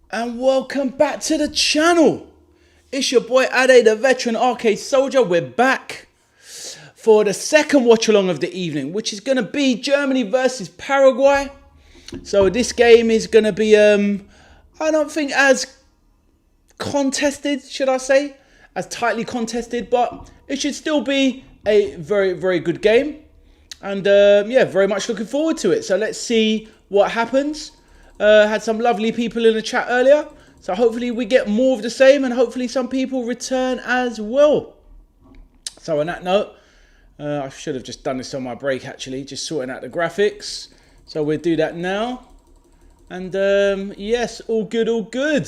And welcome back to the channel. It's your boy Ade, the veteran arcade soldier. We're back for the second watch along of the evening, which is going to be Germany versus Paraguay. So this game is going to be, I don't think as contested, should I say, as tightly contested, but it should still be a very, very good game. And yeah, very much looking forward to it. So let's see what happens. Had some lovely people in the chat earlier. So hopefully we get more of the same and hopefully some people return as well. So on that note, I should have just done this on my break actually, just sorting out the graphics. So we'll do that now. And yes, all good, all good.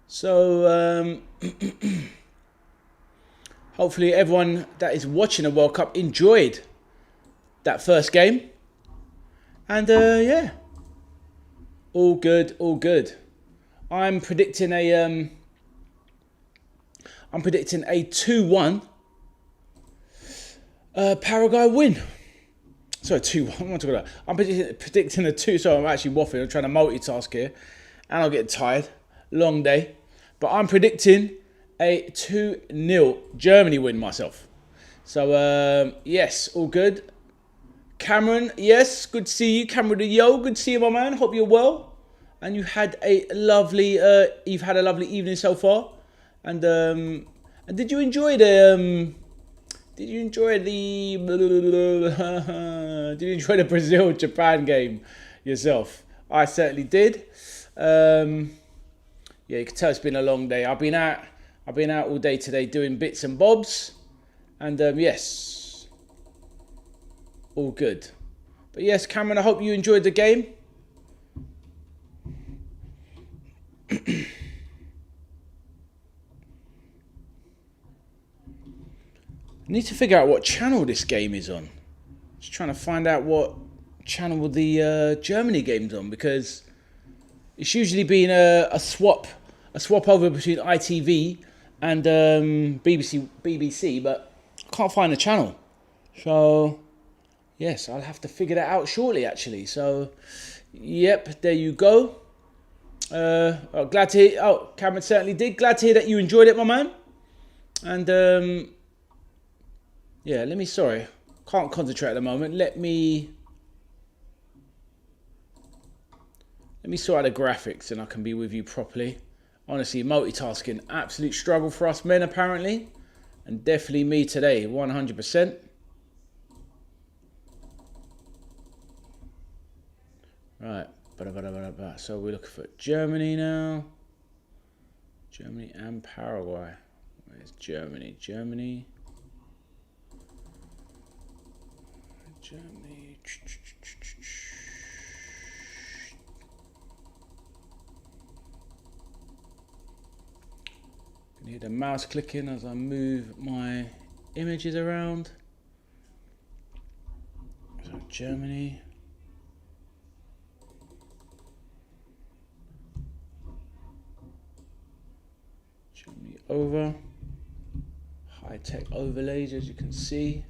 So hopefully everyone that is watching the World Cup enjoyed that first game. And yeah, all good, all good. I'm predicting a 2-1 Paraguay win. Sorry, 2-1. What am I talking about? I'm predicting a 2. So I'm actually waffling. I'm trying to multitask here, and I'll get tired. Long day, but I'm predicting a 2-0 Germany win myself. So yes, all good. Cameron, yes, good to see you. Cameron, yo, good to see you, my man. Hope you're well, and you had a lovely, you've had a lovely evening so far. And did you enjoy the, did you enjoy the Brazil-Japan game yourself? I certainly did. Yeah, you can tell it's been a long day. I've been out all day today doing bits and bobs, and yes, all good. But yes, Cameron, I hope you enjoyed the game. I need to figure out what channel this game is on. Just trying to find out what channel the Germany game's on, because it's usually been a swap over between ITV and BBC, but I can't find the channel. So yes, I'll have to figure that out shortly, actually. So yep, there you go. Oh, glad to hear. Oh, Cameron certainly did. Glad to hear that you enjoyed it, my man. And yeah, sorry, can't concentrate at the moment. Let me sort out the graphics and I can be with you properly. Honestly, multitasking, absolute struggle for us men apparently, and definitely me today, 100%. Right, so we're looking for Germany now. Germany and Paraguay. Where's Germany? Germany. Can hear the mouse clicking as I move my images around. So Germany. Germany over. High-tech overlays, as you can see.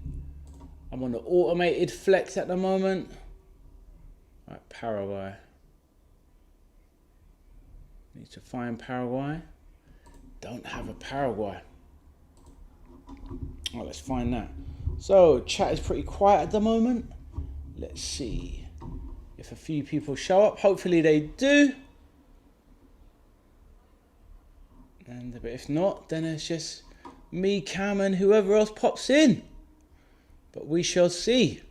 I'm on the automated flex at the moment. Right, Paraguay. Need to find Paraguay. Don't have a Paraguay. Oh, let's find that. So, chat is pretty quiet at the moment. Let's see if a few people show up. Hopefully they do. And but if not, then it's just me, Cam, and whoever else pops in. But we shall see.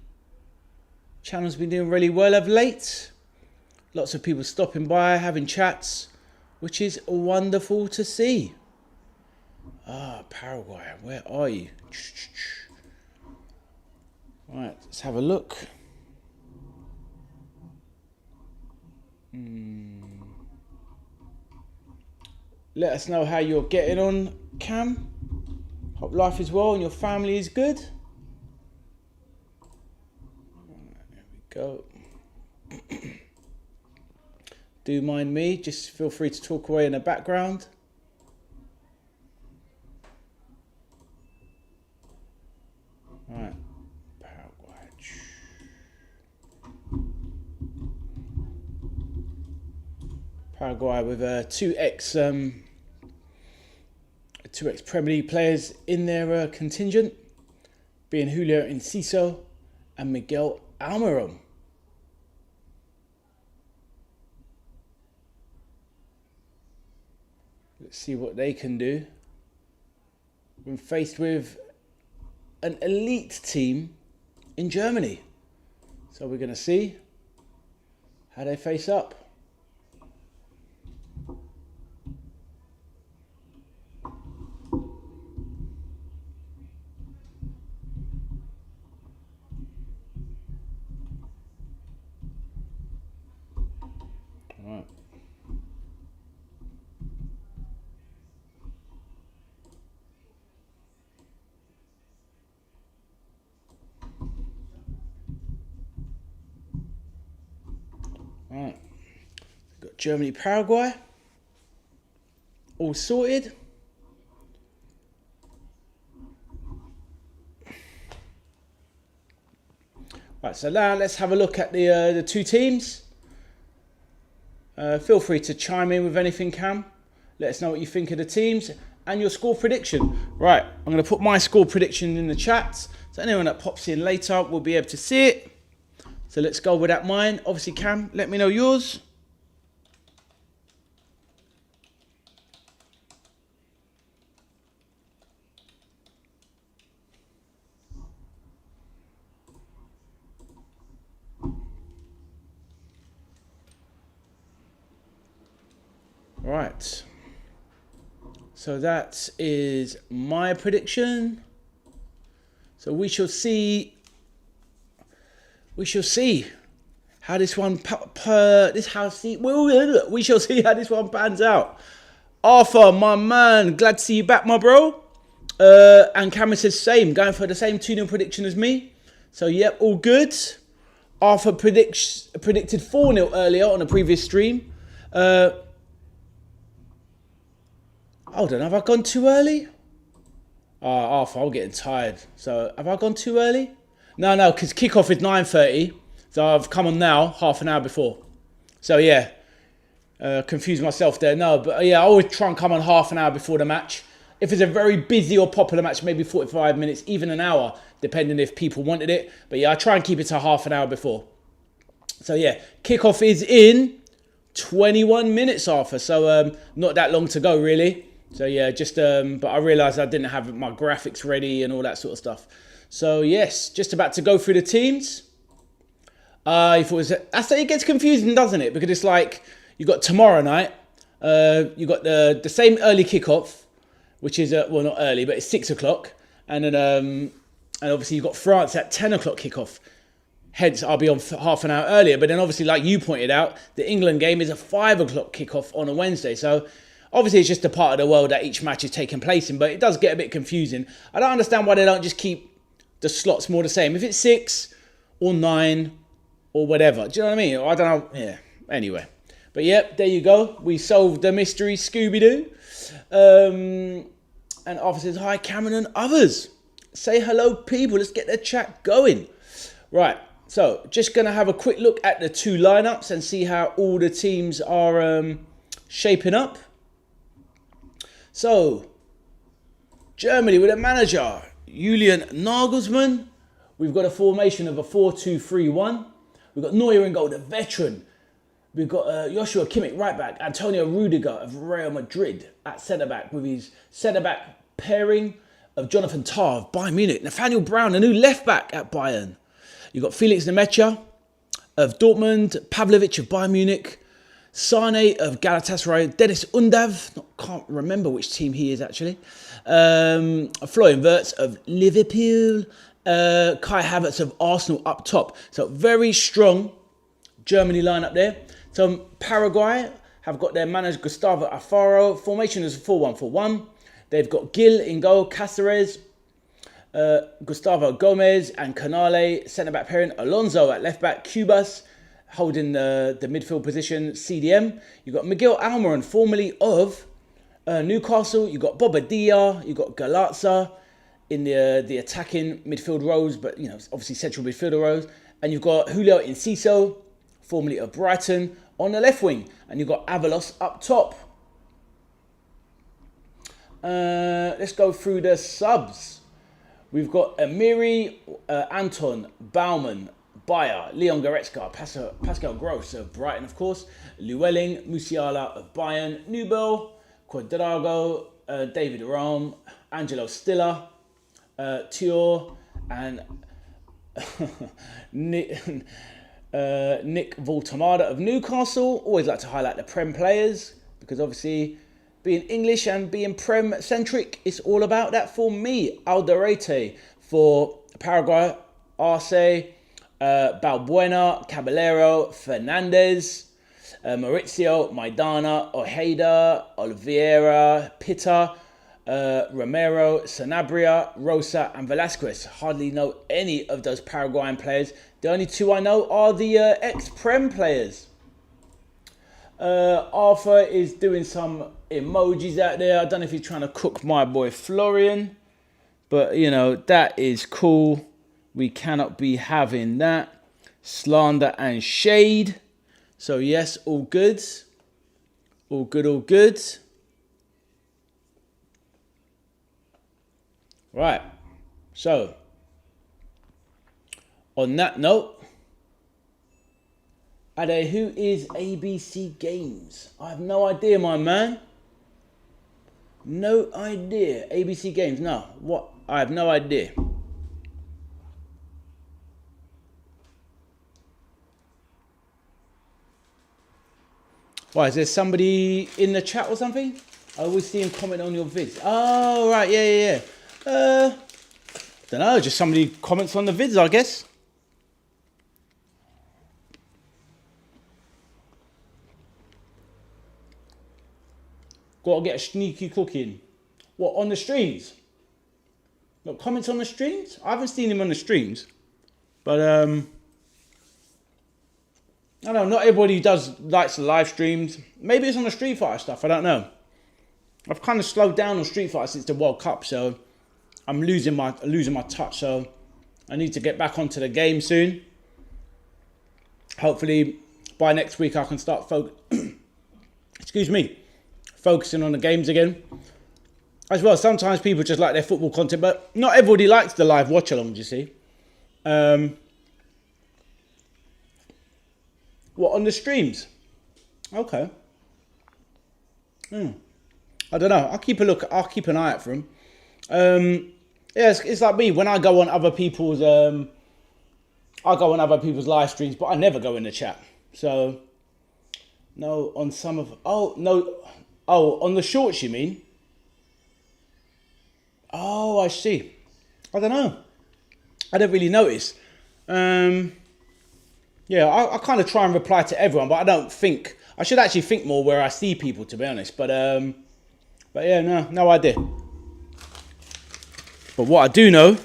Channel's been doing really well of late. Lots of people stopping by, having chats, which is wonderful to see. Ah, Paraguay, where are you? Right, let's have a look. Let us know how you're getting on, Cam. Hope life is well and your family is good. There we go. Do mind me, just feel free to talk away in the background. Right, Paraguay. Paraguay with two ex Premier League players in their contingent, being Julio Enciso and Miguel Almiron. Let's see what they can do when faced with an elite team in Germany. So we're going to see how they face up. Right, got Germany, Paraguay, all sorted. Right, so now let's have a look at the two teams. Feel free to chime in with anything, Cam. Let us know what you think of the teams and your score prediction. Right, I'm going to put my score prediction in the chat, so anyone that pops in later will be able to see it. So let's go with that mine. Obviously, Cam, let me know yours. Right. So that is my prediction. So we shall see. We shall see how this one we shall see how this one pans out. Arthur, my man, glad to see you back, my bro. And Cameron says same, going for the same 2-0 prediction as me. So yep, all good. Arthur predicted 4-0 earlier on a previous stream. Hold on, have I gone too early? Arthur, I'm getting tired. So have I gone too early? No, because kickoff is 9:30, so I've come on now, half an hour before. So yeah, confused myself there. No, but yeah, I always try and come on half an hour before the match. If it's a very busy or popular match, maybe 45 minutes, even an hour, depending if people wanted it. But yeah, I try and keep it to half an hour before. So yeah, kickoff is in 21 minutes, Arthur. So not that long to go, really. So yeah, just but I realised I didn't have my graphics ready and all that sort of stuff. So yes, just about to go through the teams. If it was, I say it gets confusing, doesn't it? Because it's like you got tomorrow night. You got the same early kickoff, which is well not early, but it's 6 o'clock, and then and obviously you got France at 10 o'clock kickoff. Hence, I'll be on half an hour earlier. But then obviously, like you pointed out, the England game is a 5 o'clock kickoff on a Wednesday. So obviously, it's just a part of the world that each match is taking place in. But it does get a bit confusing. I don't understand why they don't just keep the slots more the same. If it's 6 or 9 or whatever. Do you know what I mean? I don't know. Yeah. Anyway. But yep, there you go. We solved the mystery, Scooby-Doo. And Arthur says, hi, Cameron and others. Say hello, people. Let's get the chat going. Right. So, just going to have a quick look at the two lineups and see how all the teams are shaping up. So, Germany with a manager, Julian Nagelsmann. We've got a formation of a 4-2-3-1. We've got Neuer in goal, the veteran. We've got Joshua Kimmich, right back. Antonio Rudiger of Real Madrid at centre-back with his centre-back pairing of Jonathan Tah of Bayern Munich. Nathaniel Brown, a new left-back at Bayern. You've got Felix Nemecha of Dortmund, Pavlovic of Bayern Munich, Sane of Galatasaray, Dennis Undav, can't remember which team he is actually, Florian Wirtz of Liverpool, Kai Havertz of Arsenal up top. So very strong Germany lineup there. So Paraguay have got their manager Gustavo Alfaro. Formation is a 4-1-4-1. They've got Gil in goal, Cáceres, Gustavo Gomez and Canale, centre-back pairing, Alonso at left-back, Cubas holding the midfield position, CDM. You've got Miguel Almiron, formerly of Newcastle. You've got Bobadilla, you've got Galazza in the attacking midfield rows, but obviously central midfielder rows. And you've got Julio Enciso, formerly of Brighton, on the left wing. And you've got Avalos up top. Let's go through the subs. We've got Amiri, Anton, Baumann, Bayer, Leon Goretzka, Pascal Gross of Brighton, of course, Llewellyn, Musiala of Bayern, Nubel, Quadrago, David Raum, Angelo Stiller, Tior, and Nick Voltamada of Newcastle. Always like to highlight the Prem players because obviously being English and being Prem-centric, it's all about that for me. Alderete for Paraguay, Arce, Balbuena, Caballero, Fernandez, Maurizio, Maidana, Ojeda, Oliveira, Pitta, Romero, Sanabria, Rosa, and Velasquez. Hardly know any of those Paraguayan players. The only two I know are the ex-Prem players. Arthur is doing some emojis out there. I don't know if he's trying to cook my boy Florian, but you know, that is cool. We cannot be having that slander and shade. So yes, all good. All good, all good. Right. So, on that note, Ade, who is ABC Games? I have no idea, my man. No idea. ABC Games, no. What? I have no idea. Why, is there somebody in the chat or something? I always see him comment on your vids. Oh, right, yeah. Don't know, just somebody comments on the vids, I guess. Gotta get a sneaky cooking. What, on the streams? Got comments on the streams? I haven't seen him on the streams. But, I don't know, not everybody likes the live streams. Maybe it's on the Street Fighter stuff, I don't know. I've kind of slowed down on Street Fighter since the World Cup, so I'm losing my touch, so I need to get back onto the game soon. Hopefully, by next week I can start focusing on the games again. As well, sometimes people just like their football content, but not everybody likes the live watch-alongs, you see. What, on the streams? Okay. I don't know. I'll keep an eye out for them. Yeah, it's like me when I go on other people's live streams, but I never go in the chat. So no, on some of on the shorts you mean? Oh, I see. I don't know. I don't really notice. Yeah, I kind of try and reply to everyone, but I don't think I should actually think more where I see people, to be honest. But yeah, no idea. But what I do know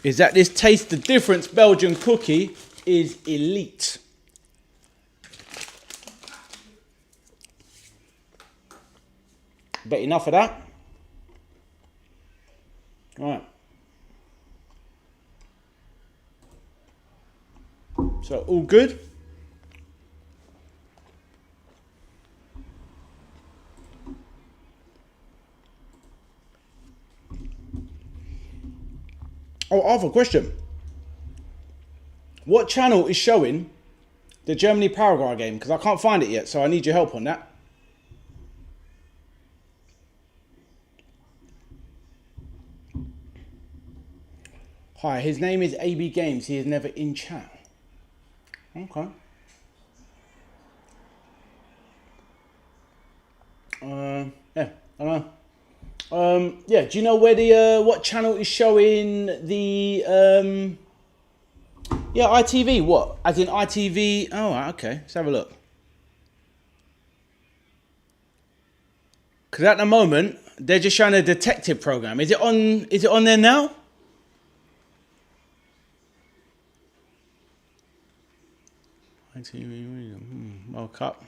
is that this Taste the Difference Belgian cookie is elite. But enough of that. All right. So all good. Oh, I have a question. What channel is showing the Germany-Paraguay game? Because I can't find it yet, so I need your help on that. Hi, his name is AB Games. He is never in chat. Okay. Yeah, I don't know. Yeah, do you know where the what channel is showing the yeah, ITV? What? As in ITV? Oh, okay. Let's have a look. Because at the moment they're just showing a detective program. Is it on there now? ITV World Cup.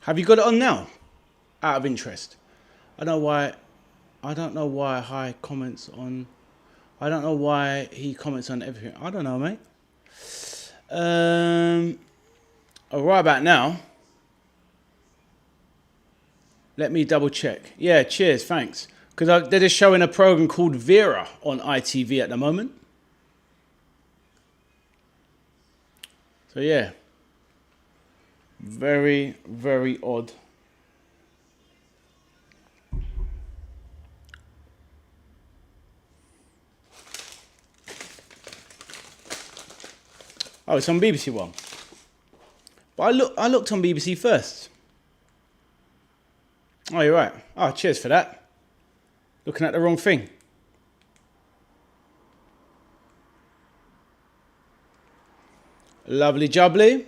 Have you got it on now? Out of interest. I don't know why he comments on everything. I don't know, mate. Right about now. Let me double check. Yeah, cheers, thanks. Because they're just showing a program called Vera on ITV at the moment. So yeah. Very, very odd. Oh, it's on BBC One. But I looked on BBC first. Oh, you're right. Oh, cheers for that. Looking at the wrong thing. Lovely jubbly.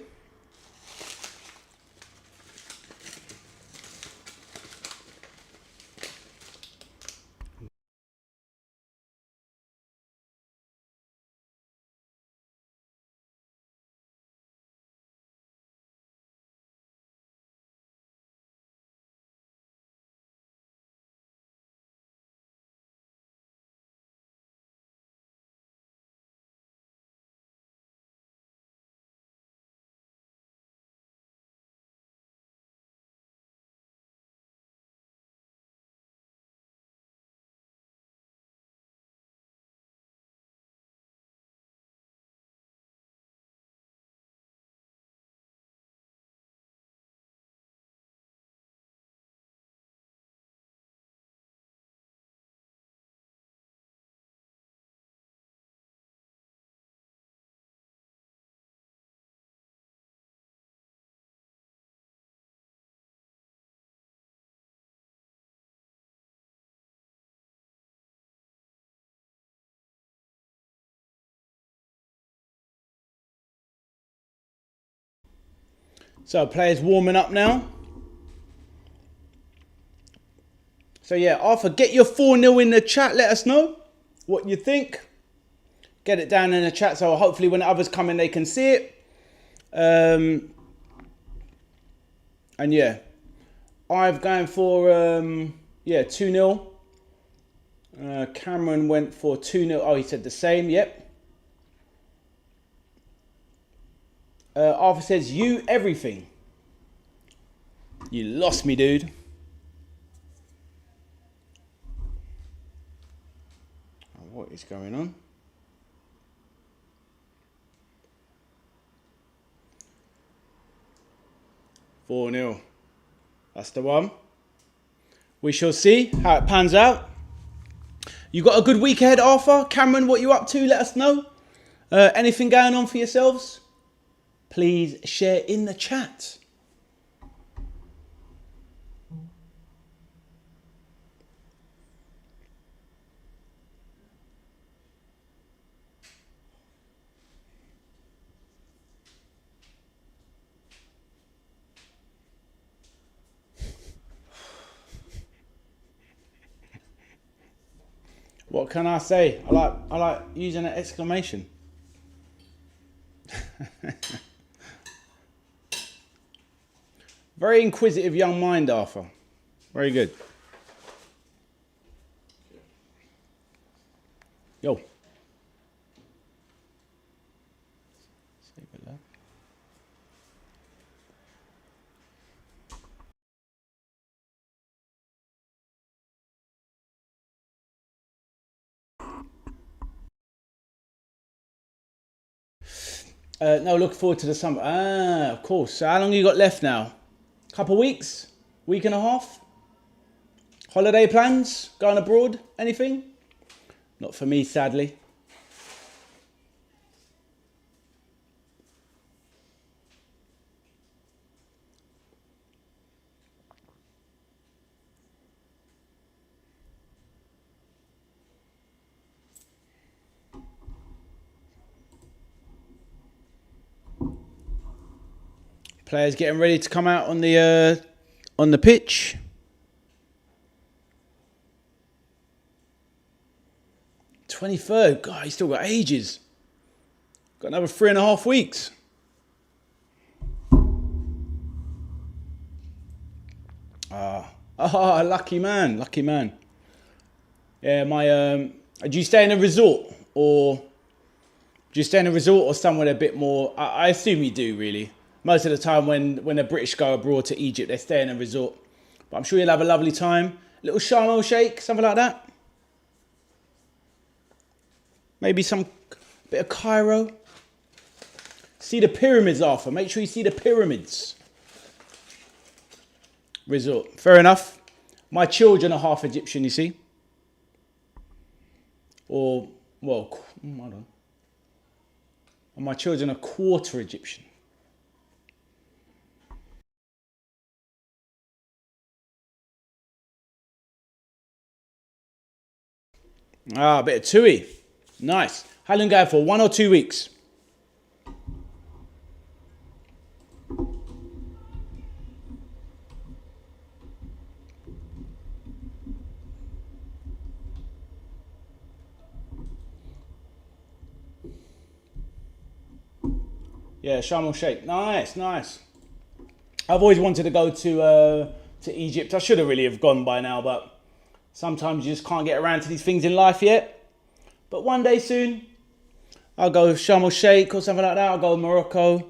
So players warming up now. So yeah, Arthur, get your 4-0 in the chat. Let us know what you think. Get it down in the chat so hopefully when others come in they can see it. And yeah, I've gone for 2-0. Cameron went for 2-0. Oh, he said the same. Yep. Arthur says you everything. You lost me, dude. What is going on? $4-0. That's the one. We shall see how it pans out. You got a good week ahead, Arthur? Cameron, what you up to? Let us know. Anything going on for yourselves? Please share in the chat. What can I say? I like using an exclamation. Very inquisitive young mind, Arthur. Very good. Yo. No, looking forward to the summer. Ah, of course. So how long you got left now? Couple weeks? Week and a half? Holiday plans? Going abroad? Anything? Not for me, sadly. Players getting ready to come out on the pitch. '23rd. God, he's still got ages. Got another 3.5 weeks. Lucky man, lucky man. Yeah, do you stay in a resort or Do you stay in a resort or somewhere a bit more? I assume you do, really. Most of the time when the British go abroad to Egypt, they stay in a resort. But I'm sure you'll have a lovely time. Little Sharm el Sheikh, something like that. Maybe some bit of Cairo. See the pyramids, Arthur. Make sure you see the pyramids. Resort. Fair enough. My children are half Egyptian, you see. Or, well, hold on. And my children are quarter Egyptian. Ah, a bit of Tui. Nice. How long going for? 1 or 2 weeks? Yeah, Sharm el Sheikh. Nice, nice. I've always wanted to go to Egypt. I should have really have gone by now, but sometimes you just can't get around to these things in life yet. But one day soon, I'll go Sharm el Sheikh or something like that. I'll go to Morocco.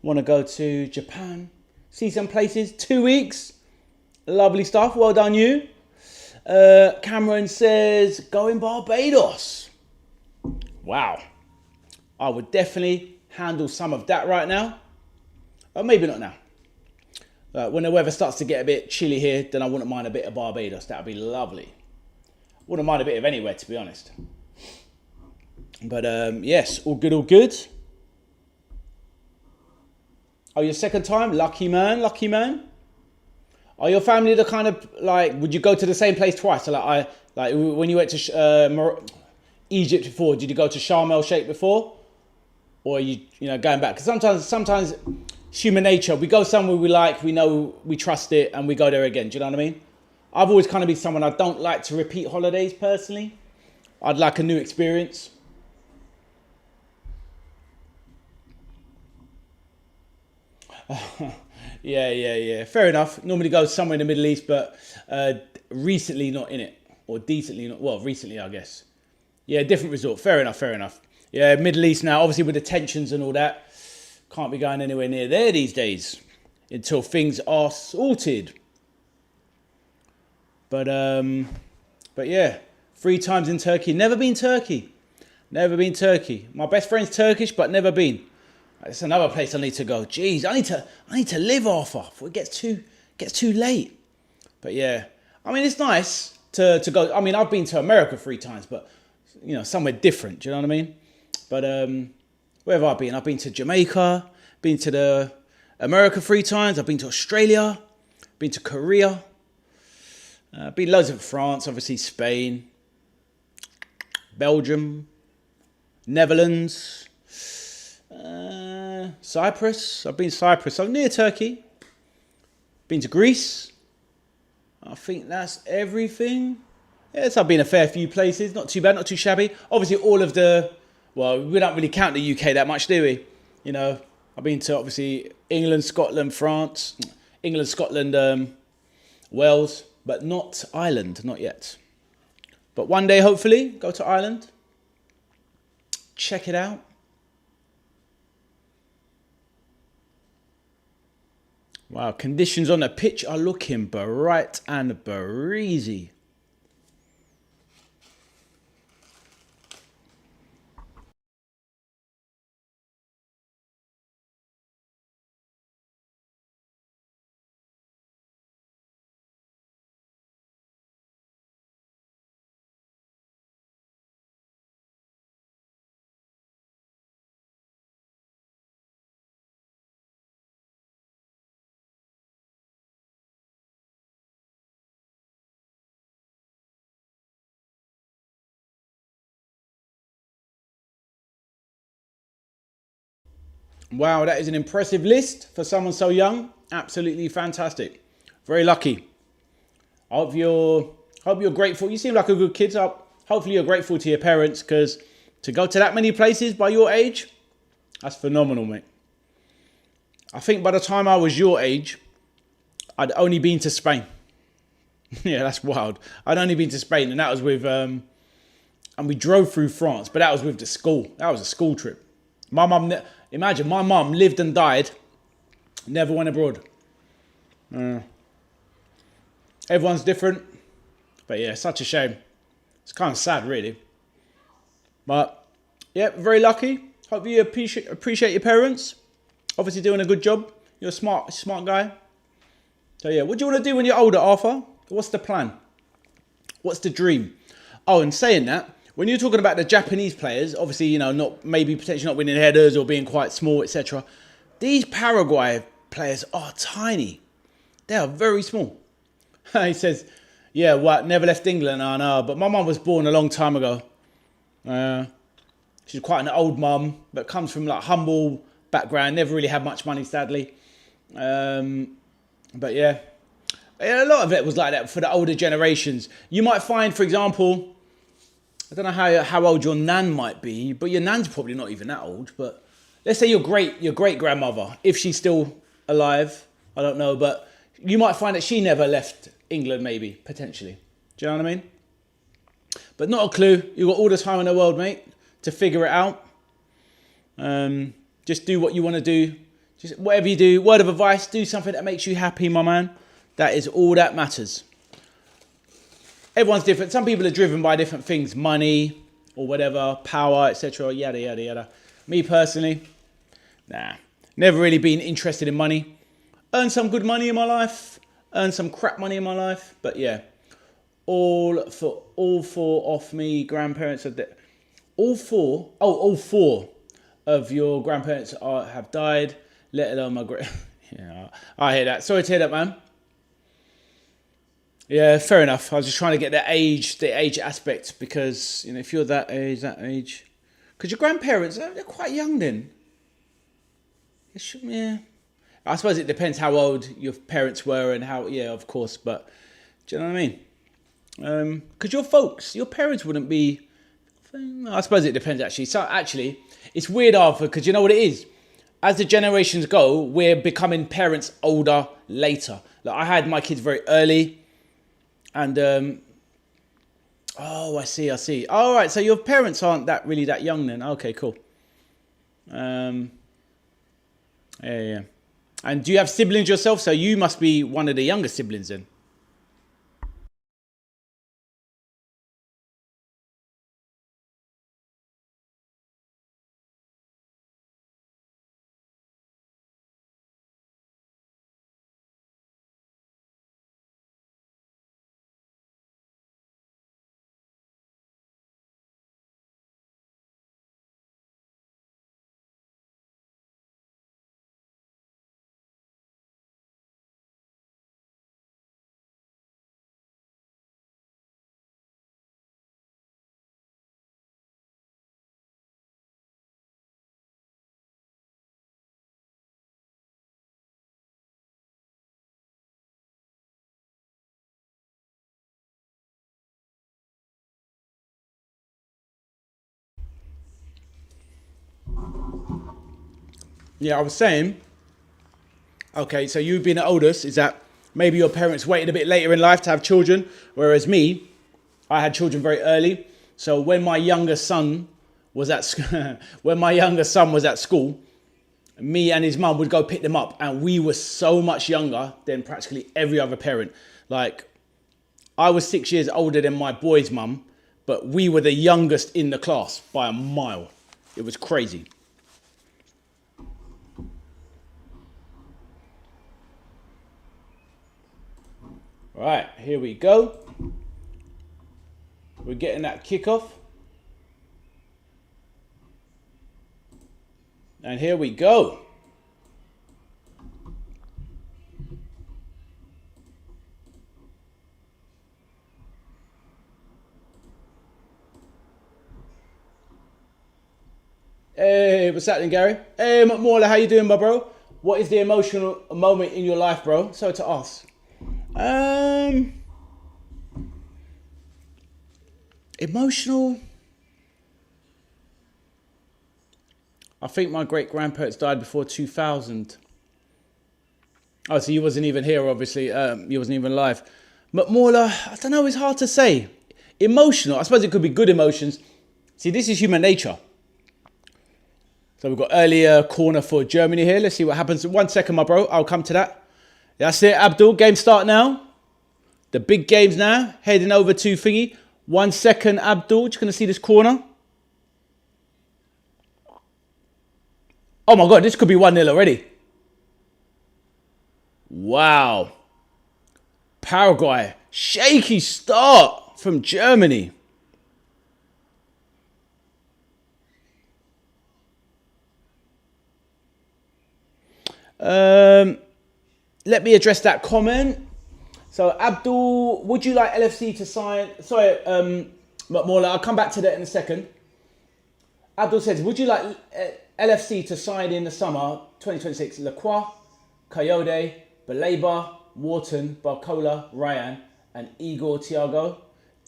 Want to go to Japan. See some places. 2 weeks. Lovely stuff. Well done, you. Cameron says, go in Barbados. Wow. I would definitely handle some of that right now. Or maybe not now. When the weather starts to get a bit chilly here, then I wouldn't mind a bit of Barbados. That would be lovely. Wouldn't mind a bit of anywhere, to be honest. But yes, all good, all good. Oh, your second time? Lucky man, lucky man. Are your family the kind of, like, would you go to the same place twice? So like when you went to Egypt before, did you go to Sharm el Sheikh before? Or are you going back? Because sometimes it's human nature. We go somewhere we like, we know, we trust it, and we go there again. Do you know what I mean? I've always kind of been someone, I don't like to repeat holidays personally. I'd like a new experience. Yeah. Fair enough. Normally go somewhere in the Middle East, but recently not in it. Or decently not. Well, recently, I guess. Yeah, different resort. Fair enough. Yeah, Middle East now, obviously with the tensions and all that. Can't be going anywhere near there these days. Until things are sorted. But yeah. 3 times in Turkey. Never been Turkey. My best friend's Turkish, but never been. It's another place I need to go. Jeez, I need to live off before it gets too late. But yeah, I mean, it's nice to go. I mean, I've been to America 3 times, but somewhere different. Do you know what I mean? But where have I been? I've been to Jamaica, been to the America 3 times. I've been to Australia, been to Korea, been loads of France, obviously Spain, Belgium, Netherlands. Cyprus. I've been to Cyprus. I'm near Turkey. Been to Greece. I think that's everything. Yes, I've been a fair few places. Not too bad, not too shabby. Obviously, all of we don't really count the UK that much, do we? I've been to, obviously, England, Scotland, France. England, Scotland, Wales. But not Ireland, not yet. But one day, hopefully, go to Ireland. Check it out. Wow, conditions on the pitch are looking bright and breezy. Wow, that is an impressive list for someone so young. Absolutely fantastic. Very lucky. I hope you're grateful. You seem like a good kid. So hopefully you're grateful to your parents, because to go to that many places by your age, that's phenomenal, mate. I think by the time I was your age, I'd only been to Spain. Yeah, that's wild. I'd only been to Spain, and that was with and we drove through France, but that was with the school. That was a school trip. My mum, imagine, my mum lived and died, never went abroad. Everyone's different, but yeah, such a shame. It's kind of sad, really. But yeah, very lucky. Hope you appreciate your parents. Obviously doing a good job. You're a smart guy. So yeah, what do you want to do when you're older, Arthur? What's the plan? What's the dream? Oh, and saying that, when you're talking about the Japanese players, obviously, you know, potentially not winning headers or being quite small, etc. These Paraguay players are tiny. They are very small. He says, yeah, what, never left England? I know, but my mum was born a long time ago. She's quite an old mum, but comes from like humble background, never really had much money, sadly. But yeah, a lot of it was like that for the older generations. You might find, for example, I don't know how old your nan might be, but your nan's probably not even that old. But let's say your great grandmother, if she's still alive, I don't know, but you might find that she never left England, maybe, potentially. Do you know what I mean? But not a clue. You've got all the time in the world, mate, to figure it out. Just do what you want to do. Just whatever you do, word of advice, do something that makes you happy, my man. That is all that matters. Everyone's different. Some people are driven by different things, money or whatever, power, etc. Yada, yada, yada. Me personally, nah. Never really been interested in money. Earned some good money in my life. Earned some crap money in my life. But yeah, all four of me grandparents are dead. All four of your grandparents have died, let alone my yeah, I hear that. Sorry to hear that, man. Yeah, fair enough. I was just trying to get the age aspect, because, you know, if you're that age, because your grandparents, they're quite young then. Yeah. I suppose it depends how old your parents were and how, yeah, of course, but do you know what I mean? Because your parents wouldn't be, I suppose it depends actually. So actually, it's weird, Arthur, because you know what it is? As the generations go, we're becoming parents older later. Like, I had my kids very early, and oh, I see. All right, so your parents aren't really that young then. Okay, cool. Yeah. And do you have siblings yourself? So you must be one of the younger siblings then. Yeah, I was saying, okay, so you being the oldest, is that maybe your parents waited a bit later in life to have children, whereas me, I had children very early. So when my younger son was at school, me and his mum would go pick them up, and we were so much younger than practically every other parent. Like, I was 6 years older than my boy's mum, but we were the youngest in the class by a mile. It was crazy. Right, here we go. We're getting that kickoff. And here we go. Hey, what's happening, Gary? Hey, McMorla, how you doing, my bro? What is the emotional moment in your life, bro? So to ask. Emotional. I think my great-grandparents died before 2000. Oh, so you wasn't even here, obviously. You wasn't even alive. McMorla, I don't know, it's hard to say. Emotional, I suppose it could be good emotions. See, this is human nature. So we've got earlier corner for Germany here. Let's see what happens. 1 second, my bro. I'll come to that. That's it, Abdul. Game start now. The big games now. Heading over to thingy. 1 second, Abdul. Just going to see this corner. Oh my God, this could be 1-0 already. Wow. Paraguay. Shaky start from Germany. Let me address that comment. So, Abdul, would you like LFC to sign... Sorry, Mola, I'll come back to that in a second. Abdul says, would you like LFC to sign in the summer 2026 Lacroix, Coyote, Baleba, Wharton, Barcola, Ryan, and Igor Thiago?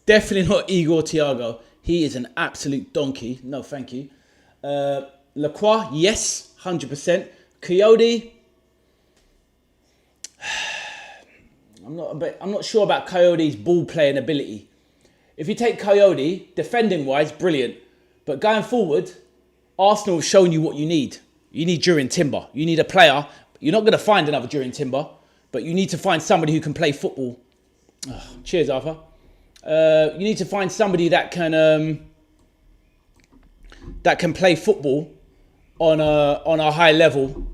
Definitely not Igor Thiago. He is an absolute donkey. No, thank you. Lacroix, yes, 100%. Coyote... I'm not sure about Coyote's ball playing ability. If you take Coyote, defending wise, brilliant. But going forward, Arsenal have shown you what you need. You need Jurrien Timber. You need a player. You're not going to find another Jurrien Timber, but you need to find somebody who can play football. Oh, cheers, Arthur. You need to find somebody that can play football on a high level,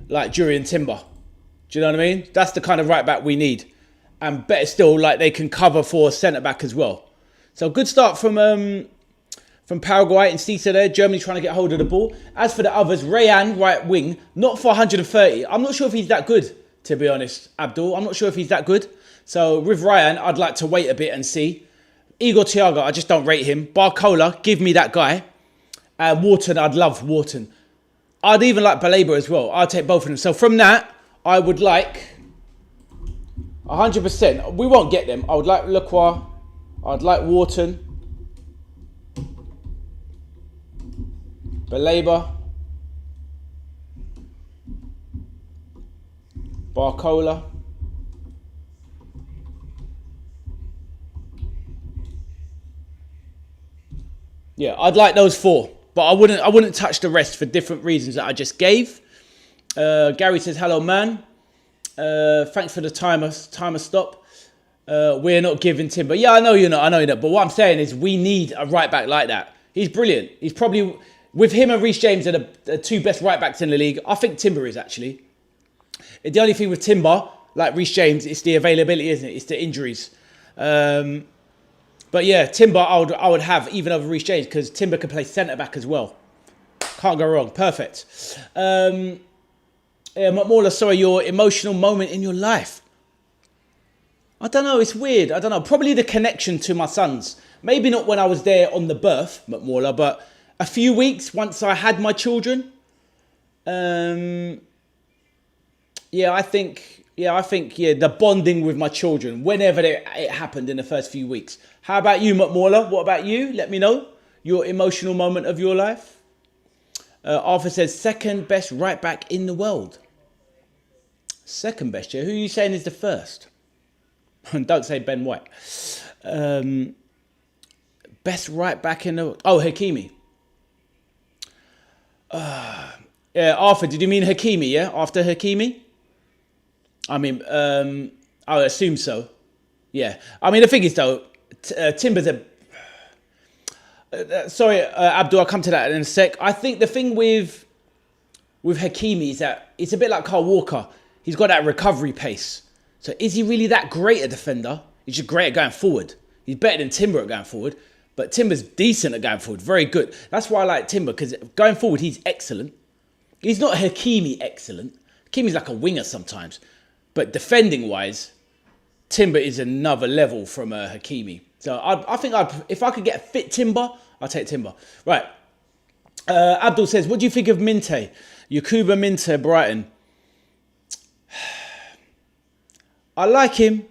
like Jurrien Timber. Do you know what I mean? That's the kind of right back we need. And better still, like they can cover for centre back as well. So good start from Paraguay and Cisa there. Germany trying to get hold of the ball. As for the others, Rayan, right wing, not for 130. I'm not sure if he's that good, to be honest, Abdul. I'm not sure if he's that good. So with Ryan, I'd like to wait a bit and see. Igor Thiago, I just don't rate him. Barcola, give me that guy. Wharton, I'd love Wharton. I'd even like Baleba as well. I'll take both of them. So from that, I would like 100%. We won't get them. I would like Lacroix. I'd like Wharton. Baleba. Barcola. Yeah, I'd like those 4. But I wouldn't touch the rest for different reasons that I just gave. Gary says, hello, man. Thanks for the timer stop. We're not giving Timber. Yeah, I know you're not. But what I'm saying is we need a right back like that. He's brilliant. He's probably, with him and Reece James are the 2 best right backs in the league. I think Timber is actually. The only thing with Timber, like Reece James, it's the availability, isn't it? It's the injuries. But yeah, Timber I would have even over Reece James because Timber can play centre back as well. Can't go wrong. Perfect. Yeah, Mauler, sorry, your emotional moment in your life. I don't know, it's weird. I don't know. Probably the connection to my sons. Maybe not when I was there on the birth, Mauler, but a few weeks once I had my children. I think the bonding with my children, whenever it happened in the first few weeks. How about you, Mauler? What about you? Let me know your emotional moment of your life. Arthur says, second best right back in the world. Second best, yeah? Who are you saying is the first? Don't say Ben White. Best right back in the world. Oh, Hakimi. Yeah, Arthur, did you mean Hakimi, yeah? After Hakimi? I mean, I would assume so. Yeah. I mean, the thing is, though, Timber's a... sorry, Abdul, I'll come to that in a sec. I think the thing with Hakimi is that it's a bit like Kyle Walker. He's got that recovery pace. So is he really that great a defender? He's just great at going forward. He's better than Timber at going forward. But Timber's decent at going forward. Very good. That's why I like Timber, because going forward, he's excellent. He's not Hakimi excellent. Hakimi's like a winger sometimes. But defending-wise, Timber is another level from Hakimi. So I think if I could get a fit Timber, I'll take Timber. Right. Abdul says, what do you think of Minte? Yakuba Minte, Brighton. I like him.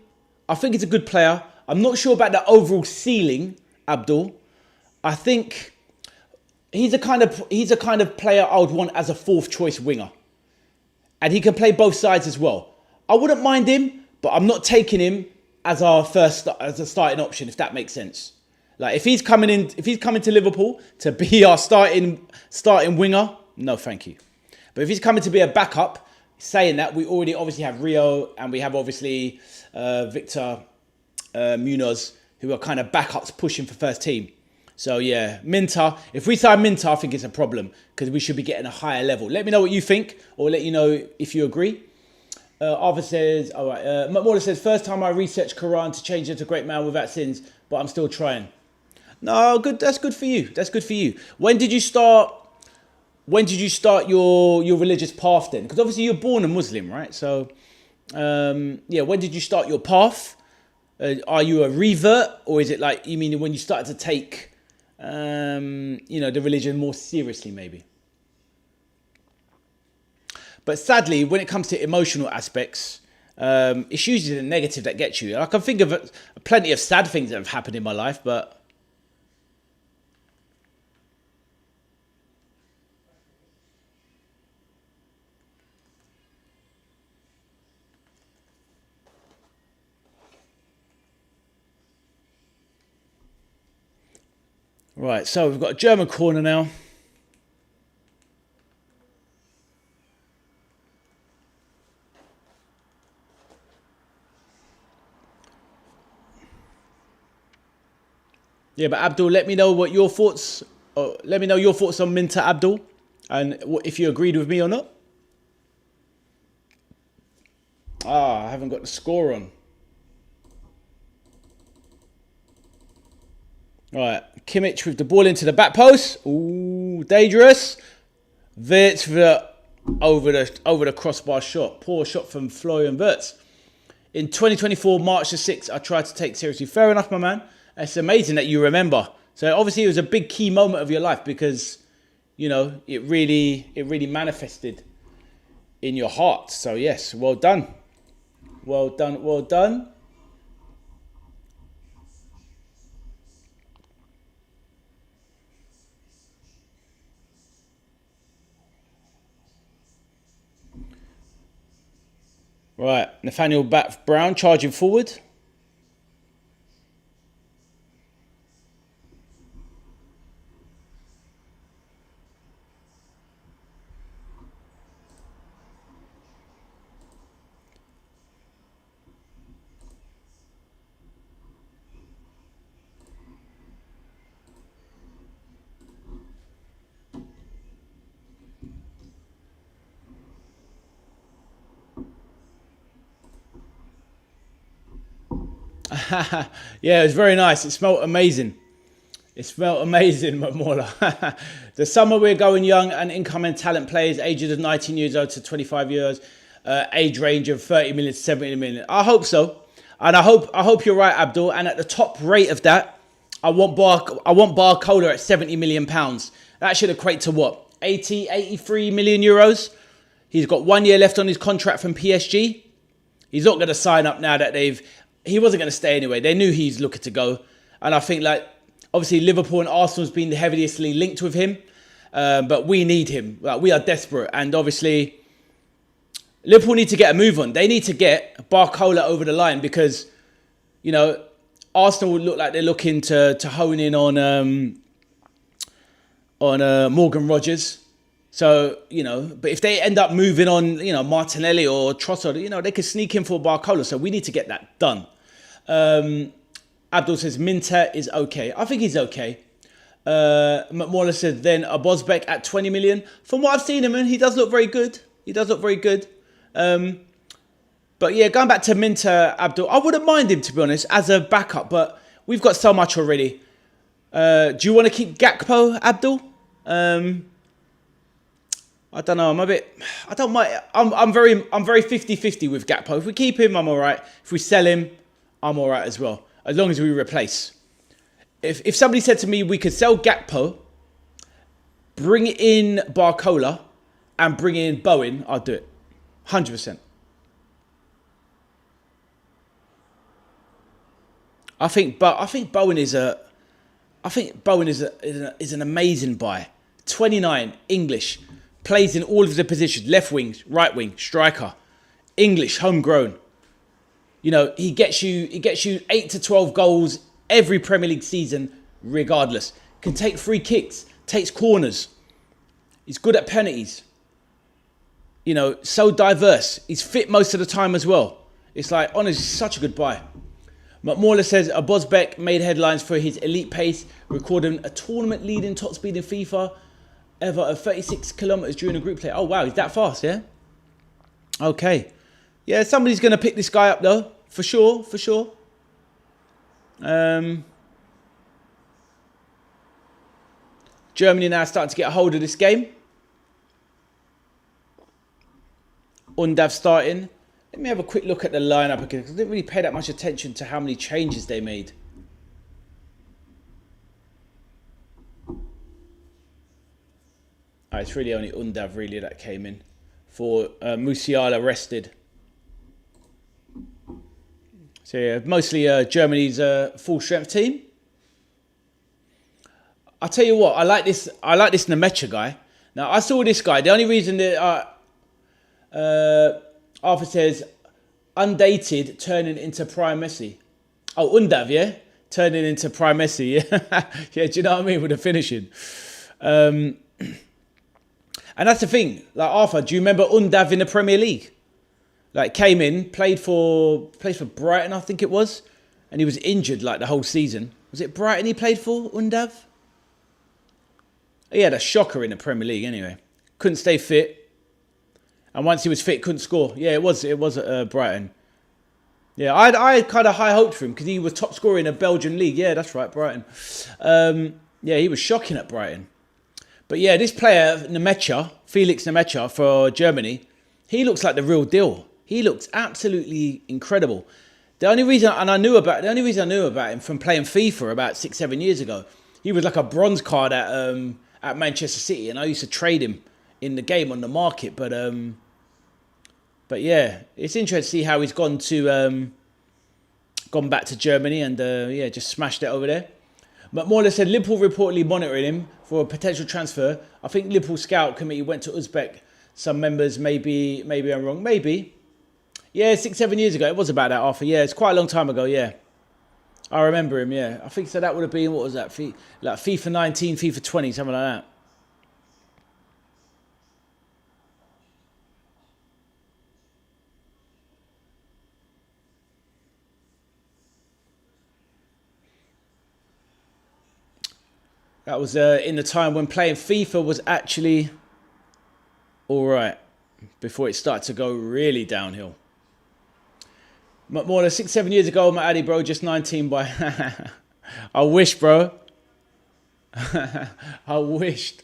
I think he's a good player. I'm not sure about the overall ceiling, Abdul. I think he's a kind of player I would want as a 4th choice winger. And he can play both sides as well. I wouldn't mind him, but I'm not taking him as a starting option, if that makes sense. Like if he's coming to Liverpool to be our starting winger, no, thank you. But if he's coming to be a backup, saying that, we already obviously have Rio and we have obviously Victor Munoz, who are kind of backups pushing for first team. So yeah, Minter. If we sign Minter, I think it's a problem because we should be getting a higher level. Let me know what you think, or let you know if you agree. Arthur says, all right. McMorland says, first time I researched Quran to change into great man without sins, but I'm still trying. No, good. That's good for you. That's good for you. When did you start your religious path then? Because obviously you're born a Muslim, right? So, yeah, when did you start your path? Are you a revert, or is it like, you mean when you started to take, the religion more seriously, maybe? But sadly, when it comes to emotional aspects, it's usually the negative that gets you. I can think of plenty of sad things that have happened in my life, but... Right, so we've got a German corner now. Yeah, but Abdul, let me know what your thoughts. Let me know your thoughts on Minter, Abdul, and if you agreed with me or not. I haven't got the score on. Right, Kimmich with the ball into the back post. Ooh, dangerous. Wirtz over the crossbar shot. Poor shot from Florian Wirtz. In 2024, March the 6th, I tried to take seriously. Fair enough, my man. It's amazing that you remember. So obviously it was a big key moment of your life because, it really manifested in your heart. So yes, well done. Well done, well done. Right, Nathaniel Brown charging forward. Yeah, it was very nice. It smelled amazing. It smelled amazing, Mamola. The summer we're going young and incoming talent players, ages of 19 years old to 25 years, age range of 30 million to 70 million. I hope so. And I hope you're right, Abdul. And at the top rate of that, I want Barcola at 70 million pounds. That should equate to what? 83 million euros. He's got 1 year left on his contract from PSG. He's not going to sign up now that he wasn't going to stay anyway. They knew he's looking to go. And I think, obviously Liverpool and Arsenal's been heavily linked with him. But we need him. We are desperate. And obviously, Liverpool need to get a move on. They need to get Barcola over the line because, Arsenal would look like they're looking to hone in on Morgan Rogers. So, but if they end up moving on, Martinelli or Trossard, they could sneak in for Barcola. So we need to get that done. Abdul says Minter is okay. I think he's okay. McMorland said then a Bosbeck at 20 million. From what I've seen him, he does look very good. But yeah, going back to Minter, Abdul, I wouldn't mind him, to be honest, as a backup. But we've got so much already. Do you want to keep Gakpo, Abdul? I don't know. I don't mind. I'm very 50-50 with Gakpo. If we keep him, I'm all right. If we sell him, I'm all right as well. As long as we replace. If somebody said to me we could sell Gakpo, bring in Barcola, and bring in Bowen, I'd do it. 100%. I think Bowen is an amazing buy. 29, English. Plays in all of the positions, left wing, right wing, striker, English, homegrown. He gets you 8 to 12 goals every Premier League season regardless. Can take free kicks, takes corners. He's good at penalties. You know, so diverse. He's fit most of the time as well. It's like, honestly, such a good buy. McMauler says, Bosbeck made headlines for his elite pace, recording a tournament-leading top speed in FIFA ever of 36 kilometers during a group play. Oh, wow, he's that fast, yeah? Okay. Yeah, somebody's going to pick this guy up, though. For sure, for sure. Germany now starting to get a hold of this game. Undav starting. Let me have a quick look at the lineup again, because I didn't really pay that much attention to how many changes they made. It's really only Undav really that came in. For Musiala rested. So yeah, mostly Germany's full strength team. I'll tell you what, I like this Nemecha guy. Now I saw this guy. The only reason that Arthur says undated turning into prime Messi. Oh, Undav, yeah? Turning into prime Messi, yeah. Yeah, do you know what I mean with the finishing? And that's the thing. Like Arthur, do you remember Undav in the Premier League? Like came in, played for Brighton, I think it was, and he was injured like the whole season. Was it Brighton he played for, Undav? He had a shocker in the Premier League anyway. Couldn't stay fit. And once he was fit, couldn't score. Yeah, it was at Brighton. Yeah, I had kind of high hopes for him because he was top scorer in the Belgian league. Yeah, that's right, Brighton. Yeah, he was shocking at Brighton. But yeah, this player, Nemecha, Felix Nemecha for Germany, he looks like the real deal. He looks absolutely incredible. The only reason I knew about him from playing FIFA about 6-7 years ago, he was like a bronze card at Manchester City, and I used to trade him in the game on the market. But yeah, it's interesting to see how he's gone back to Germany and yeah, just smashed it over there. McMauler said Liverpool reportedly monitoring him for a potential transfer. I think Liverpool scout committee went to Uzbek. Some members, maybe I'm wrong, maybe. Yeah, 6-7 years ago. It was about that, Arthur. Yeah, it's quite a long time ago, yeah. I remember him, yeah. I think so that would have been, what was that? Like FIFA 19, FIFA 20, something like that. That was in the time when playing FIFA was actually all right, before it started to go really downhill. More than 6-7 years ago, my Addy, bro, just 19 by... I wish, bro. I wished.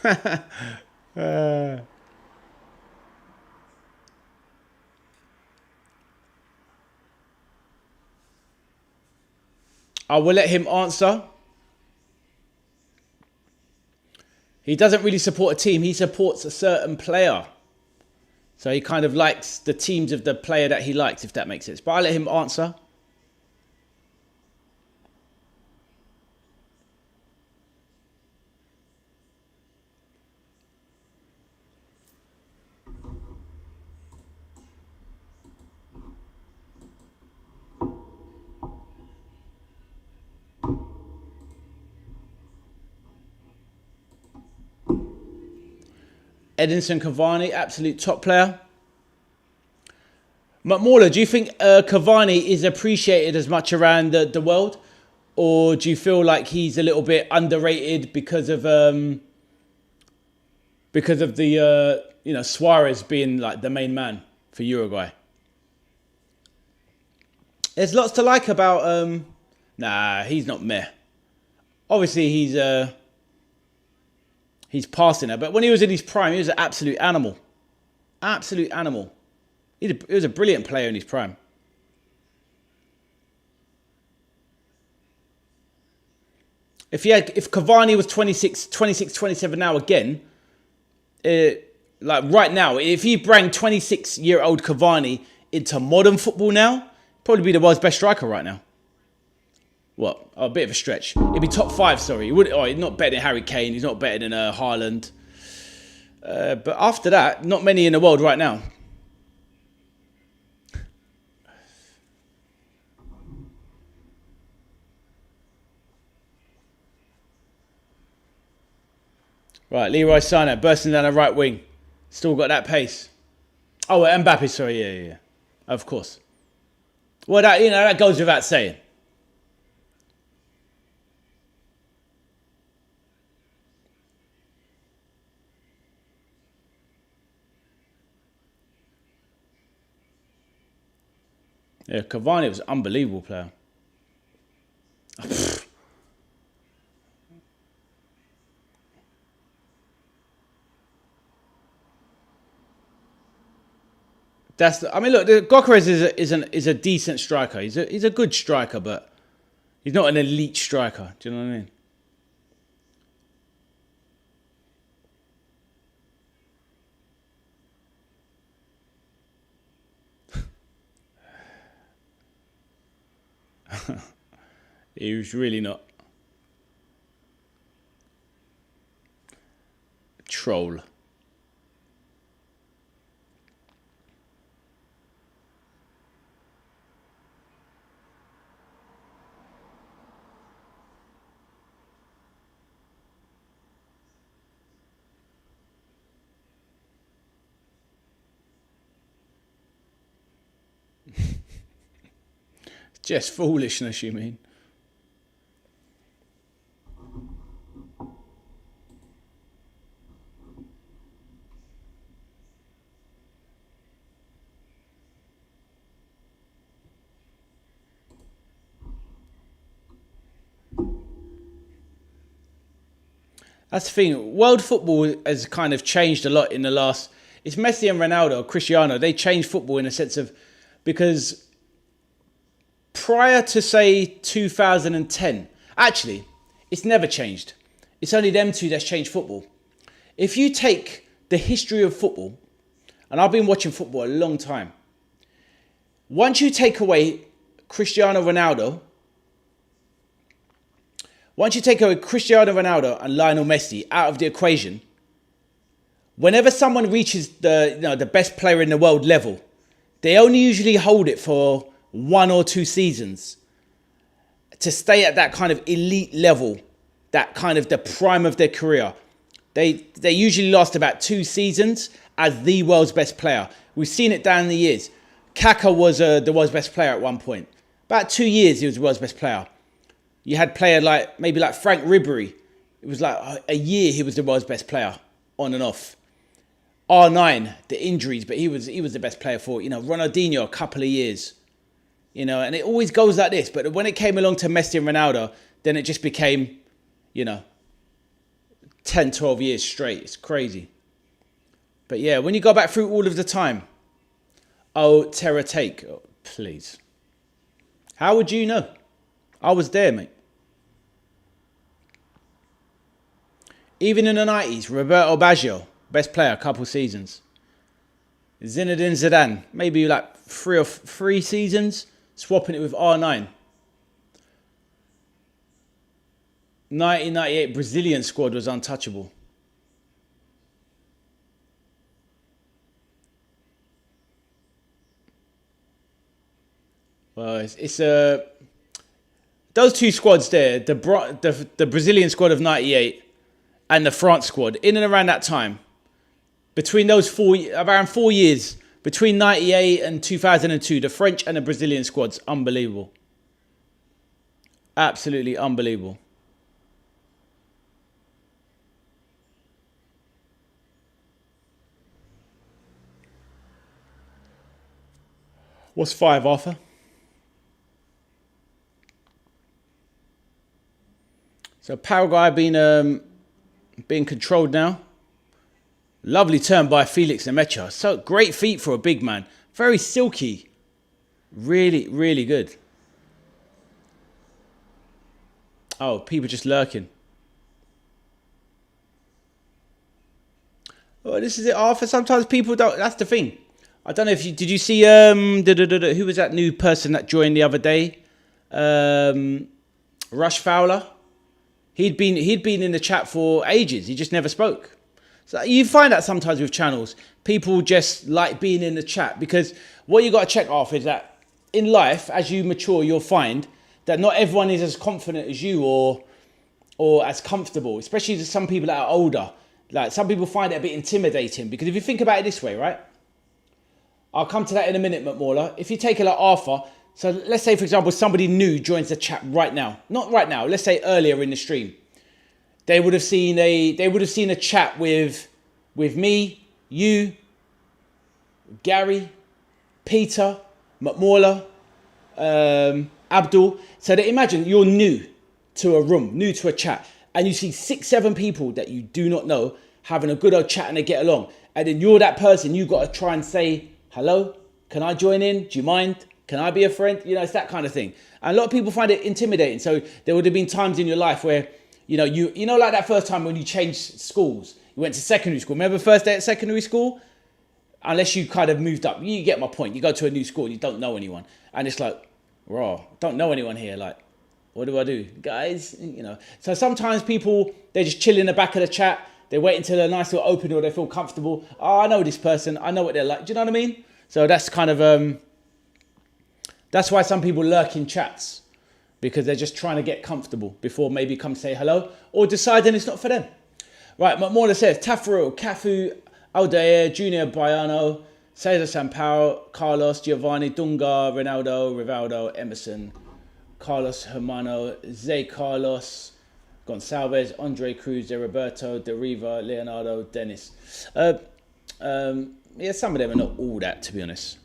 I will let him answer. He doesn't really support a team. He supports a certain player. So he kind of likes the teams of the player that he likes, if that makes sense. But I'll let him answer. Edinson Cavani, absolute top player. McMauler, do you think Cavani is appreciated as much around the world? Or do you feel like he's a little bit underrated because of the, Suarez being like the main man for Uruguay? There's lots to like about... Nah, he's not meh. Obviously, he's passing her, but when he was in his prime, he was an absolute animal. Absolute animal. He was a brilliant player in his prime. If Cavani was 26, 27 now again, like right now, if he bring 26-year-old Cavani into modern football now, probably be the world's best striker right now. What? Oh, a bit of a stretch. He'd be top 5, sorry. He's not better than Harry Kane. He's not better than Haaland. But after that, not many in the world right now. Right, Leroy Sané bursting down the right wing. Still got that pace. Oh, Mbappe, sorry, yeah. Of course. Well, that goes without saying. Yeah, Cavani was an unbelievable player. Look, Gokares is a decent striker. He's a good striker, but he's not an elite striker. Do you know what I mean? He was really not. Troll. Just foolishness, you mean? That's the thing. World football has kind of changed a lot in the last... It's Messi and Ronaldo, Cristiano. They changed football in a sense of... Because prior to, say, 2010... Actually, it's never changed. It's only them two that's changed football. If you take the history of football... And I've been watching football a long time. Once you take away Cristiano Ronaldo... Once you take away Cristiano Ronaldo and Lionel Messi out of the equation, whenever someone reaches the best player in the world level, they only usually hold it for 1 or 2 seasons to stay at that kind of elite level, that kind of the prime of their career. They usually last about 2 seasons as the world's best player. We've seen it down the years. Kaka was the world's best player at one point. About 2 years he was the world's best player. You had player like Frank Ribery. It was like a year he was the world's best player, on and off. R9, the injuries, but he was the best player for, Ronaldinho, a couple of years. And it always goes like this. But when it came along to Messi and Ronaldo, then it just became, 10, 12 years straight. It's crazy. But yeah, when you go back through all of the time, terror take, please. How would you know? I was there, mate. Even in the 90s, Roberto Baggio, best player, a couple seasons. Zinedine Zidane, maybe like 3 seasons, swapping it with R9. 1998 Brazilian squad was untouchable. Well, it's a... Those 2 squads there, the Brazilian squad of 98 and the France squad, in and around that time, between those around 4 years, between 98 and 2002, the French and the Brazilian squads, unbelievable. Absolutely unbelievable. What's 5, Arthur? So Paraguay being controlled now. Lovely turn by Felix Nemecha. So great feet for a big man. Very silky. Really, really good. Oh, people just lurking. Oh, this is it, Arthur. Sometimes people don't... That's the thing. I don't know if you... Did you see... who was that new person that joined the other day? Rush Fowler. He'd been in the chat for ages. He just never spoke. So you find that sometimes with channels, people just like being in the chat, because what you got to check off is that in life, as you mature, you'll find that not everyone is as confident as you or as comfortable, especially some people that are older. Like, some people find it a bit intimidating, because if you think about it this way, right? I'll come to that in a minute, McMauler. If you take it like Arthur, so let's say, for example, somebody new joins the chat right now. Not right now, let's say earlier in the stream. They would have seen a chat with me, you, Gary, Peter, McMauler, Abdul. So that, imagine you're new to a room, new to a chat, and you see 6, 7 people that you do not know having a good old chat and they get along. And then you're that person, you got to try and say, hello, can I join in? Do you mind? Can I be a friend? You know, it's that kind of thing. And a lot of people find it intimidating. So there would have been times in your life where, you know, like that first time when you changed schools, you went to secondary school. Remember the first day at secondary school? Unless you kind of moved up, you get my point. You go to a new school and you don't know anyone. And it's like, raw, don't know anyone here. Like, what do I do? Guys, you know. So sometimes people, they just chill in the back of the chat. They wait until a nice little open or they feel comfortable. Oh, I know this person. I know what they're like. Do you know what I mean? So that's kind of, that's why some people lurk in chats, because they're just trying to get comfortable before maybe come say hello or deciding it's not for them. Right, McMorla says, Tafaro, Cafu, Aldair, Junior Baiano, Cesar Sampaio, Carlos, Giovanni, Dunga, Ronaldo, Rivaldo, Emerson, Carlos Hermano, Zay Carlos, Gonçalves, Andre Cruz, De Roberto, De Riva, Leonardo, Dennis. Yeah, some of them are not all that, to be honest.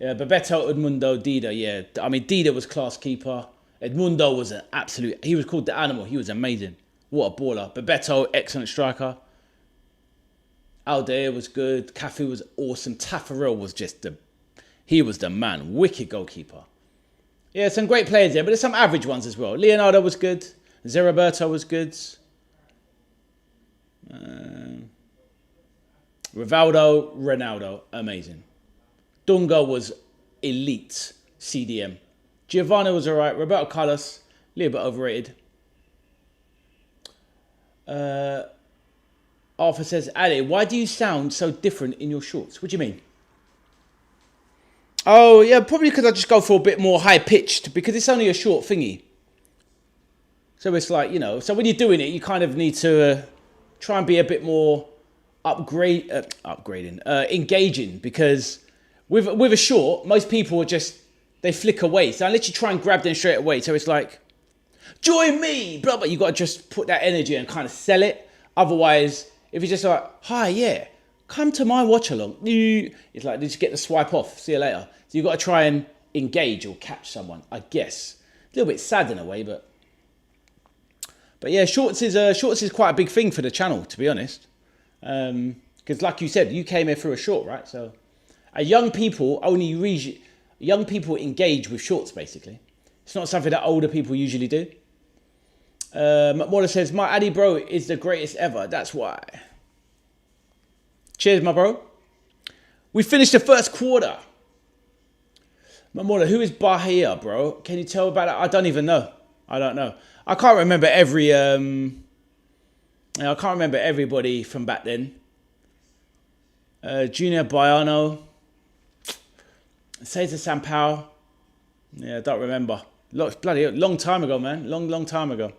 Yeah, Bebeto, Edmundo, Dida, yeah. I mean, Dida was class keeper. Edmundo was an absolute, he was called the animal. He was amazing. What a baller. Bebeto, excellent striker. Aldair was good. Cafu was awesome. Taffarel was just he was the man. Wicked goalkeeper. Yeah, some great players there, but there's some average ones as well. Leonardo was good. Zeriberto was good. Rivaldo, Ronaldo, amazing. Dunga was elite CDM. Giovanni was alright. Roberto Carlos, a little bit overrated. Arthur says, Ali, why do you sound so different in your shorts? What do you mean? Oh, yeah, probably because I just go for a bit more high-pitched, because it's only a short thingy. So it's like, you know, so when you're doing it, you kind of need to try and be a bit more engaging, because with a short, most people are just, they flick away. So unless you try and grab them straight away, so it's like, join me, blah, blah. You got to just put that energy and kind of sell it. Otherwise, if it's just like, hi, yeah, come to my watch along. It's like, just get the swipe off. See you later. So you've got to try and engage or catch someone, I guess. A little bit sad in a way, but yeah, shorts is quite a big thing for the channel, to be honest. Because like you said, you came here through a short, right? So young people engage with shorts, basically. It's not something that older people usually do. McMorla says, my Addy bro is the greatest ever. That's why. Cheers, my bro. We finished the first quarter. McMorla, who is Bahia, bro? Can you tell about that? I don't even know. I don't know. I can't remember I can't remember everybody from back then. Junior Baiano. Cesar Sampaio. Yeah, I don't remember. Bloody long time ago, man. Long time ago.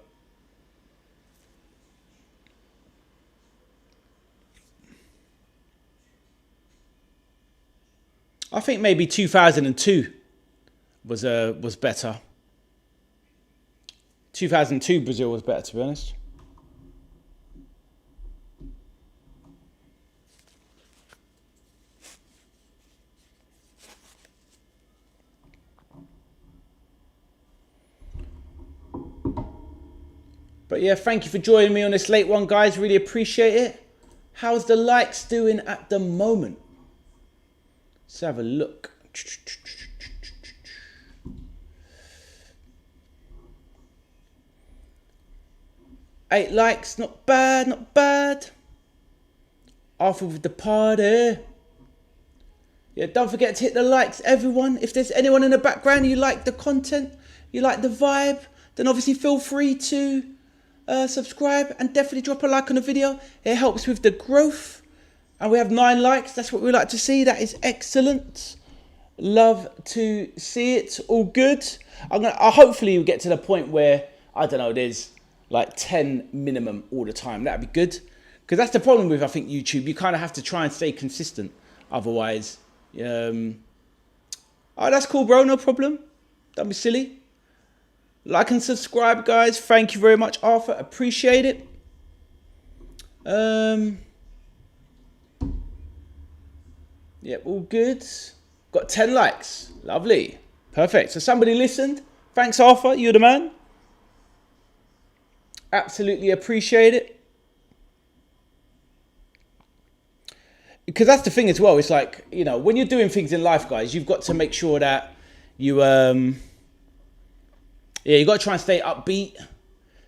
I think maybe 2002 was better. 2002 Brazil was better, to be honest. But yeah, thank you for joining me on this late one, guys. Really appreciate it. How's the likes doing at the moment? Let's have a look. 8 likes, not bad, not bad. Arthur with the party. Yeah, don't forget to hit the likes, everyone. If there's anyone in the background, you like the content, you like the vibe, then obviously feel free to subscribe and definitely drop a like on the video. It helps with the growth. And we have 9 likes. That's what we like to see. That is excellent. Love to see it. All good. I'll hopefully get to the point where, I don't know, there's like 10 minimum all the time. That'd be good. Because that's the problem with, I think, YouTube. You kind of have to try and stay consistent. Otherwise, oh, that's cool, bro. No problem. Don't be silly. Like and subscribe, guys. Thank you very much, Arthur. Appreciate it. Yeah, all good. Got 10 likes. Lovely. Perfect. So somebody listened. Thanks, Arthur. You're the man. Absolutely appreciate it. Because that's the thing as well. It's like, you know, when you're doing things in life, guys, you've got to make sure that you, you got to try and stay upbeat.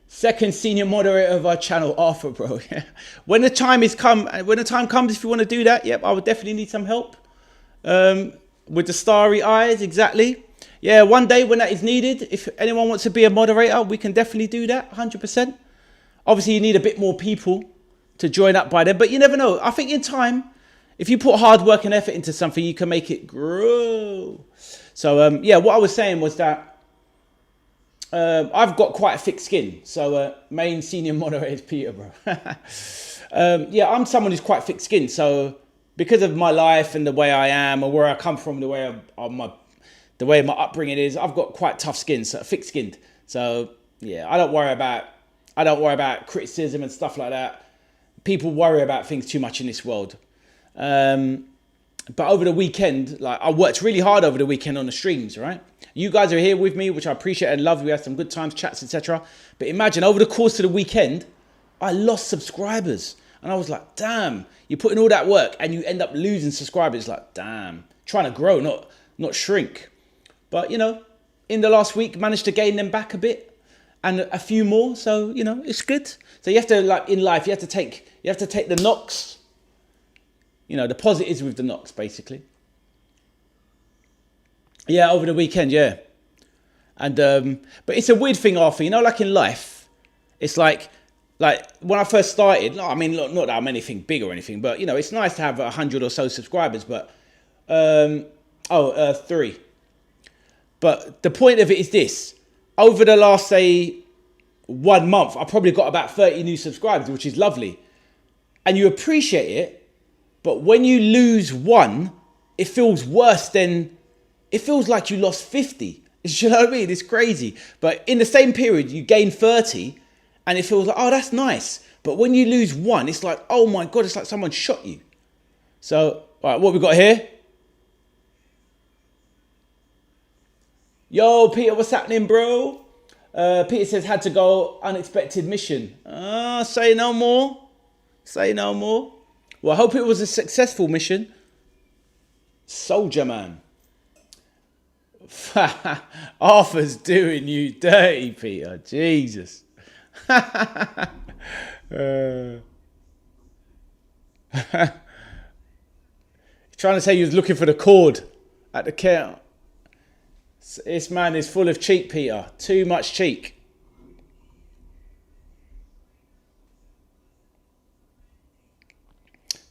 Second senior moderator of our channel, Arthur, bro. When the time comes, if you want to do that, yep, I would definitely need some help. With the starry eyes, exactly. Yeah, one day when that is needed, if anyone wants to be a moderator, we can definitely do that, 100%. Obviously, you need a bit more people to join up by then, but you never know. I think in time, if you put hard work and effort into something, you can make it grow. So, yeah, what I was saying was that I've got quite a thick skin. So, main senior moderator is Peter, bro. Yeah, I'm someone who's quite thick skinned. So, because of my life and the way I am, or where I come from, the way my upbringing is, I've got quite tough skin, so thick skinned. So, yeah, I don't worry about criticism and stuff like that. People worry about things too much in this world. But over the weekend, like, I worked really hard over the weekend on the streams, right? You guys are here with me, which I appreciate and love. We had some good times, chats, etc. But imagine over the course of the weekend, I lost subscribers. And I was like, damn, you're putting all that work and you end up losing subscribers. Like, damn, trying to grow, not shrink. But, you know, in the last week, managed to gain them back a bit and a few more. So, you know, it's good. So you have to, like, in life, you have to take the knocks. You know, the positives with the knocks, basically. Yeah, over the weekend, yeah. And but it's a weird thing, Arthur. You know, like in life, it's like when I first started. I mean, not that I'm anything big or anything, but you know, it's nice to have 100 or so subscribers. But 3. But the point of it is this: over the last, say, 1 month, I probably got about 30 new subscribers, which is lovely, and you appreciate it. But when you lose one, it feels worse than, it feels like you lost 50. You know what I mean? It's crazy. But in the same period, you gain 30 and it feels like, oh, that's nice. But when you lose one, it's like, oh my God, it's like someone shot you. So, all right, what we got here? Yo, Peter, what's happening, bro? Peter says, had to go, unexpected mission. Say no more. Say no more. Well, I hope it was a successful mission. Soldier man. Arthur's doing you dirty, Peter. Jesus. He's trying to say he was looking for the cord at the care. This man is full of cheek, Peter. Too much cheek.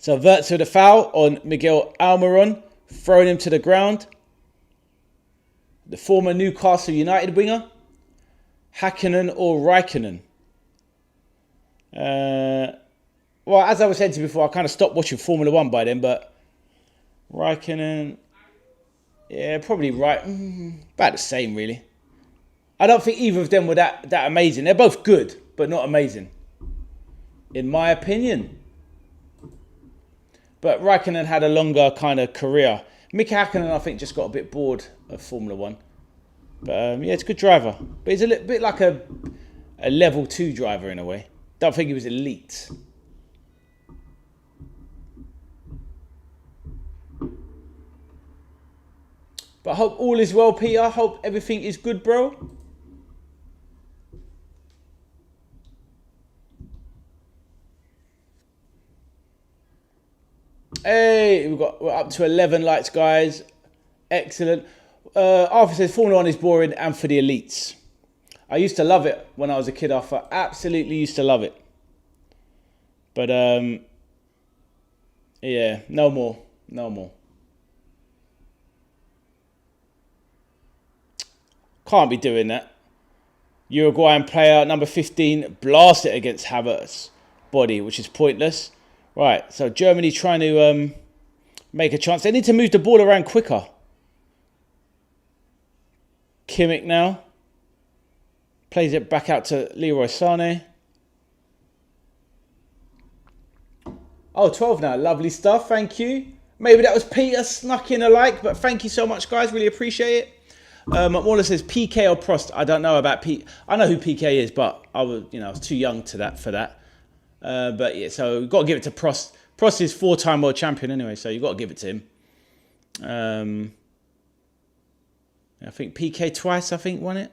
So Verts with a foul on Miguel Almiron, throwing him to the ground. The former Newcastle United winger, Hakkinen or Räikkönen. Well, as I was saying to you before, I kind of stopped watching Formula 1 by then, but Räikkönen, yeah, probably right. About the same, really. I don't think either of them were that amazing. They're both good, but not amazing, in my opinion. But Räikkönen had a longer kind of career. Mika Hakkinen, I think, just got a bit bored of Formula 1. But yeah, it's a good driver. But he's a little bit like a level 2 driver in a way. Don't think he was elite. But I hope all is well, Peter. I hope everything is good, bro. Hey, we're up to 11 likes, guys. Excellent. Arthur says Formula 1 is boring and for the elites. I used to love it when I was a kid, Arthur. Absolutely used to love it. But yeah, no more. No more. Can't be doing that. Uruguayan player number 15 blast it against Havertz. body, which is pointless. Right, so Germany trying to make a chance. They need to move the ball around quicker. Kimmich now. Plays it back out to Leroy Sané. Oh, 12 now. Lovely stuff. Thank you. Maybe that was Peter snuck in a like, but thank you so much, guys. Really appreciate it. Morla says PK or Prost. I don't know about P. I know who PK is, but I was too young for that. But yeah, so you've got to give it to Prost. Prost is 4-time world champion anyway, so you've got to give it to him. I think PK twice, won it.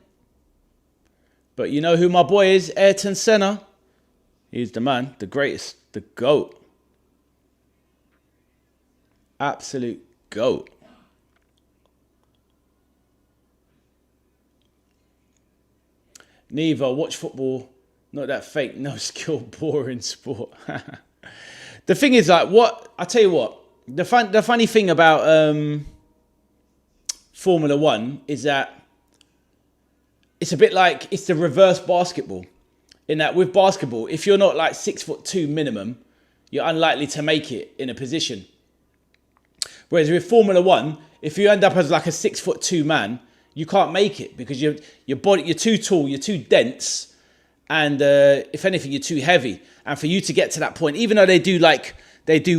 But you know who my boy is? Ayrton Senna. He's the man, the greatest, the GOAT. Absolute GOAT. Neva, watch football. Not that fake, no skill, boring sport. The thing is, like, I tell you what, the funny thing about Formula One is that it's a bit like it's the reverse basketball. In that with basketball, if you're not like 6'2" minimum, you're unlikely to make it in a position. Whereas with Formula One, if you end up as like a 6'2" man, you can't make it because your body, you're too tall, you're too dense, and if anything, you're too heavy. And for you to get to that point, even though they do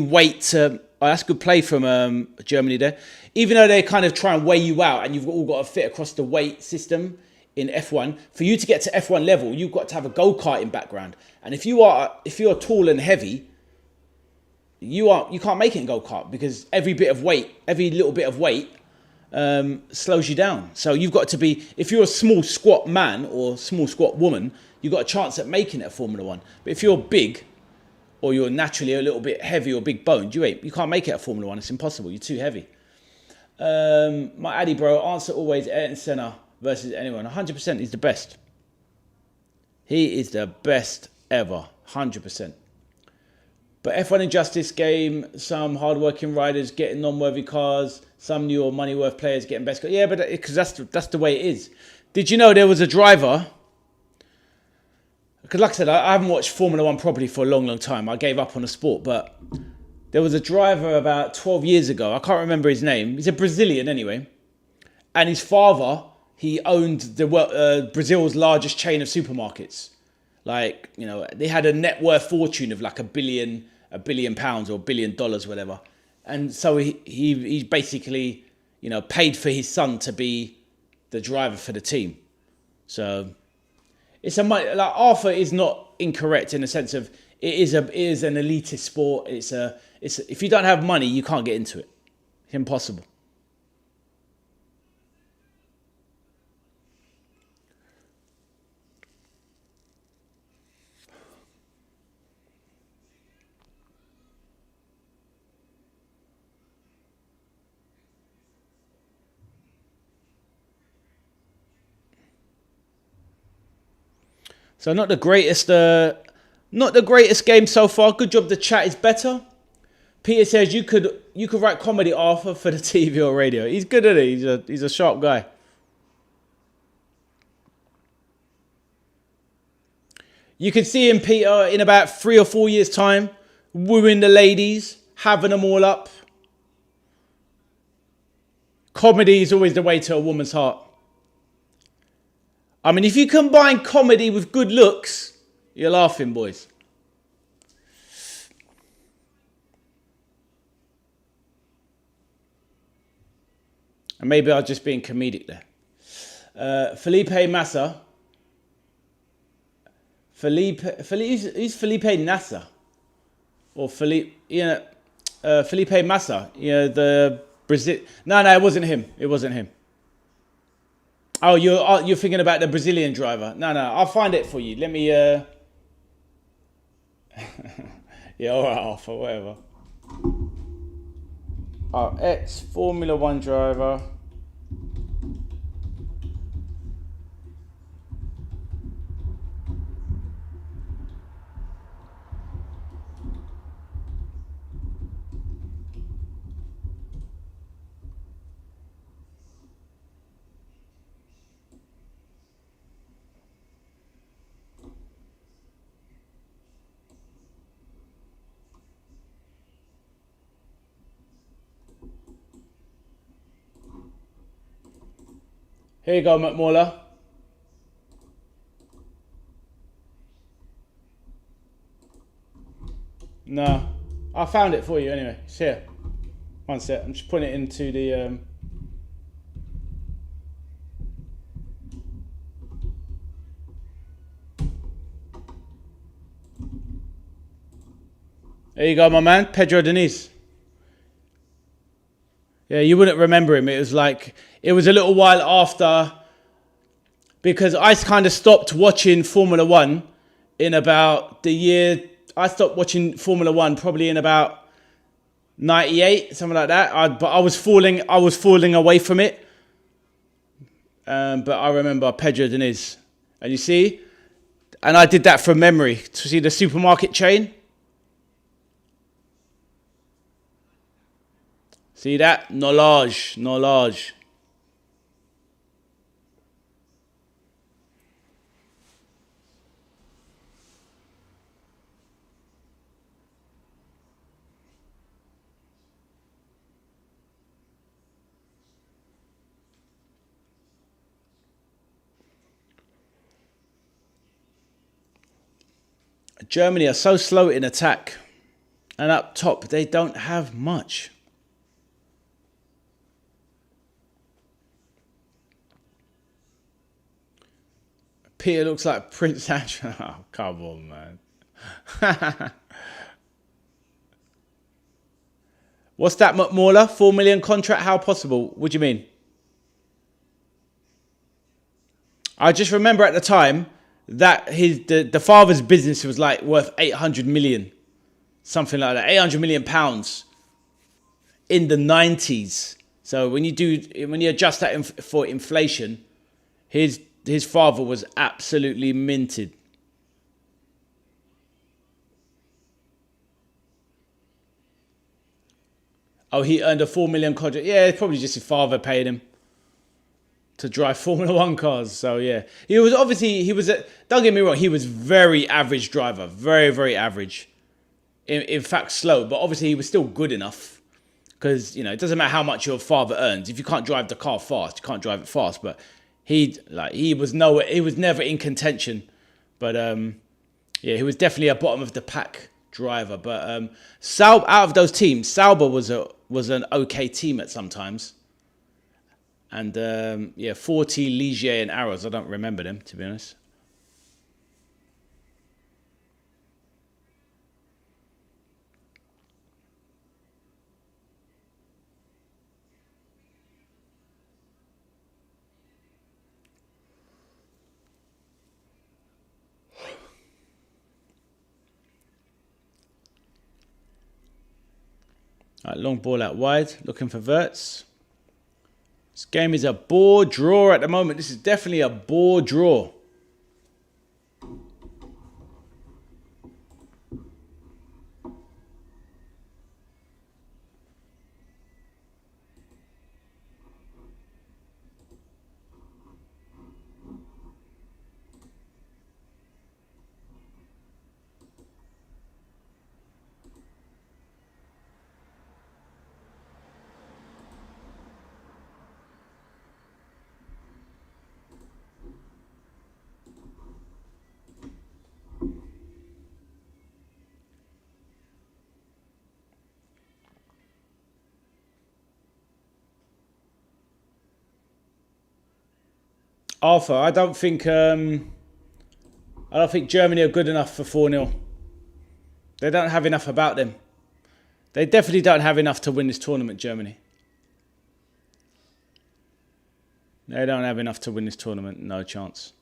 weight, that's good play from Germany there. Even though they kind of try and weigh you out, and you've all got to fit across the weight system in F1. For you to get to F1 level, you've got to have a go-karting background. And if you're tall and heavy, you can't make it in go-kart because every little bit of weight slows you down. So you've got to be, if you're a small squat man or small squat woman, you've got a chance at making it at Formula One. But if you're big or you're naturally a little bit heavy or big boned, you can't make it at Formula One. It's impossible. You're too heavy. My Addy bro, answer always Ayrton Senna versus anyone. 100% he's the best. He is the best ever. 100%. But F1 Injustice game, some hard-working riders getting non-worthy cars, some new or money-worth players getting best cars. Yeah, but because that's the way it is. Did you know there was a driver? Because like I said, I haven't watched Formula One properly for a long, long time. I gave up on the sport, but there was a driver about 12 years ago. I can't remember his name. He's a Brazilian anyway. And his father, he owned Brazil's largest chain of supermarkets. Like, they had a net worth fortune of like £1 billion or $1 billion, whatever. And so he basically, paid for his son to be the driver for the team. So Arthur is not incorrect in the sense of it is an elitist sport. It's if you don't have money, you can't get into it. It's impossible. So not the greatest game so far. Good job. The chat is better. Peter says you could write comedy, Arthur, for the TV or radio. He's good at it. He's a sharp guy. You can see him, Peter, in about 3 or 4 years' time, wooing the ladies, having them all up. Comedy is always the way to a woman's heart. I mean, if you combine comedy with good looks, you're laughing, boys. And maybe I was just being comedic there. Felipe Massa. Who's Felipe Nasser? Or Felipe Massa. The Brazil. No, it wasn't him. It wasn't him. Oh, you're thinking about the Brazilian driver. No, I'll find it for you. Let me. Yeah, all right, Arthur, whatever. Ex-Formula One driver. Here you go, McMauler. No. I found it for you anyway. It's here. One sec. I'm just putting it into the... There you go, my man. Pedro Diniz. Yeah, you wouldn't remember him. It was like... It was a little while after... Because I kind of stopped watching Formula 1 in about the year... I stopped watching Formula 1 probably in about 98, something like that. But I was falling away from it. But I remember Pedro Diniz. And you see... And I did that from memory. To see the supermarket chain... See that? Knowledge. Germany are so slow in attack. And up top, they don't have much. Peter looks like Prince Andrew. Oh, come on, man. What's that, McMauler? 4 million contract? How possible? What do you mean? I just remember at the time that the father's business was like worth 800 million. Something like that. 800 million pounds in the 90s. So when you adjust that for inflation, his father was absolutely minted. Oh, he earned a 4 million contract. Yeah, it's probably just his father paid him to drive Formula 1 cars. So, yeah. Don't get me wrong, he was very average driver. Very, very average. In fact, slow. But obviously, he was still good enough. Because, it doesn't matter how much your father earns. If you can't drive the car fast, you can't drive it fast. But he was never in contention. But he was definitely a bottom of the pack driver. But out of those teams, Sauber was an okay team at sometimes. And 40 Ligier and Arrows, I don't remember them, to be honest. All right, long ball out wide, looking for V.A.S. This game is a bore draw at the moment. This is definitely a bore draw. Arthur, I don't think Germany are good enough for 4-0. They don't have enough about them. They definitely don't have enough to win this tournament, Germany. They don't have enough to win this tournament. No chance.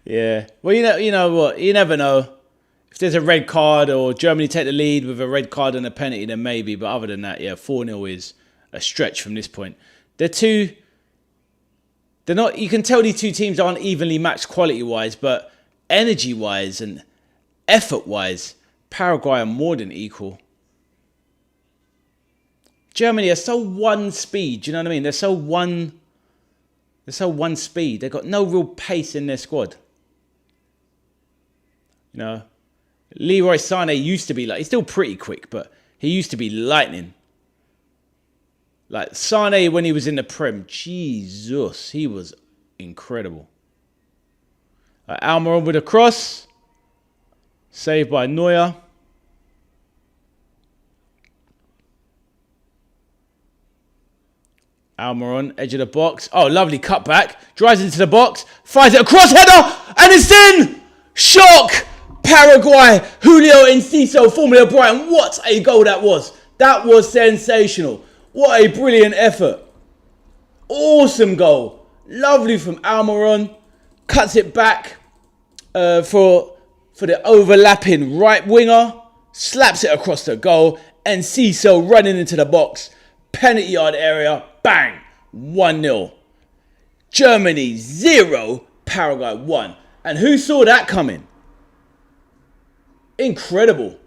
Yeah. Well, you know what? You never know. If there's a red card or Germany take the lead with a red card and a penalty, then maybe. But other than that, 4-0 is a stretch from this point. They're not. You can tell these two teams aren't evenly matched quality-wise, but energy-wise and effort-wise, Paraguay are more than equal. Germany are so one speed. Do you know what I mean? They're so one speed. They've got no real pace in their squad. You know, Leroy Sané used to be like, he's still pretty quick, but he used to be lightning. Like Sané when he was in the Prem, Jesus, he was incredible. Almiron with a cross. Saved by Neuer. Almiron, edge of the box. Oh, lovely cutback. Drives into the box. Fires it across, header, and it's in! Shock! Paraguay, Julio Enciso, Formula Brighton. What a goal that was. That was sensational. What a brilliant effort. Awesome goal. Lovely from Almiron. Cuts it back for the overlapping right winger. Slaps it across the goal. Enciso running into the box. Penalty yard area. Bang. 1-0. Germany 0. Paraguay 1. And who saw that coming? Incredible.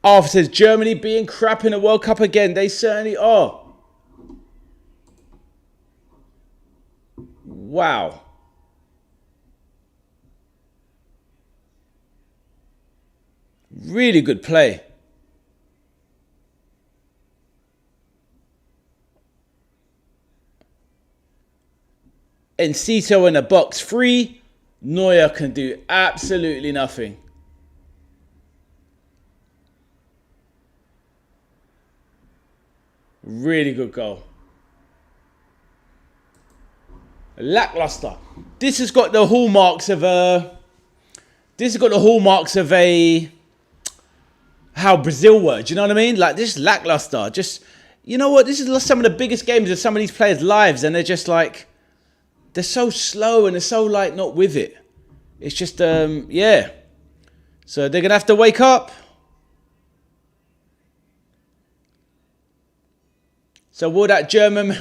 Arthur says Germany being crap in the World Cup again. They certainly are. Wow. Really good play. Enciso in the box free. Neuer can do absolutely nothing. Really good goal. Lackluster. This has got the hallmarks of a... how Brazil were. Do you know what I mean? Like, this is lackluster. Just, you know what? This is some of the biggest games of some of these players' lives, and they're just like... They're so slow and they're so, like, not with it. It's just, yeah. So they're going to have to wake up. So will that German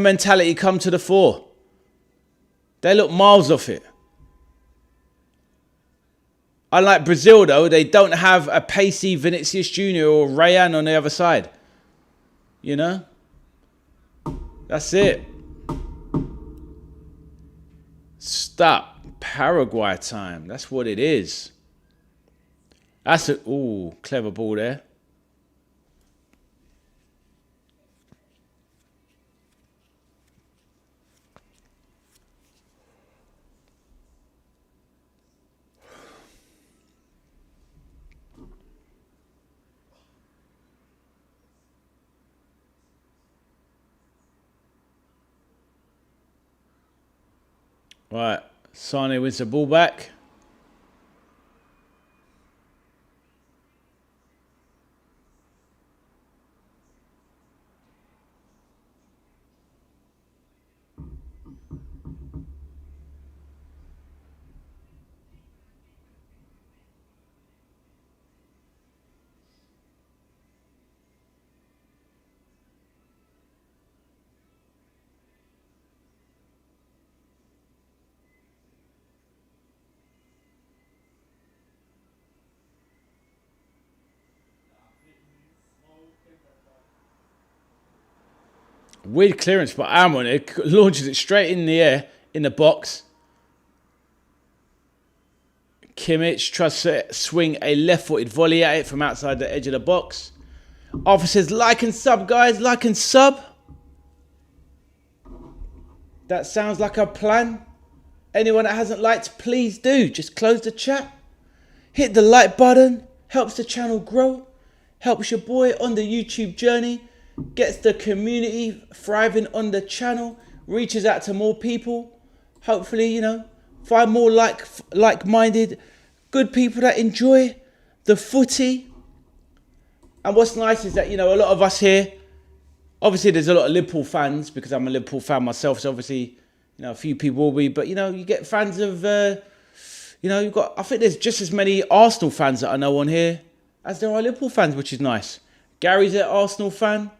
mentality come to the fore? They look miles off it. Unlike Brazil, though, they don't have a pacey Vinicius Jr. or Rayan on the other side. You know? That's it. Stop. Paraguay time. That's what it is. That's a... Ooh, clever ball there. Right, Sané wins the ball back. Weird clearance by Almiron. It launches it straight in the air, in the box. Kimmich tries to swing a left-footed volley at it from outside the edge of the box. Arthur says, like and sub, guys. Like and sub. That sounds like a plan. Anyone that hasn't liked, please do. Just close the chat. Hit the like button. Helps the channel grow. Helps your boy on the YouTube journey. Gets the community thriving on the channel. Reaches out to more people. Hopefully, you know, find more like-minded, good people that enjoy the footy. And what's nice is that, you know, a lot of us here, obviously there's a lot of Liverpool fans because I'm a Liverpool fan myself. So obviously, you know, a few people will be, but, you know, you get fans of, you know, you've got, I think there's just as many Arsenal fans that I know on here as there are Liverpool fans, which is nice. Gary's an Arsenal fan.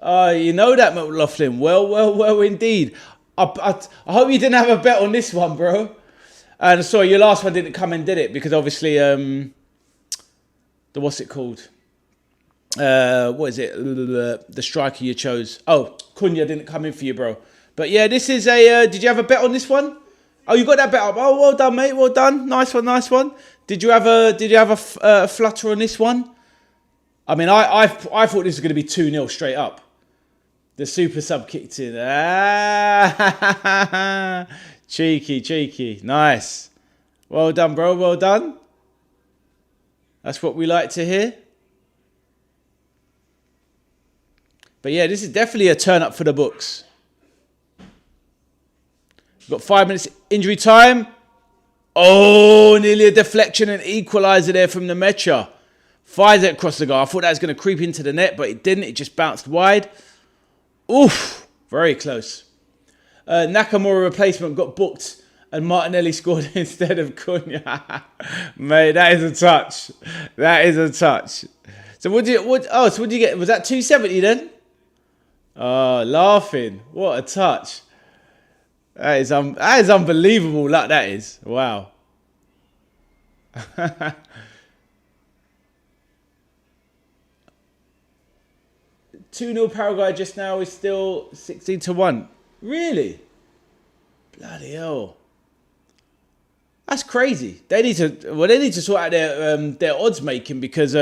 You know that, McLaughlin. Well, indeed. I hope you didn't have a bet on this one, bro. And sorry, your last one didn't come and did it because obviously, what's it called? what is it? The striker you chose. Oh, Cunha didn't come in for you, bro. But yeah, this is a... did you have a bet on this one? Oh, you got that bet up. Oh, well done, mate. Well done. Nice one, nice one. Did you have a flutter on this one? I mean, I thought this was going to be 2-0 straight up. The super sub kicked in. Ah, cheeky, cheeky. Nice. Well done, bro. Well done. That's what we like to hear. But yeah, this is definitely a turn up for the books. We've got 5 minutes injury time. Oh, nearly a deflection and equaliser there from the Mecha. Fires it across the goal. I thought that was going to creep into the net, but it didn't. It just bounced wide. Oof, very close. Nakamura replacement got booked and Martinelli scored instead of Cunha. Mate, that is a touch. That is a touch. So what do you get? Was that 270 then? Oh, laughing. What a touch. That is unbelievable luck, that is. Wow. 2-0 Paraguay just now is still 16-1. Really? Bloody hell. That's crazy. They need to sort out their odds making because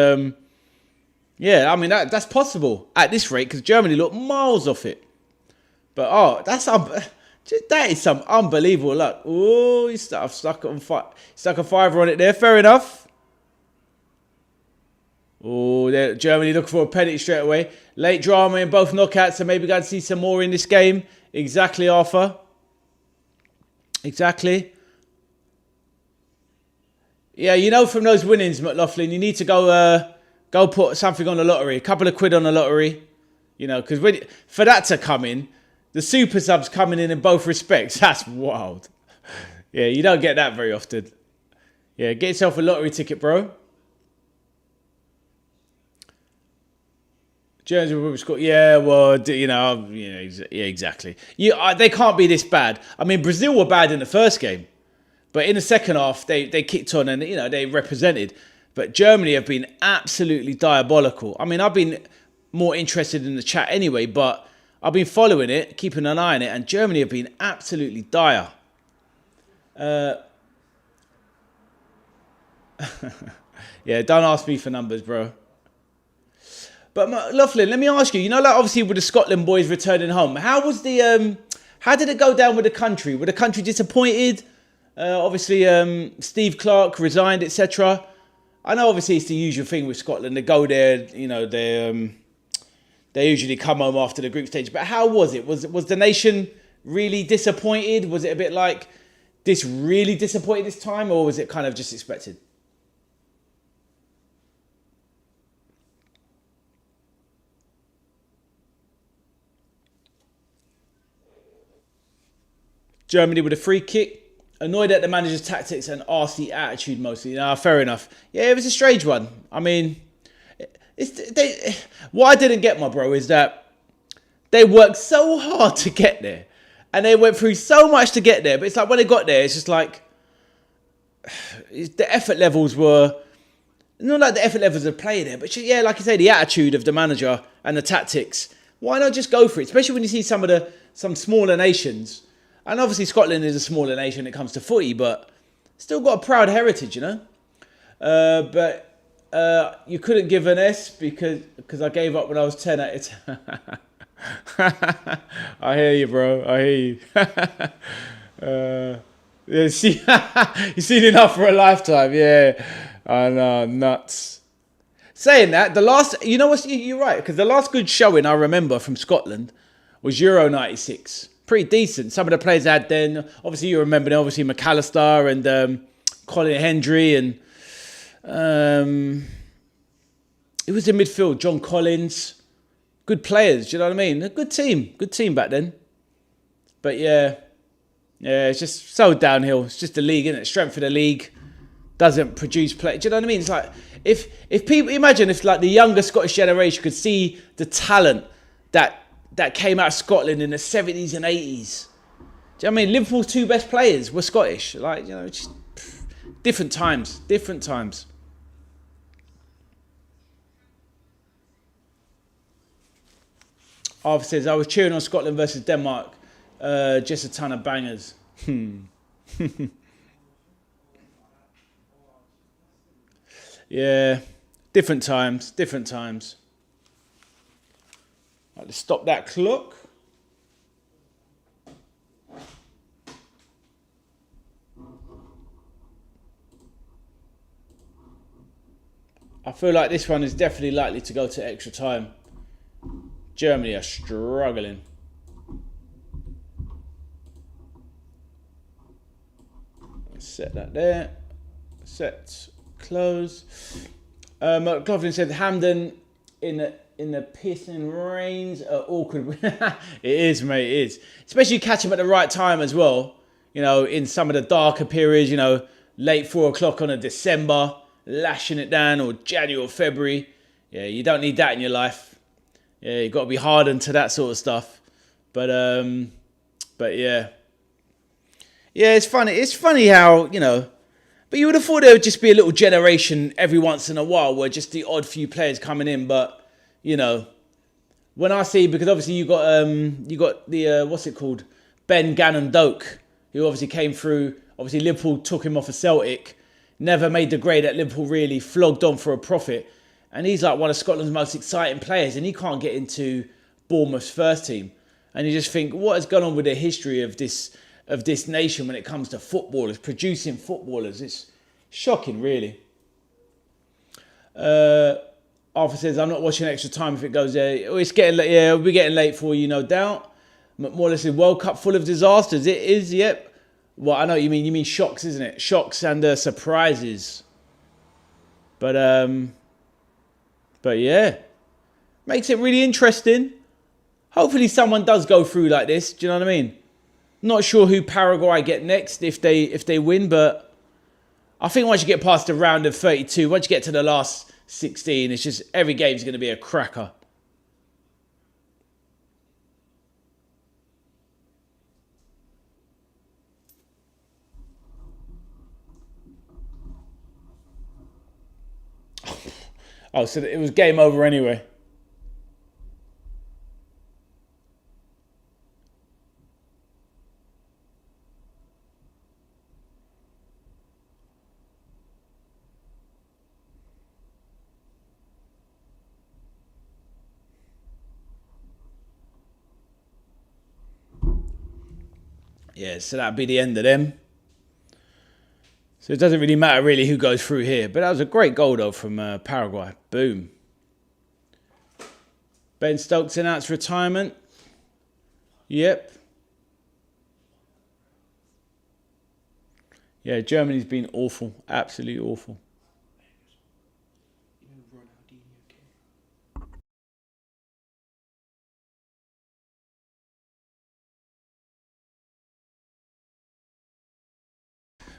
yeah, I mean that's possible at this rate because Germany look miles off it. But that is some unbelievable luck. Oh, I've stuck a fiver on it there. Fair enough. Oh, Germany looking for a penalty straight away. Late drama in both knockouts, so maybe going to see some more in this game. Exactly, Arthur. Exactly. Yeah, you know from those winnings, McLaughlin, you need to go put something on the lottery. A couple of quid on the lottery. You know, because for that to come in, the super subs coming in both respects. That's wild. Yeah, you don't get that very often. Yeah, get yourself a lottery ticket, bro. Germans will score. Yeah, well, yeah, exactly. They can't be this bad. I mean, Brazil were bad in the first game, but in the second half, they kicked on and they represented. But Germany have been absolutely diabolical. I mean, I've been more interested in the chat anyway, but I've been following it, keeping an eye on it, and Germany have been absolutely dire. Yeah, don't ask me for numbers, bro. But Laughlin, let me ask you. Like obviously with the Scotland boys returning home, how was how did it go down with the country? Were the country disappointed? Obviously, Steve Clarke resigned, etc. I know obviously it's the usual thing with Scotland. They go there, they usually come home after the group stage. But how was it? Was the nation really disappointed? Was it a bit like this really disappointed this time, or was it kind of just expected? Germany with a free kick. Annoyed at the manager's tactics and RC attitude mostly. Fair enough. Yeah, it was a strange one. I mean, what I didn't get, my bro, is that they worked so hard to get there. And they went through so much to get there. But it's like when they got there, it's just like the effort levels were... Not like the effort levels of play there, but yeah, like you say, the attitude of the manager and the tactics. Why not just go for it? Especially when you see some smaller nations. And obviously Scotland is a smaller nation when it comes to footy, but still got a proud heritage, But you couldn't give an S because I gave up when I was 10 at it. I hear you, bro. I hear you. You've seen enough for a lifetime. Yeah, I know, nuts. Saying that, you're right, because the last good showing I remember from Scotland was Euro 96. Pretty decent. Some of the players I had then, obviously you remember them, obviously McAllister and Colin Hendry and it was in midfield, John Collins. Good players, do you know what I mean? A good team back then. But yeah, it's just so downhill. It's just the league, isn't it? Strength of the league doesn't produce play. Do you know what I mean? It's like if people imagine if like the younger Scottish generation could see the talent that came out of Scotland in the 70s and 80s. Do you know what I mean? Liverpool's two best players were Scottish. Like, just different times. Arthur says, I was cheering on Scotland versus Denmark. Just a ton of bangers. Yeah, different times. Right, let's stop that clock. I feel like this one is definitely likely to go to extra time. Germany are struggling. Set that there. Set, close. McLaughlin said Hampden in the pissing rains are awkward. It is, mate, it is. Especially catch them at the right time as well. You know, in some of the darker periods, you know, late 4 o'clock on a December, lashing it down, or January or February. Yeah, you don't need that in your life. Yeah, you've got to be hardened to that sort of stuff. But yeah. Yeah, it's funny. It's funny how, you know, but you would have thought there would just be a little generation every once in a while where just the odd few players coming in. But, you know, when I see, because obviously you got the, what's it called? Ben Gannon Doak, who obviously came through. Obviously Liverpool took him off of Celtic. Never made the grade at Liverpool, really. Flogged on for a profit. And he's like one of Scotland's most exciting players. And he can't get into Bournemouth's first team. And you just think, what has gone on with the history of this nation when it comes to footballers, producing footballers? It's shocking, really. Arthur says, I'm not watching extra time if it goes there. Oh, it's getting late. Yeah, we'll be getting late for you, no doubt. McMorley says, World Cup full of disasters. It is, yep. Well, I know what you mean. You mean shocks, isn't it? Shocks and surprises. But yeah. Makes it really interesting. Hopefully someone does go through like this. Do you know what I mean? Not sure who Paraguay get next if they win, but I think once you get past the round of 32, once you get to the last 16, it's just every game's going to be a cracker. Oh, so it was game over anyway. Yeah, so that'd be the end of them. So it doesn't really matter really who goes through here. But that was a great goal though from Paraguay. Boom. Ben Stokes announced retirement. Yep. Yeah, Germany's been awful. Absolutely awful.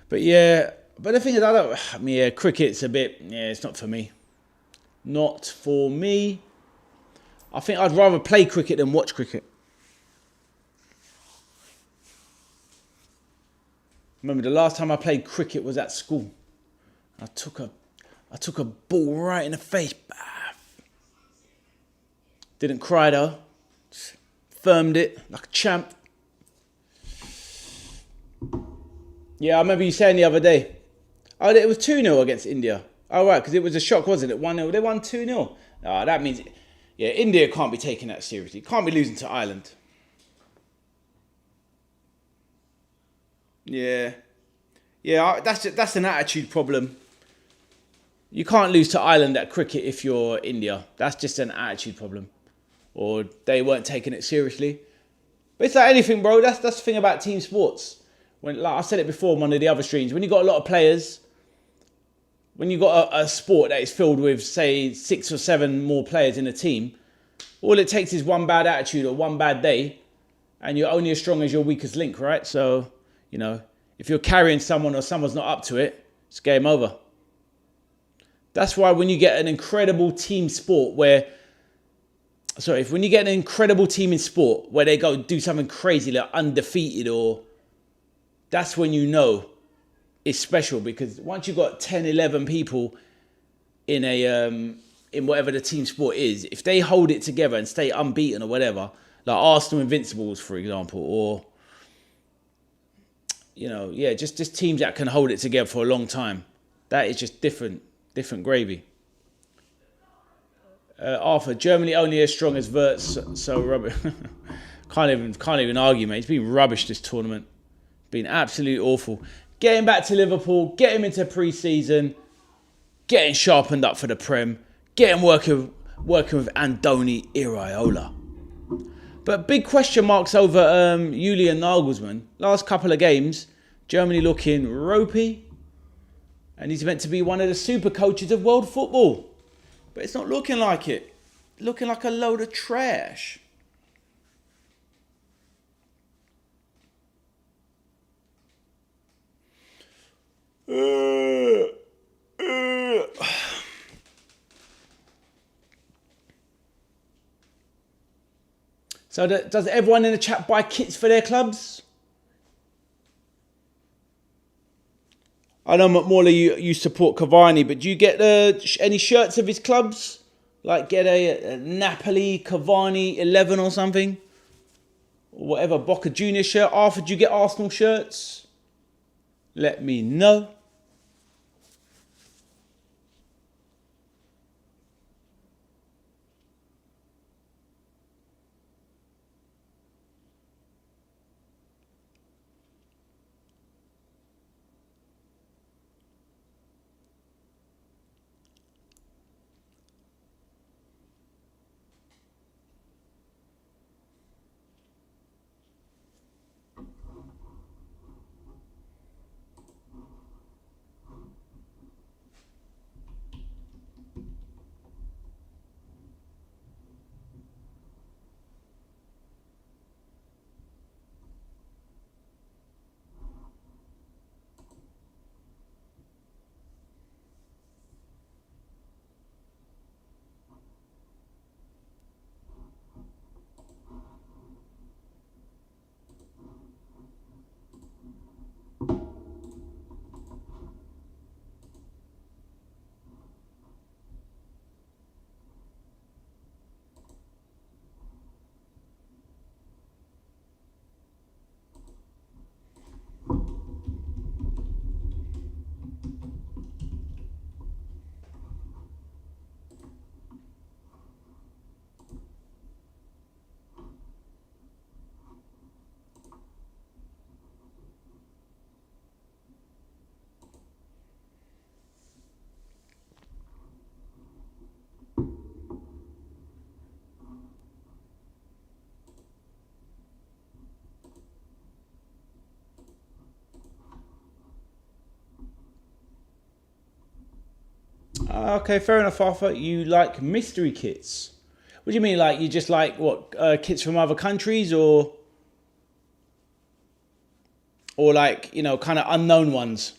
But yeah, but the thing is, cricket's a bit, it's not for me. Not for me. I think I'd rather play cricket than watch cricket. Remember the last time I played cricket was at school. I took a ball right in the face. Didn't cry though. Just firmed it like a champ. Yeah, I remember you saying the other day. Oh, it was 2-0 against India. Oh, right, because it was a shock, wasn't it? 1-0. They won 2-0. Oh, that means, yeah, India can't be taking that seriously. Can't be losing to Ireland. Yeah. Yeah, that's an attitude problem. You can't lose to Ireland at cricket if you're India. That's just an attitude problem. Or they weren't taking it seriously. But it's like anything, bro. That's the thing about team sports. When, like I said it before on one of the other streams, when you got a lot of players, when you got a sport that is filled with, say, 6 or 7 more players in a team, all it takes is one bad attitude or one bad day, and you're only as strong as your weakest link, right? So, you know, if you're carrying someone or someone's not up to it, it's game over. That's why when you get an incredible team sport when you get an incredible team in sport where they go do something crazy like undefeated, or that's when you know it's special, because once you've got 10, 11 people in in whatever the team sport is, if they hold it together and stay unbeaten or whatever, like Arsenal Invincibles, for example, or, just teams that can hold it together for a long time, that is just different gravy. Arthur, Germany only as strong as Wirtz, so rubbish. can't even argue, mate. It's been rubbish this tournament. Been absolutely awful. Getting back to Liverpool, get him into pre-season, getting sharpened up for the Prem, getting working with Andoni Iraola. But big question marks over Julian Nagelsmann. Last couple of games, Germany looking ropey, and he's meant to be one of the super coaches of world football. But it's not looking like it. Looking like a load of trash. So does everyone in the chat buy kits for their clubs? I know, McMauler, you support Cavani, but do you get any shirts of his clubs? Like get a Napoli Cavani 11 or something? Or whatever, Boca Junior shirt. Arthur, do you get Arsenal shirts? Let me know. Okay, fair enough, Arthur. You like mystery kits. What do you mean? Like, you just like, kits from other countries or like, kind of unknown ones?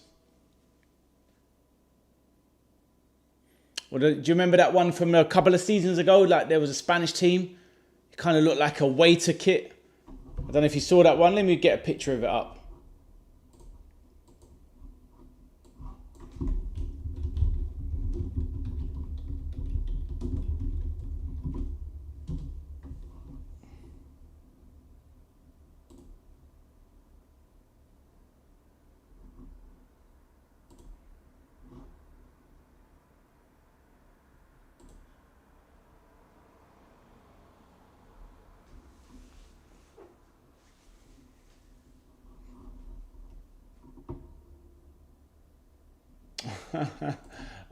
Or do you remember that one from a couple of seasons ago? Like, there was a Spanish team. It kind of looked like a waiter kit. I don't know if you saw that one. Let me get a picture of it up.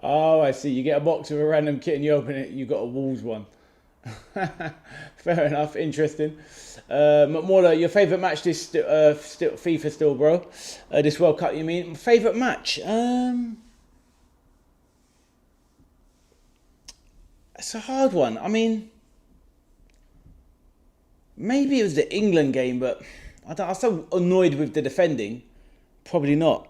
Oh, I see. You get a box with a random kit and you open it, you got a Wolves one. Fair enough. Interesting. McMauler, your favourite match this FIFA still, bro? This World Cup, you mean? Favourite match? It's a hard one. I mean, maybe it was the England game, but I'm so annoyed with the defending. Probably not.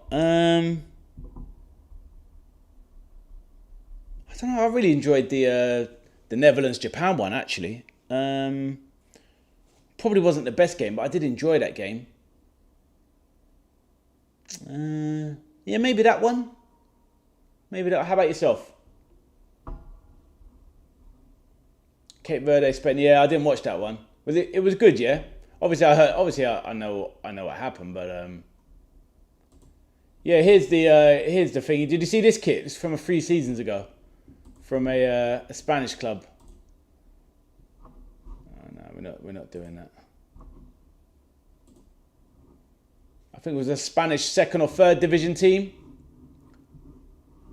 I don't know. I really enjoyed the Netherlands-Japan one, actually. Probably wasn't the best game, but I did enjoy that game. Yeah, maybe that one. Maybe that. How about yourself? Cape Verde, Spain. Yeah, I didn't watch that one. Was it? It was good, yeah. Obviously, I heard. Obviously, I know what happened, but yeah. Here's the thing. Did you see this kit? It's from a 3 seasons ago, from a Spanish club. Oh, no, we're not doing that. I think it was a Spanish 2nd or 3rd division team.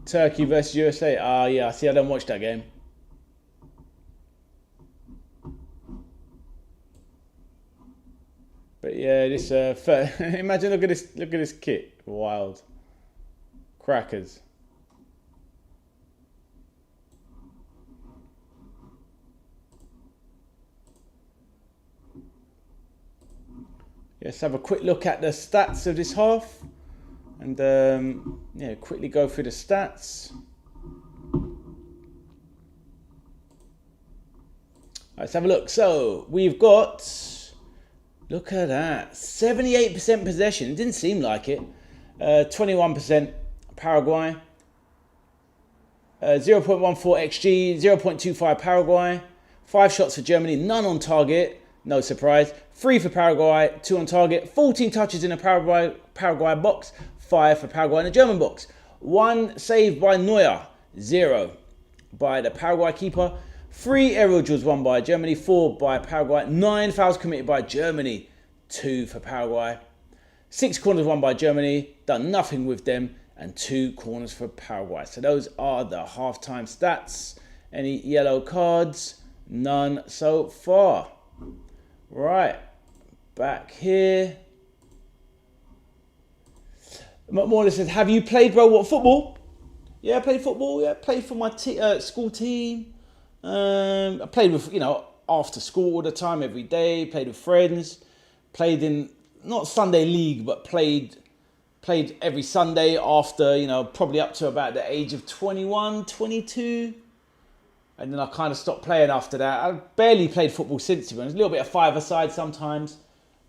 Turkey versus USA. Ah, yeah. See, I don't watch that game. But yeah, this imagine look at this kit. Wild. Crackers. Let's have a quick look at the stats of this half. And yeah, quickly go through the stats. Let's have a look. So we've got, look at that, 78% possession. It didn't seem like it. 21% Paraguay. 0.14 XG, 0.25 Paraguay. 5 shots for Germany, none on target. No surprise. 3 for Paraguay, 2 on target. 14 touches in the Paraguay box. 5 for Paraguay in the German box. 1 saved by Neuer. 0 by the Paraguay keeper. 3 aerial duels won by Germany. 4 by Paraguay. 9 fouls committed by Germany. 2 for Paraguay. 6 corners won by Germany. Done nothing with them. And 2 corners for Paraguay. So those are the halftime stats. Any yellow cards? None so far. Right, back here. McMorley said, have you played, bro? What, football? Yeah, I played football. Yeah, played for my school team. I played with, after school all the time, every day. Played with friends. Played in, not Sunday league, but played every Sunday after, probably up to about the age of 21, 22. And then I kind of stopped playing after that. I barely played football since, to be honest. A little bit of 5-a-side sometimes.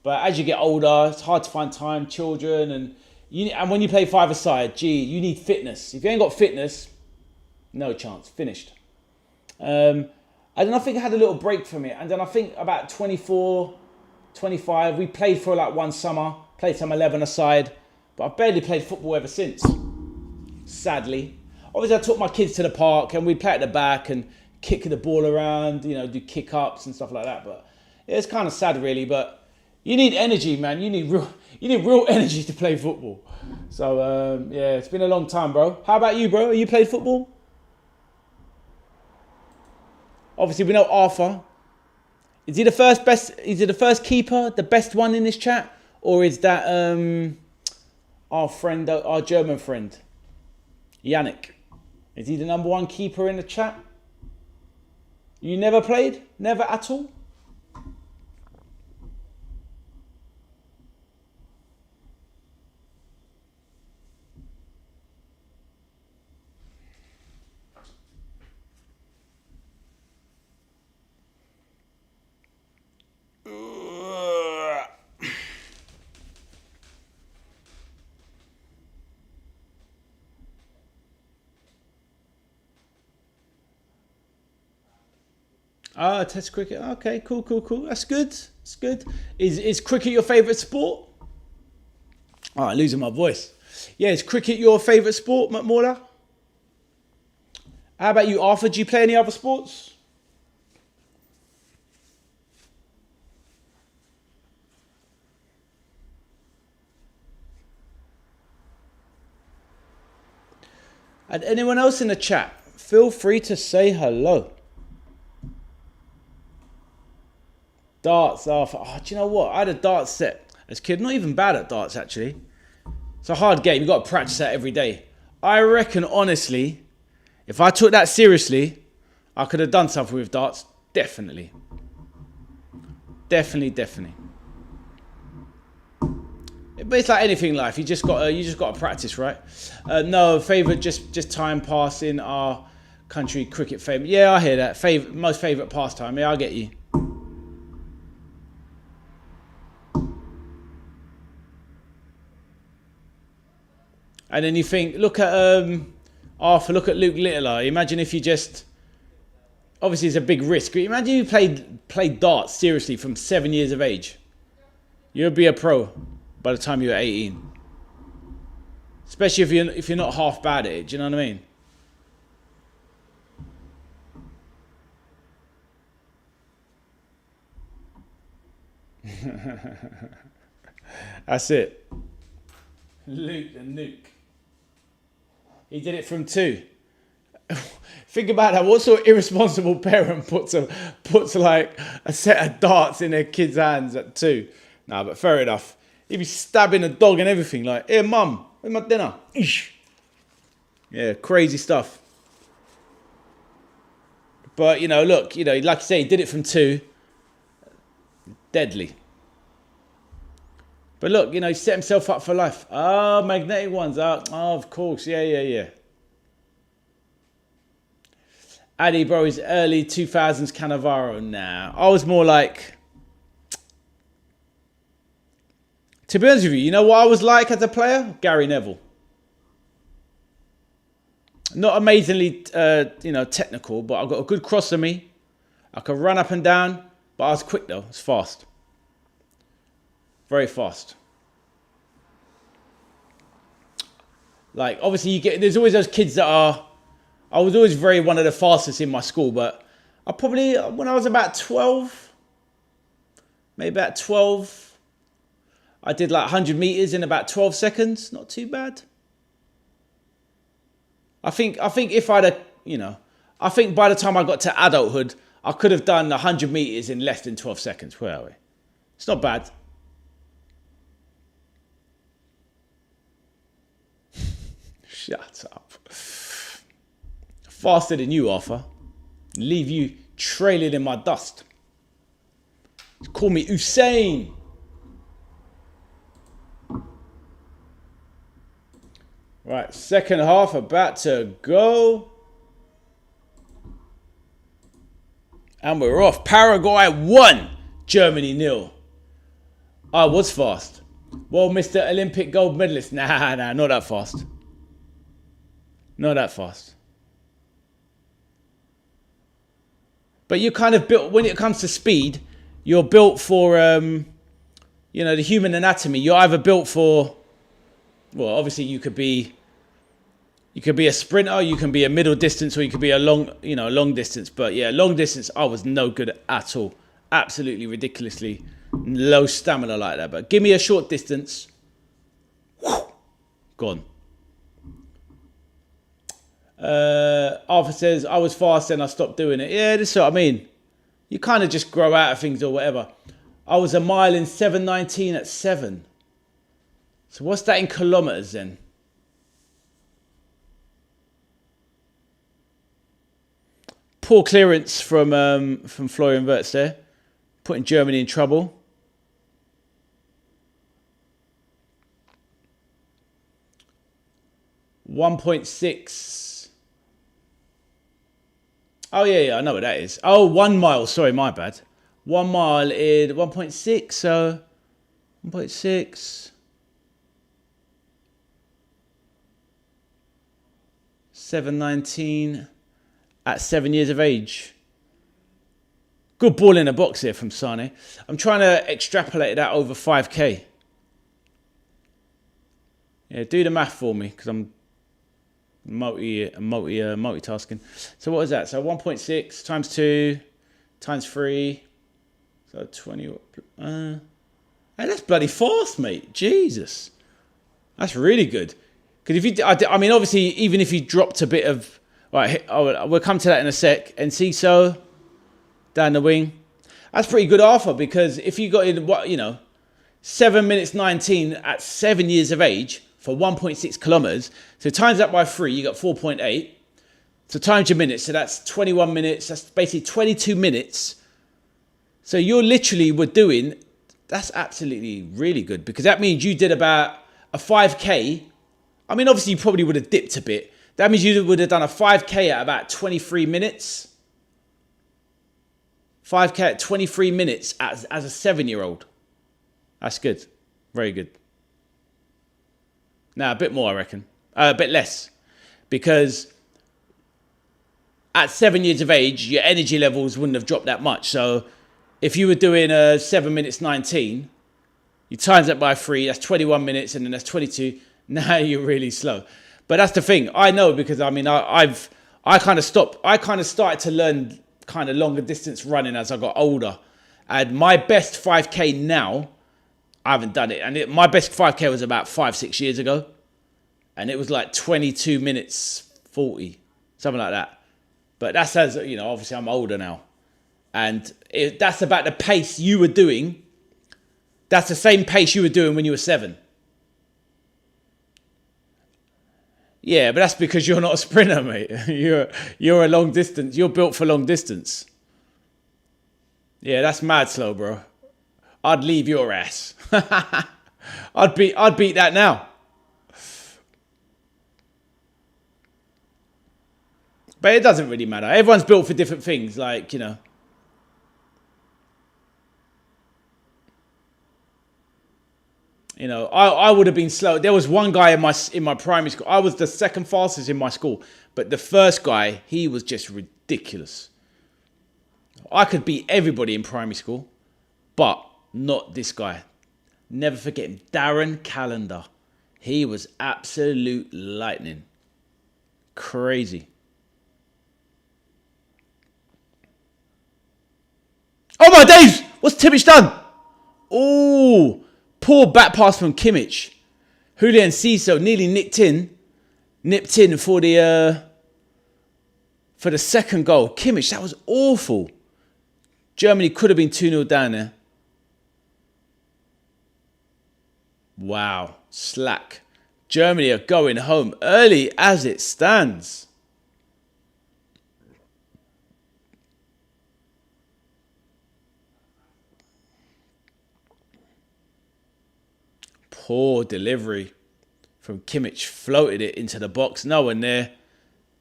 But as you get older, it's hard to find time, children. And when you play 5-a-side, you need fitness. If you ain't got fitness, no chance. Finished. And then I think I had a little break from it. And then I think about 24, 25, we played for like one summer. Played some 11-a-side. But I've barely played football ever since. Sadly. Obviously, I took my kids to the park and we'd play at the back and kick the ball around, do kick-ups and stuff like that. But yeah, it's kind of sad, really. But you need energy, man. You need real energy to play football. So, yeah, it's been a long time, bro. How about you, bro? Have you played football? Obviously, we know Arthur. Is he the first keeper, the best one in this chat? Or is that our friend, our German friend, Yannick? Is he the number 1 keeper in the chat? You never played? Never at all? Ah, Test cricket. Okay, cool. That's good. That's good. Is cricket your favourite sport? Oh, I'm losing my voice. Yeah, is cricket your favourite sport, McMorla? How about you, Arthur? Do you play any other sports? And anyone else in the chat, feel free to say hello. Darts, Arthur. Oh, do you know what? I had a darts set as a kid. Not even bad at darts, actually. It's a hard game. You've got to practice that every day. I reckon, honestly, if I took that seriously, I could have done something with darts. Definitely. Definitely. But it's like anything in life. You just got to practice, right? No, favourite, just time pass in our country, cricket favourite. Yeah, I hear that. Most favourite pastime. Yeah, I get you. And then you think, look at Arthur, look at Luke Littler. Imagine if you just, obviously it's a big risk. Imagine you played darts seriously from 7 years of age. You'd be a pro by the time you're 18. Especially if you're not half bad at it. Do you know what I mean? That's it. Luke the nuke. He did it from 2. Think about that. What sort of irresponsible parent puts like a set of darts in their kid's hands at 2? Nah, but fair enough. He'd be stabbing a dog and everything. Like, here, mum, where's my dinner? Eesh. Yeah, crazy stuff. But, look, like you say, he did it from 2. Deadly. But look, he set himself up for life. Oh, magnetic ones. Oh, of course. Yeah. Addy, bro, is early 2000s Cannavaro now. I was more like... To be honest with you, you know what I was like as a player? Gary Neville. Not amazingly, technical, but I got a good cross on me. I could run up and down, but I was quick though. I was fast. Very fast. Like, obviously, there's always those kids that are... I was always one of the fastest in my school, but I probably, when I was about 12, maybe about 12, I did like 100 meters in about 12 seconds. Not too bad. I think if I'd have, I think by the time I got to adulthood, I could have done 100 meters in less than 12 seconds. Where are we? It's not bad. Shut up. Faster than you, Arthur. Leave you trailing in my dust. Call me Usain. Right, second half about to go. And we're off. Paraguay 1, Germany 0. I was fast. Well, Mr. Olympic gold medalist. Nah, not that fast. Not that fast. But you're kind of built, when it comes to speed, you're built for, the human anatomy. You're either built for, well, obviously you could be a sprinter, you can be a middle distance, or you could be a long distance. But yeah, long distance, I was no good at all. Absolutely ridiculously low stamina like that. But give me a short distance, gone. Arthur says, I was fast and I stopped doing it. Yeah, this is what I mean. You kind of just grow out of things or whatever. I was a mile in 7:19 at 7. So what's that in kilometers then? Poor clearance from Florian Wirtz there. Putting Germany in trouble. .6. Oh, yeah, I know what that is. Oh, 1 mile. Sorry, my bad. 1 mile in 1.6. So, 1.6. 7:19 at 7 years of age. Good ball in the box here from Sane. I'm trying to extrapolate that over 5K. Yeah, do the math for me because I'm multitasking. So what is that? So 1.6 times 2 times 3. So 20. Hey, that's bloody fast, mate. Jesus. That's really good. Because if you, I mean, obviously, even if you dropped a bit of, right, we'll come to that in a sec. And see, so down the wing. That's pretty good, Arthur, because if you got in, 7 minutes 19 at 7 years of age for 1.6 kilometers, so times that by 3, you got 4.8. So times your minutes, so that's 21 minutes. That's basically 22 minutes. So you're literally were doing, that's absolutely really good, because that means you did about a 5K. I mean, obviously, you probably would have dipped a bit. That means you would have done a 5K at about 23 minutes. 5K at 23 minutes as a 7-year-old. That's good. Very good. Now, a bit more, I reckon. A bit less. Because at 7 years of age, your energy levels wouldn't have dropped that much. So if you were doing 7 minutes 19, you times that by 3, that's 21 minutes, and then that's 22. Now you're really slow. But that's the thing. I know because I kind of stopped. I kind of started to learn kind of longer distance running as I got older. And my best 5K now, I haven't done it. And my best 5K was about 5-6 years ago. And it was like 22 minutes 40, something like that. But that's as, obviously I'm older now. And that's about the pace you were doing. That's the same pace you were doing when you were 7. Yeah, but that's because you're not a sprinter, mate. You're a long distance. You're built for long distance. Yeah, that's mad slow, bro. I'd leave your ass. I'd beat that now. But it doesn't really matter. Everyone's built for different things, like, I would have been slow. There was one guy in my primary school. I was the second fastest in my school. But the first guy, he was just ridiculous. I could beat everybody in primary school, but not this guy. Never forget him. Darren Callender. He was absolute lightning. Crazy. Oh my days! What's Kimmich done? Oh, poor back pass from Kimmich. Julian Ciso nearly nipped in for the second goal. Kimmich, that was awful. Germany could have been 2-0 down there. Wow, slack. Germany are going home early as it stands. Poor delivery from Kimmich. Floated it into the box. No one there.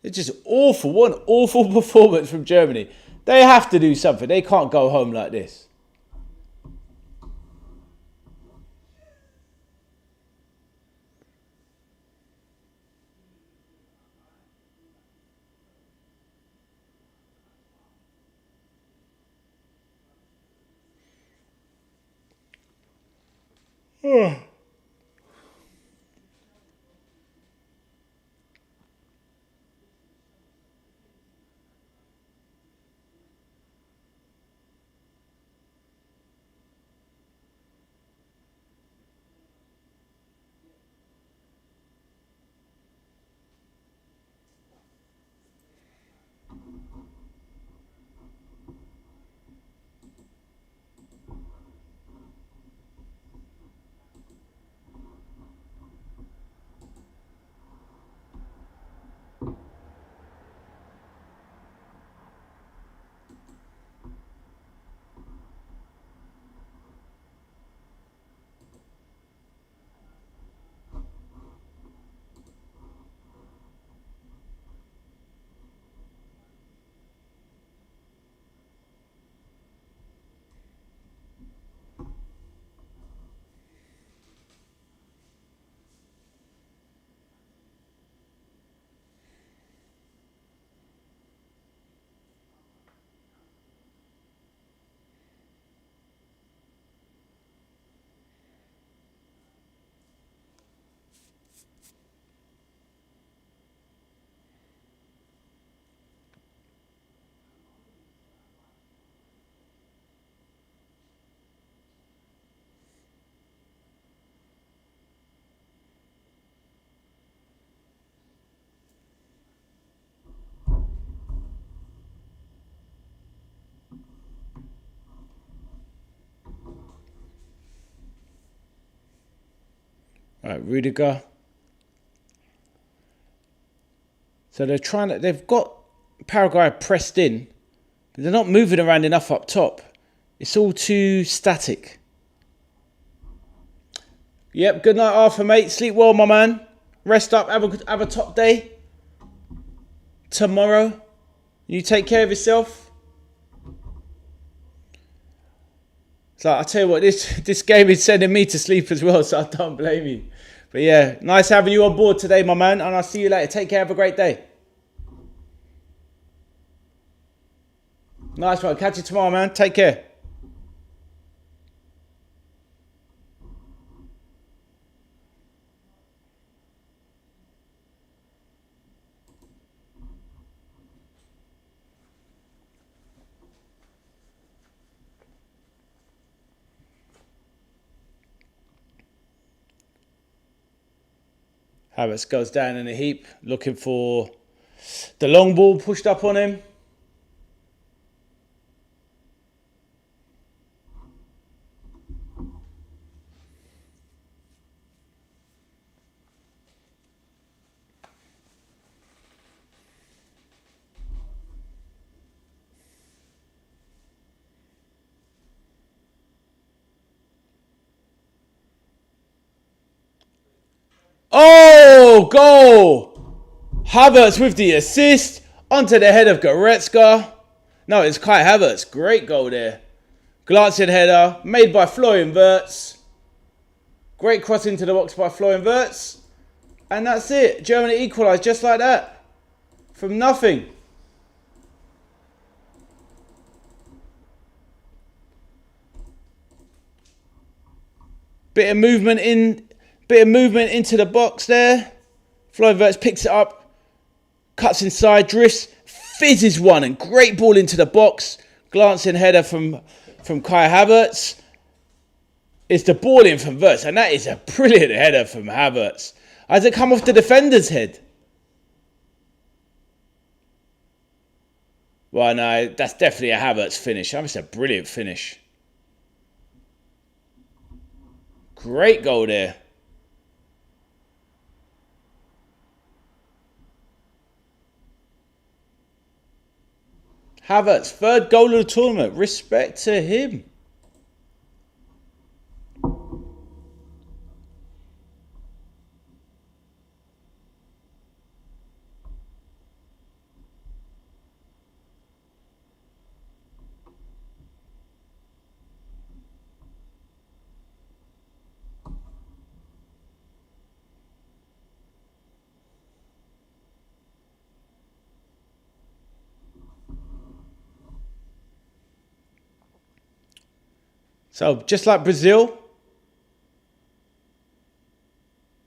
It's just awful. What an awful performance from Germany. They have to do something. They can't go home like this. Right, Rudiger. So they've got Paraguay pressed in, but they're not moving around enough up top. It's all too static. Yep, good night, Arthur, mate. Sleep well, my man. Rest up, have a top day. Tomorrow. You take care of yourself. So I tell you what, this game is sending me to sleep as well, so I don't blame you. But yeah, nice having you on board today, my man, and I'll see you later. Take care, have a great day. Nice one. Catch you tomorrow, man. Take care. Havertz goes down in a heap, looking for the long ball pushed up on him. Oh, goal! Havertz with the assist onto the head of Goretzka. No, it's Kai Havertz. Great goal there. Glancing header made by Florian Wirtz. Great cross into the box by Florian Wirtz. And that's it. Germany equalised just like that. From nothing. Bit of movement into the box there. Florian Wirtz picks it up, cuts inside, drifts, fizzes one, and great ball into the box. Glancing header from Kai Havertz. It's the ball in from Wirtz, and that is a brilliant header from Havertz. Has it come off the defender's head? Well, no, that's definitely a Havertz finish. That's a brilliant finish. Great goal there. Havertz, third goal of the tournament. Respect to him. So, just like Brazil.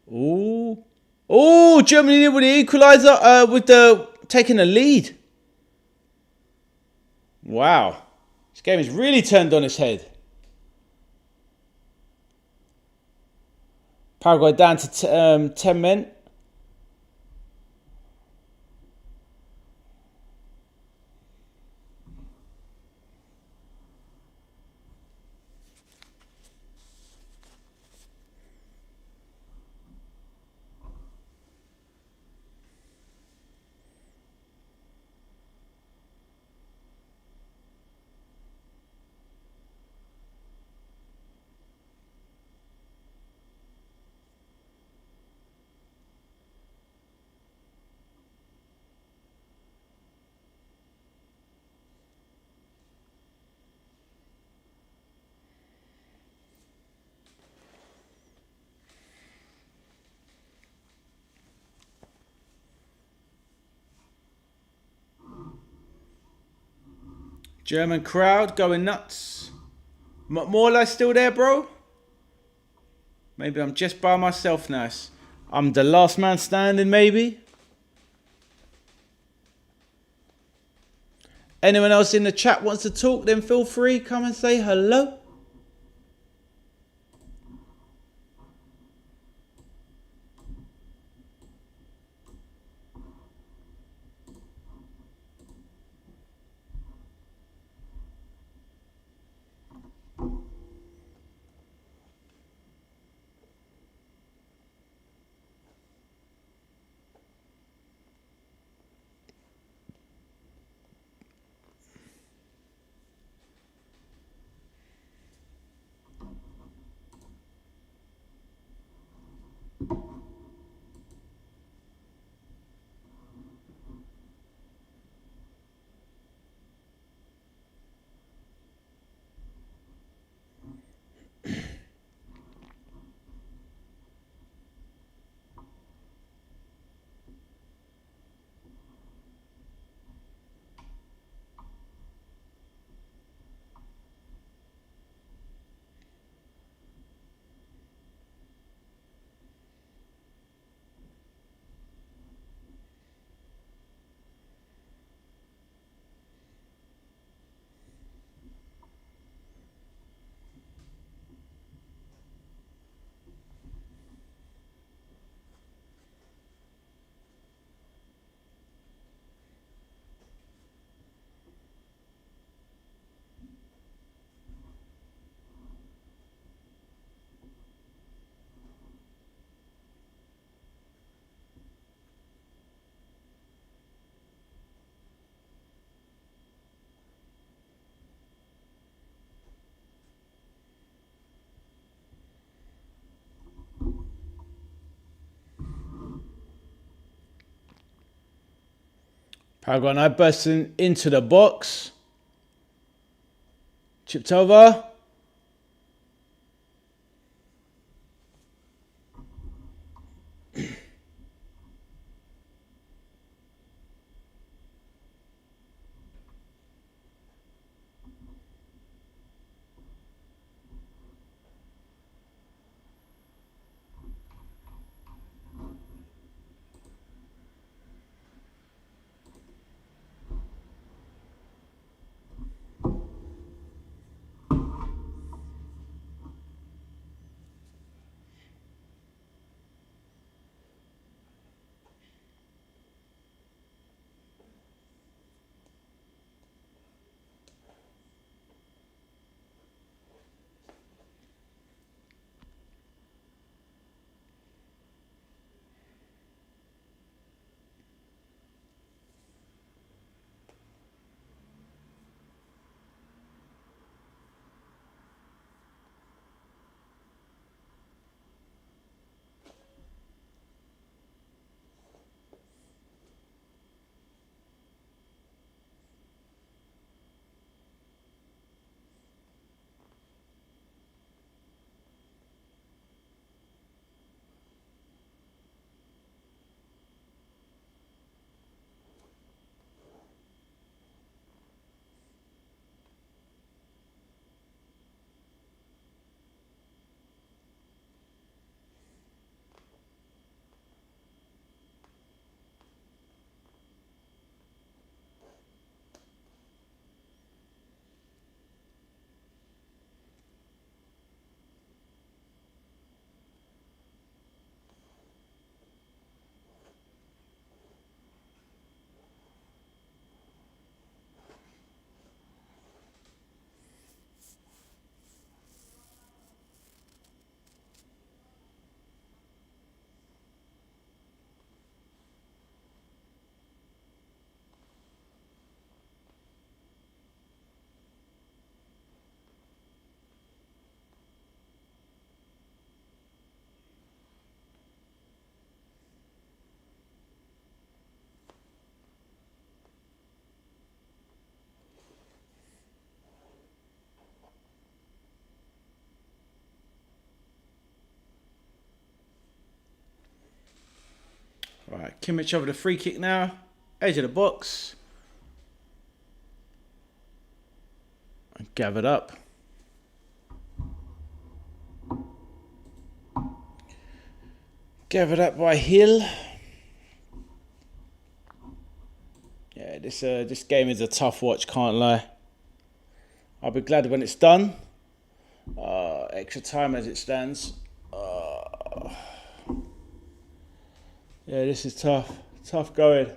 Ooh. Oh, Germany with the equaliser, with the taking the lead. Wow. This game is really turned on its head. Paraguay down to 10 men. German crowd going nuts. Morlai's still there, bro? Maybe I'm just by myself now. I'm the last man standing, maybe? Anyone else in the chat wants to talk, then feel free. Come and say hello. Paraguay now bursting into the box. Chipped over. Right, Kimmich over the free kick now. Edge of the box. And gathered up. Gathered up by Hill. Yeah, this game is a tough watch, can't lie. I'll be glad when it's done. Extra time as it stands. Yeah, this is tough. Tough going.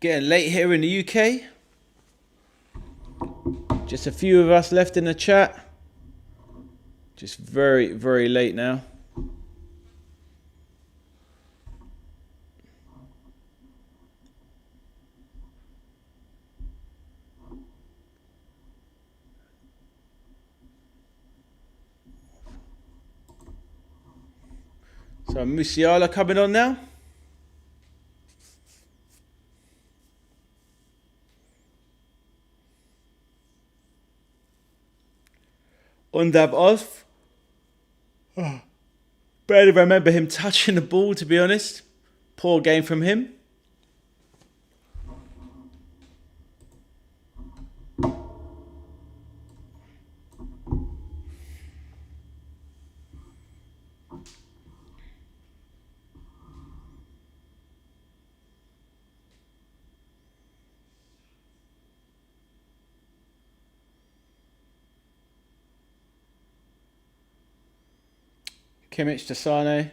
Getting late here in the UK. Just a few of us left in the chat. Just very, very late now. So Musiala coming on now. Undab off. Barely remember him touching the ball, to be honest. Poor game from him. Kimmich to Sane.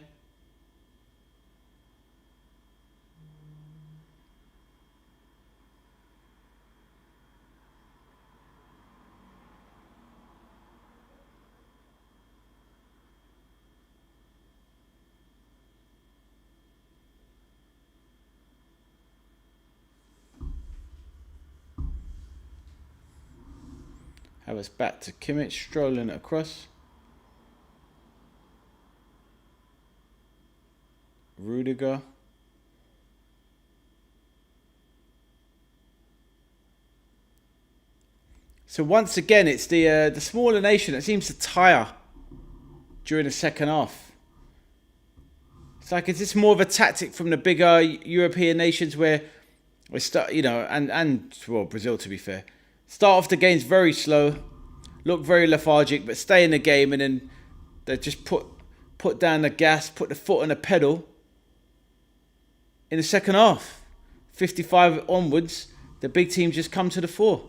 Havertz back to Kimmich, strolling across. Rudiger. So once again, it's the smaller nation that seems to tire during the second half. It's like, is this more of a tactic from the bigger European nations where we start, and well, Brazil, to be fair, start off the games very slow, look very lethargic, but stay in the game, and then they just put down the gas, put the foot on the pedal in the second half. 55 onwards, the big teams just come to the fore.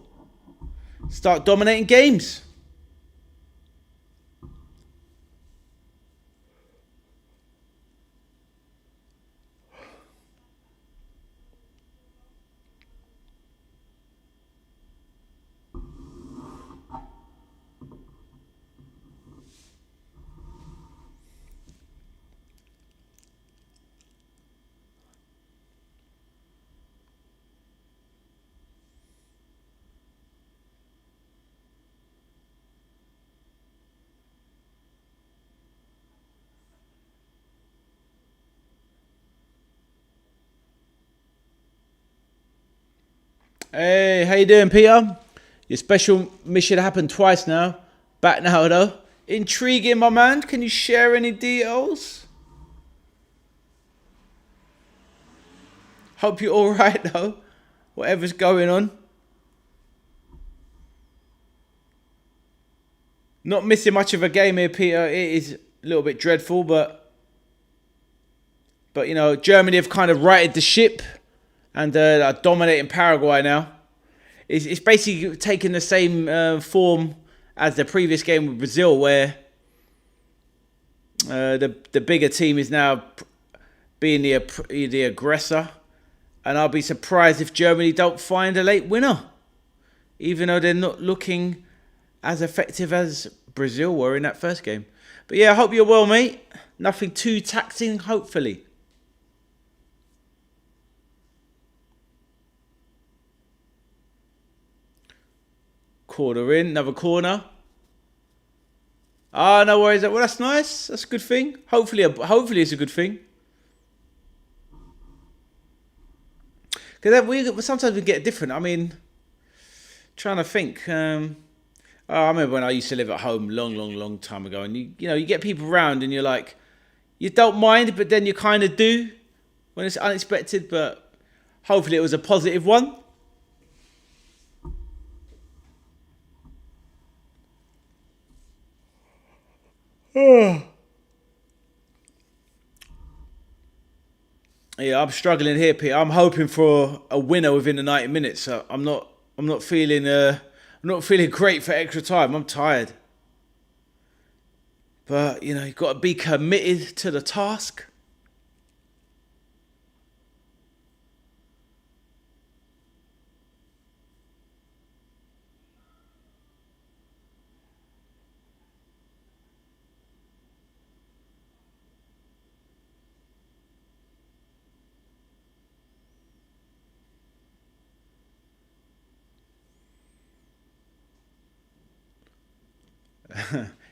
Start dominating games. Hey, how you doing, Peter? Your special mission happened twice now. Back now, though. Intriguing, my man. Can you share any details? Hope you're all right, though. Whatever's going on. Not missing much of a game here, Peter. It is a little bit dreadful, but Germany have kind of righted the ship and are dominating Paraguay now. It's basically taking the same form as the previous game with Brazil, where the bigger team is now being the aggressor. And I'll be surprised if Germany don't find a late winner, even though they're not looking as effective as Brazil were in that first game. But yeah, I hope you're well, mate. Nothing too taxing, hopefully. Corner in, another corner. No worries. Well, that's nice. That's a good thing. Hopefully it's a good thing. Because sometimes we get different. I mean, trying to think. I remember when I used to live at home long time ago, and you get people around, and you're like, you don't mind, but then you kind of do when it's unexpected. But hopefully it was a positive one. Yeah, I'm struggling here, Peter. I'm hoping for a winner within the 90 minutes. So I'm not feeling great for extra time. I'm tired. But you've got to be committed to the task.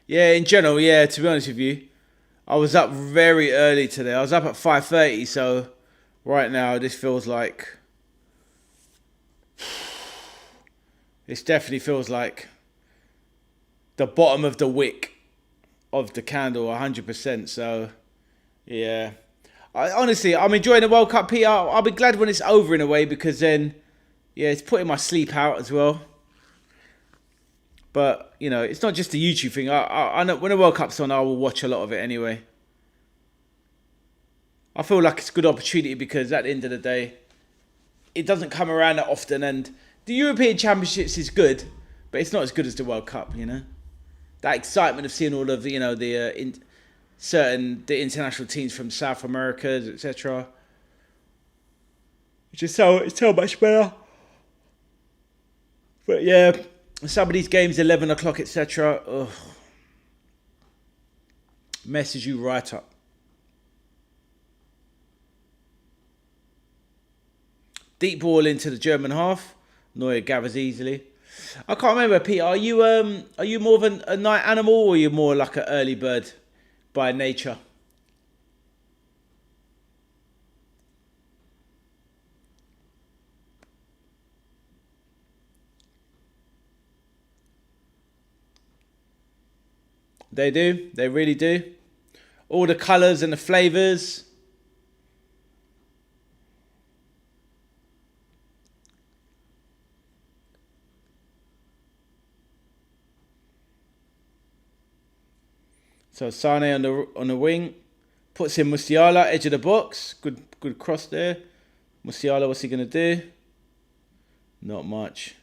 Yeah, in general, yeah, to be honest with you, I was up very early today. I was up at 5:30, so right now this feels like this definitely feels like the bottom of the wick of the candle, 100%. So yeah, honestly, I'm enjoying the World Cup, Peter. I'll be glad when it's over in a way, because then it's putting my sleep out as well. But it's not just a YouTube thing. I know when the World Cup's on, I will watch a lot of it anyway. I feel like it's a good opportunity because at the end of the day, it doesn't come around that often, and the European Championships is good, but it's not as good as the World Cup. That excitement of seeing all of the the international teams from South America, etc. It's so much better. But yeah. Some of these games, 11 o'clock, etc. Messes you right up. Deep ball into the German half. Neuer gathers easily. I can't remember, Peter. Are you more of a night animal, or are you more like an early bird by nature? They do. They really do. All the colours and the flavours. So Sane on the wing, puts in Musiala, edge of the box. Good cross there. Musiala, what's he gonna do? Not much.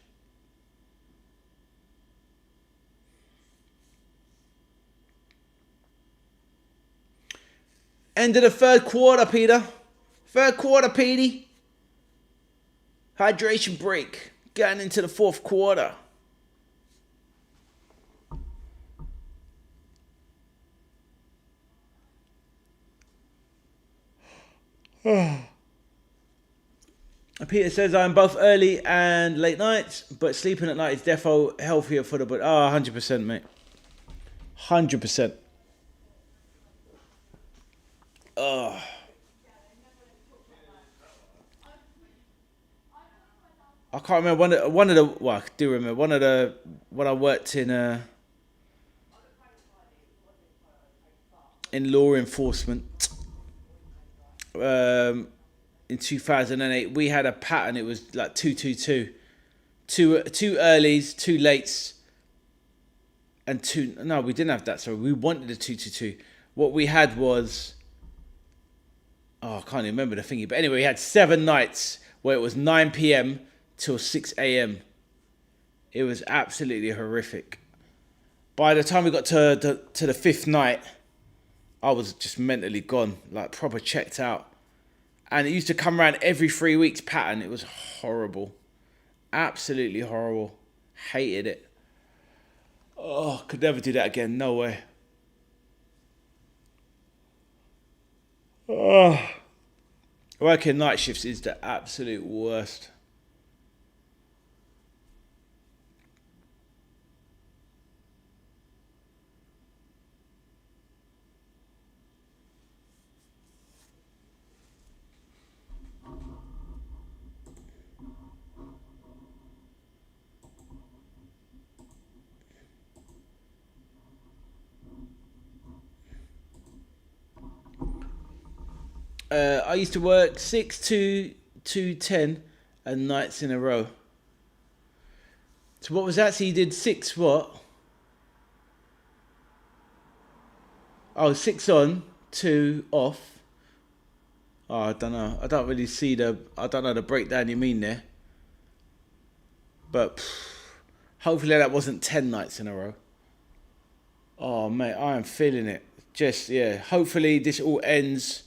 End of the third quarter, Peter. Third quarter, Petey. Hydration break. Getting into the fourth quarter. Peter says I'm both early and late nights, but sleeping at night is defo healthier for the body. Oh, 100%, mate. 100%. Oh. I can't remember one of the. Well, I do remember one of the when I worked in law enforcement. In 2008, we had a pattern. It was like 2-2-2, two earlies, two lates, and two. No, we didn't have that. Sorry, we wanted a 2-2-2. What we had was, oh, I can't even remember the thingy. But anyway, we had 7 nights where it was 9 p.m. till 6 a.m. It was absolutely horrific. By the time we got to the 5th night, I was just mentally gone, like proper checked out. And it used to come around every 3 weeks pattern. It was horrible. Absolutely horrible. Hated it. Oh, could never do that again. No way. Oh. Working night shifts is the absolute worst. I used to work 6 to 10 and nights in a row. So what was that? So you did 6 what? Oh, 6 on, 2 off. Oh, I don't know. I don't really see I don't know the breakdown you mean there. But hopefully that wasn't 10 nights in a row. Oh, mate, I am feeling it. Just, yeah. Hopefully this all ends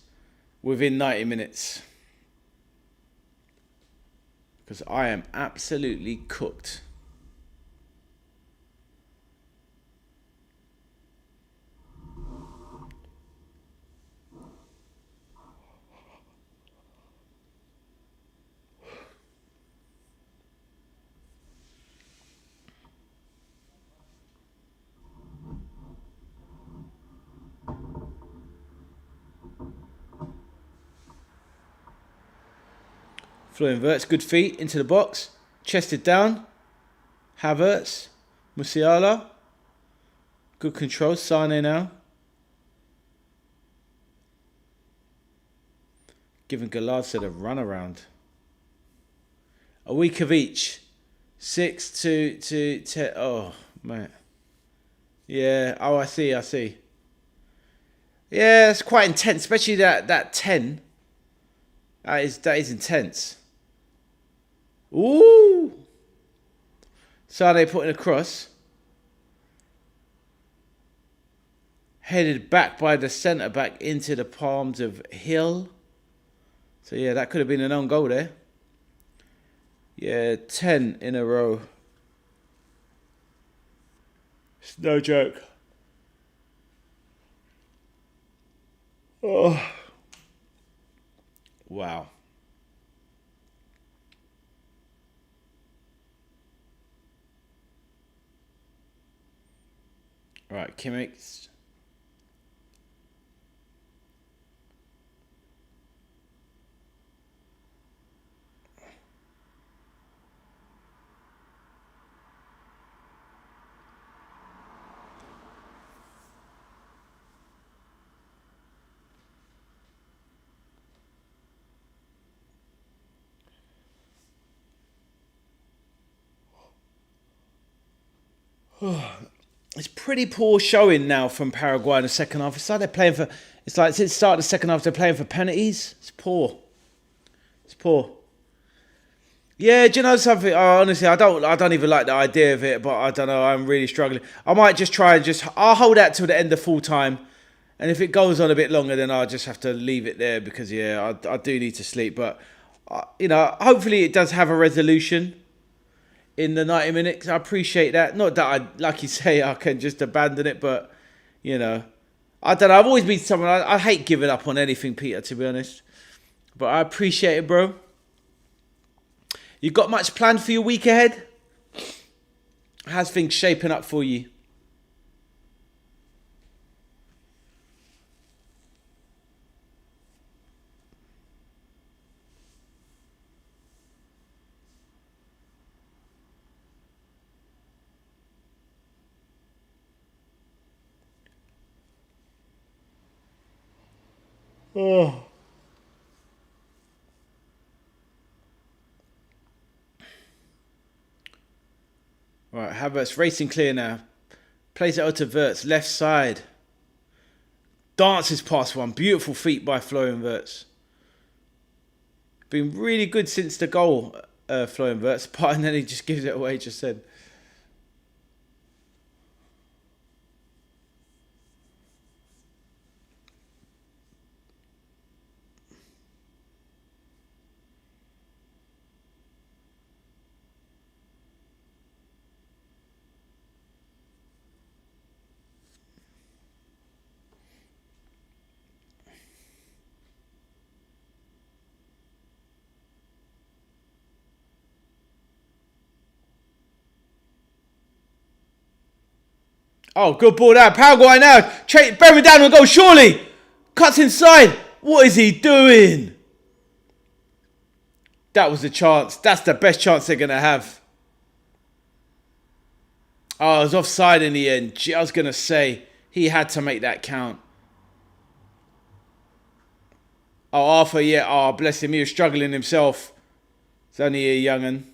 within 90 minutes. Because I am absolutely cooked. Flo inverts, good feet into the box. Chested down. Havertz. Musiala. Good control. Sane now. Giving Galarza a run around. A week of each. 6 to 10. Oh, mate. Yeah. Oh, I see. Yeah, it's quite intense, especially that 10. That is intense. Ooh. Sane putting a cross. Headed back by the centre back into the palms of Hill. So yeah, that could have been an own goal there. Yeah, 10 in a row. It's no joke. Oh. Wow. Right, Kimmich. It's pretty poor showing now from Paraguay in the second half. It's like they're playing for. It's like since the start of the second half they're playing for penalties. It's poor. It's poor. Yeah, do you know something? Honestly, I don't even like the idea of it. But I don't know. I'm really struggling. I might just try and I'll hold out till the end of full time, and if it goes on a bit longer, then I'll just have to leave it there because I do need to sleep. But hopefully it does have a resolution in the 90 minutes. I appreciate that. Not that like you say, I can just abandon it, but, I don't know. I've always been someone, I hate giving up on anything, Peter, to be honest. But I appreciate it, bro. You got much planned for your week ahead? How's things shaping up for you? Oh. Right, Havertz racing clear now. Plays it out to Wirtz, left side. Dances past one. Beautiful feet by Florian Wirtz. Been really good since the goal, Florian Wirtz. And then he just gives it away, just said. Oh, good ball now. Paraguay now. Bearing down and go, surely. Cuts inside. What is he doing? That was the chance. That's the best chance they're going to have. Oh, it was offside in the end. I was going to say, he had to make that count. Oh, Arthur, yeah. Oh, bless him. He was struggling himself. He's only a young'un.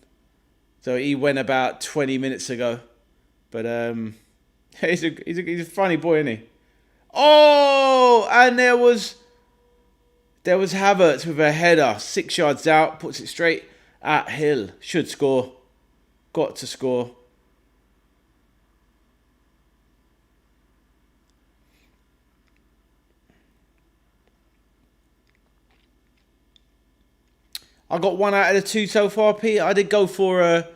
So he went about 20 minutes ago. But, he's a funny boy, isn't he? Oh, and there was Havertz with a header, 6 yards out, puts it straight at Hill. Should score. Got to score. I got 1 out of the 2 so far, Pete. I did go for a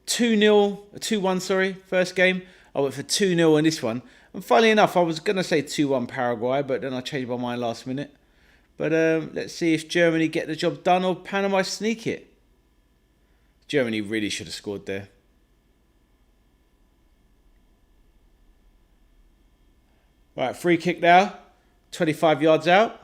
2-0, a 2-1, sorry, first game. I went for 2-0 in this one. And funnily enough, I was going to say 2-1 Paraguay, but then I changed my mind last minute. But let's see if Germany get the job done or Panama sneak it. Germany really should have scored there. Right, free kick now. 25 yards out.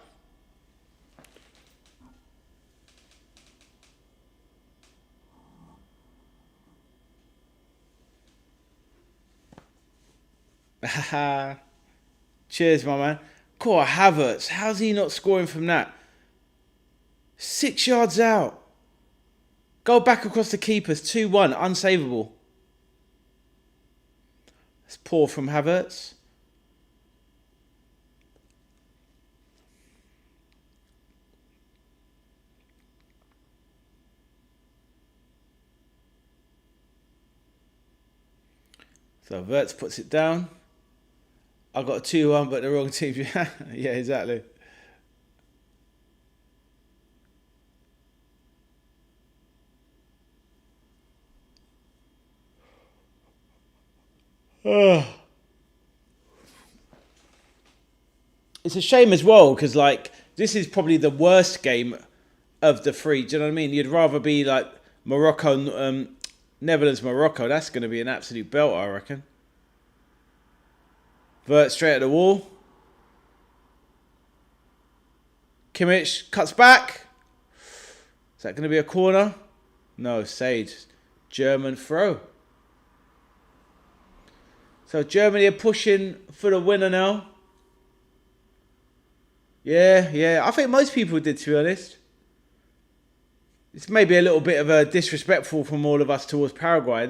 Cheers, my man. Cool, Havertz. How's he not scoring from that? 6 yards out. Go back across the keepers. 2-1. Unsavable. It's poor from Havertz. So Wirtz puts it down. I got a 2-1, but the wrong team. Yeah, exactly. It's a shame as well, because like this is probably the worst game of the 3. Do you know what I mean? You'd rather be like Morocco, Netherlands, Morocco. That's going to be an absolute belt, I reckon. Vert straight at the wall. Kimmich cuts back. Is that going to be a corner? No, Sage. German throw. So Germany are pushing for the winner now. Yeah. I think most people did, to be honest. It's maybe a little bit of a disrespectful from all of us towards Paraguay.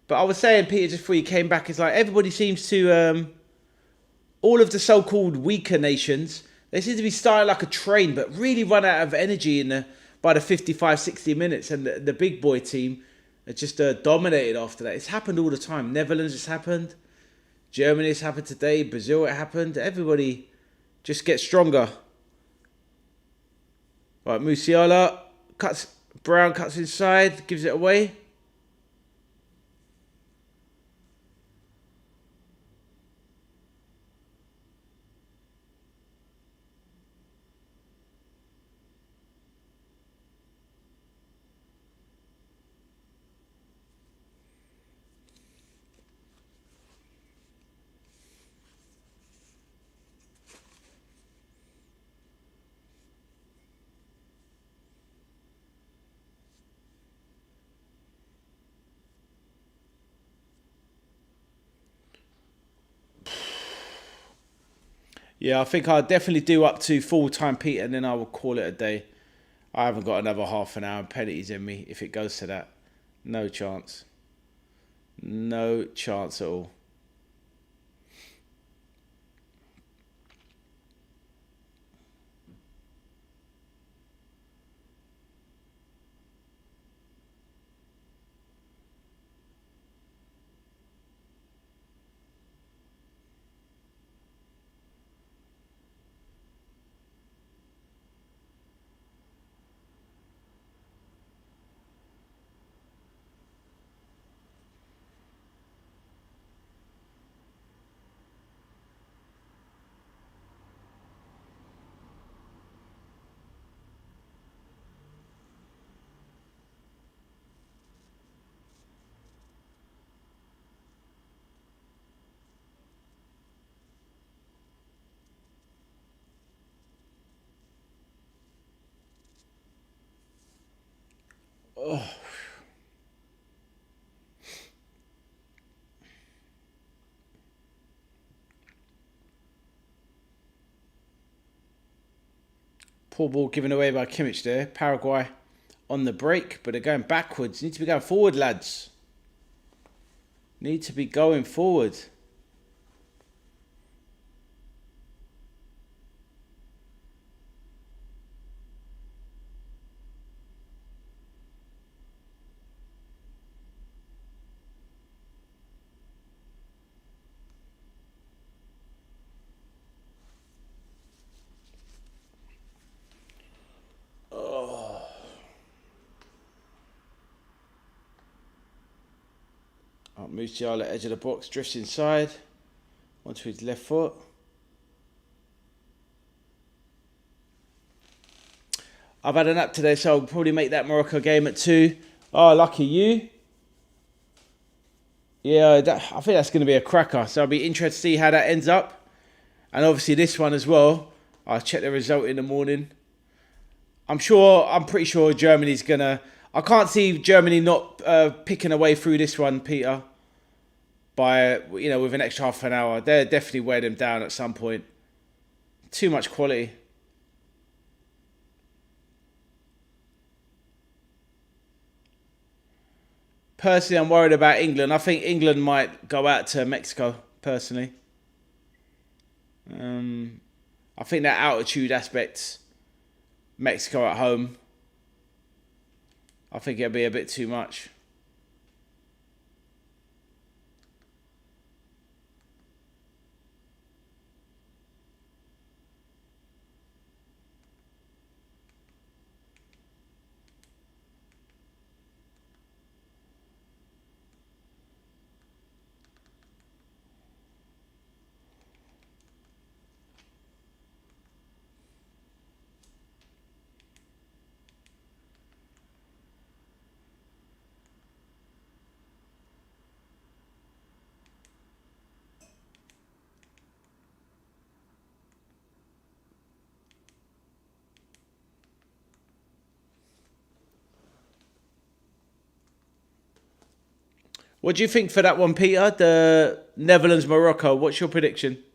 But I was saying, Peter, just before you came back, it's like everybody seems to, all of the so-called weaker nations, they seem to be starting like a train, but really run out of energy by the 55, 60 minutes. And the big boy team are just dominated after that. It's happened all the time. Netherlands, it's happened. Germany, it's happened today. Brazil, it happened. Everybody just gets stronger. Right, Musiala cuts. Brown cuts inside, gives it away. Yeah, I think I'll definitely do up to full time, Pete, and then I will call it a day. I haven't got another half an hour penalties in me if it goes to that. No chance. No chance at all. Oh. Poor ball given away by Kimmich there. Paraguay on the break, but they're going backwards. Need to be going forward, lads. Need to be going forward. Musiala, edge of the box, drifts inside. Onto his left foot. I've had a nap today, so I'll probably make that Morocco game at 2. Oh, lucky you. Yeah, I think that's going to be a cracker. So I'll be interested to see how that ends up. And obviously this one as well. I'll check the result in the morning. I'm pretty sure Germany's going to... I can't see Germany not picking away through this one, Peter. By, with an extra half an hour. They'll definitely wear them down at some point. Too much quality. Personally, I'm worried about England. I think England might go out to Mexico, personally. I think that altitude aspect, Mexico at home, I think it'll be a bit too much. What do you think for that one, Peter? The Netherlands-Morocco. What's your prediction?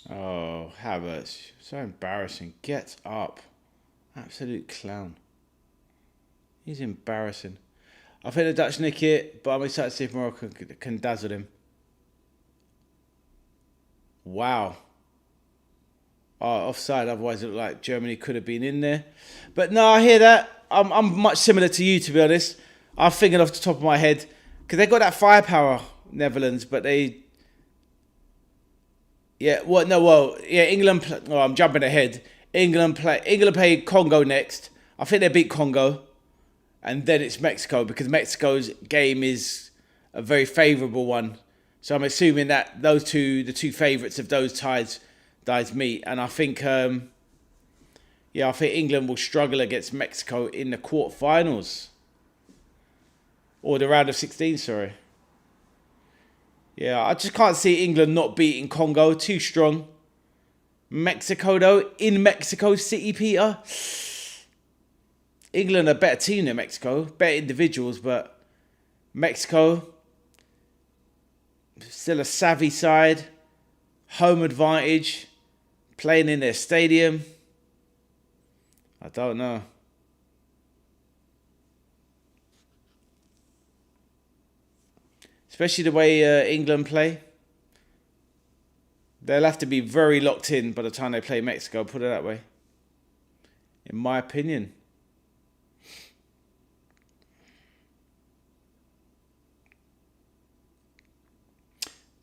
Oh, Havertz. So embarrassing. Get up. Absolute clown. He's embarrassing. I think the Dutch nick it, but I'm excited to see if Morocco can dazzle him. Wow. Oh, offside, otherwise it looked like Germany could have been in there. But no, I hear that. I'm much similar to you, to be honest. I'm thinking off the top of my head, because they got that firepower, Netherlands, but they... Yeah, England... Oh, I'm jumping ahead. England play Congo next. I think they beat Congo. And then it's Mexico, because Mexico's game is a very favourable one. So I'm assuming that the two favourites of those ties meet. And I think, I think England will struggle against Mexico in the quarterfinals. Or the round of 16, sorry. Yeah, I just can't see England not beating Congo. Too strong. Mexico, though, in Mexico City, Peter. England are a better team than Mexico. Better individuals, but Mexico, still a savvy side. Home advantage. Playing in their stadium. I don't know. Especially the way England play. They'll have to be very locked in by the time they play Mexico, put it that way. In my opinion.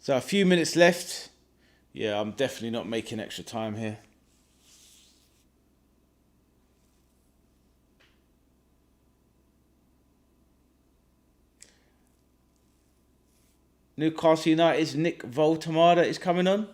So a few minutes left. Yeah, I'm definitely not making extra time here. Newcastle United's Nick Voltamada is coming on.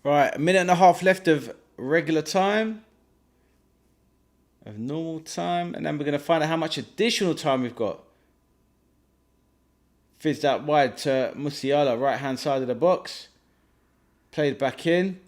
Right, a minute and a half left of regular time. Of normal time. And then we're going to find out how much additional time we've got. Fizzed out wide to Musiala, right hand side of the box. Played back in.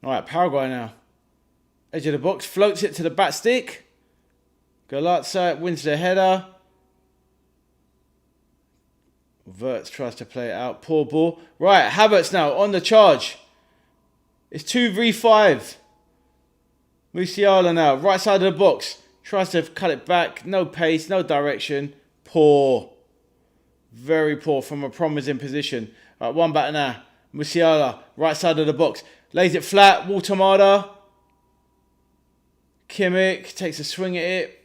All right, Paraguay now. Edge of the box, floats it to the back stick. Galazza wins the header. V.A.S tries to play it out. Poor ball. Right, Havertz now on the charge. It's 2v5. Musiala now, right side of the box. Tries to cut it back. No pace, no direction. Poor. Very poor from a promising position. Right, one back now. Musiala, right side of the box. Lays it flat. Waltamada. Kimmich takes a swing at it.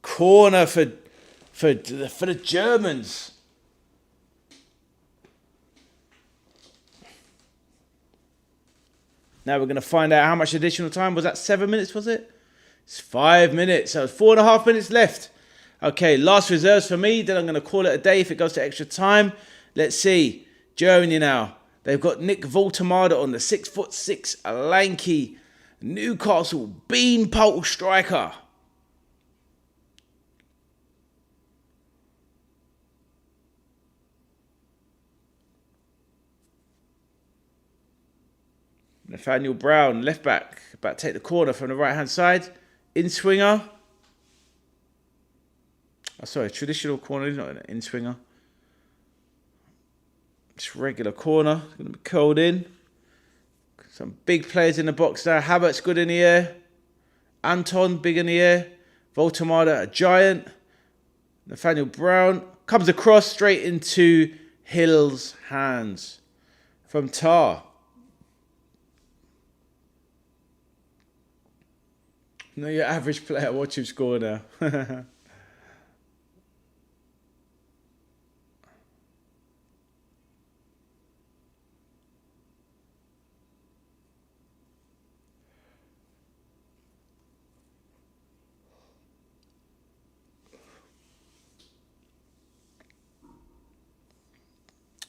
Corner for the Germans. Now we're going to find out how much additional time. Was that 7 minutes, was it? It's 5 minutes. So 4.5 minutes left. Okay, last reserves for me. Then I'm going to call it a day if it goes to extra time. Let's see. Germany now. They've got Nick Waltamada on the 6'6", lanky Newcastle beanpole striker. Nathaniel Brown, left back, about to take the corner from the right-hand side. In-swinger. Oh, sorry, traditional corner, not an in-swinger. Just regular corner, going to be curled in. Some big players in the box there. Havertz good in the air. Anton big in the air. Waltamada a giant. Nathaniel Brown comes across straight into Hill's hands from Tar. No, your average player. Watch him score now.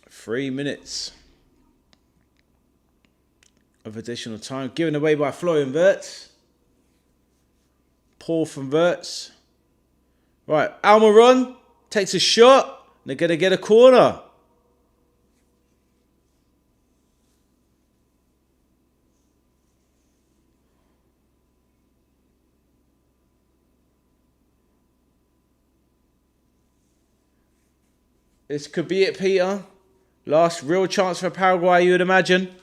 3 minutes of additional time given away by Florian V.A.S. Poor from V.A.S. Right, Almiron takes a shot. They're going to get a corner. This could be it, Peter. Last real chance for Paraguay, you would imagine.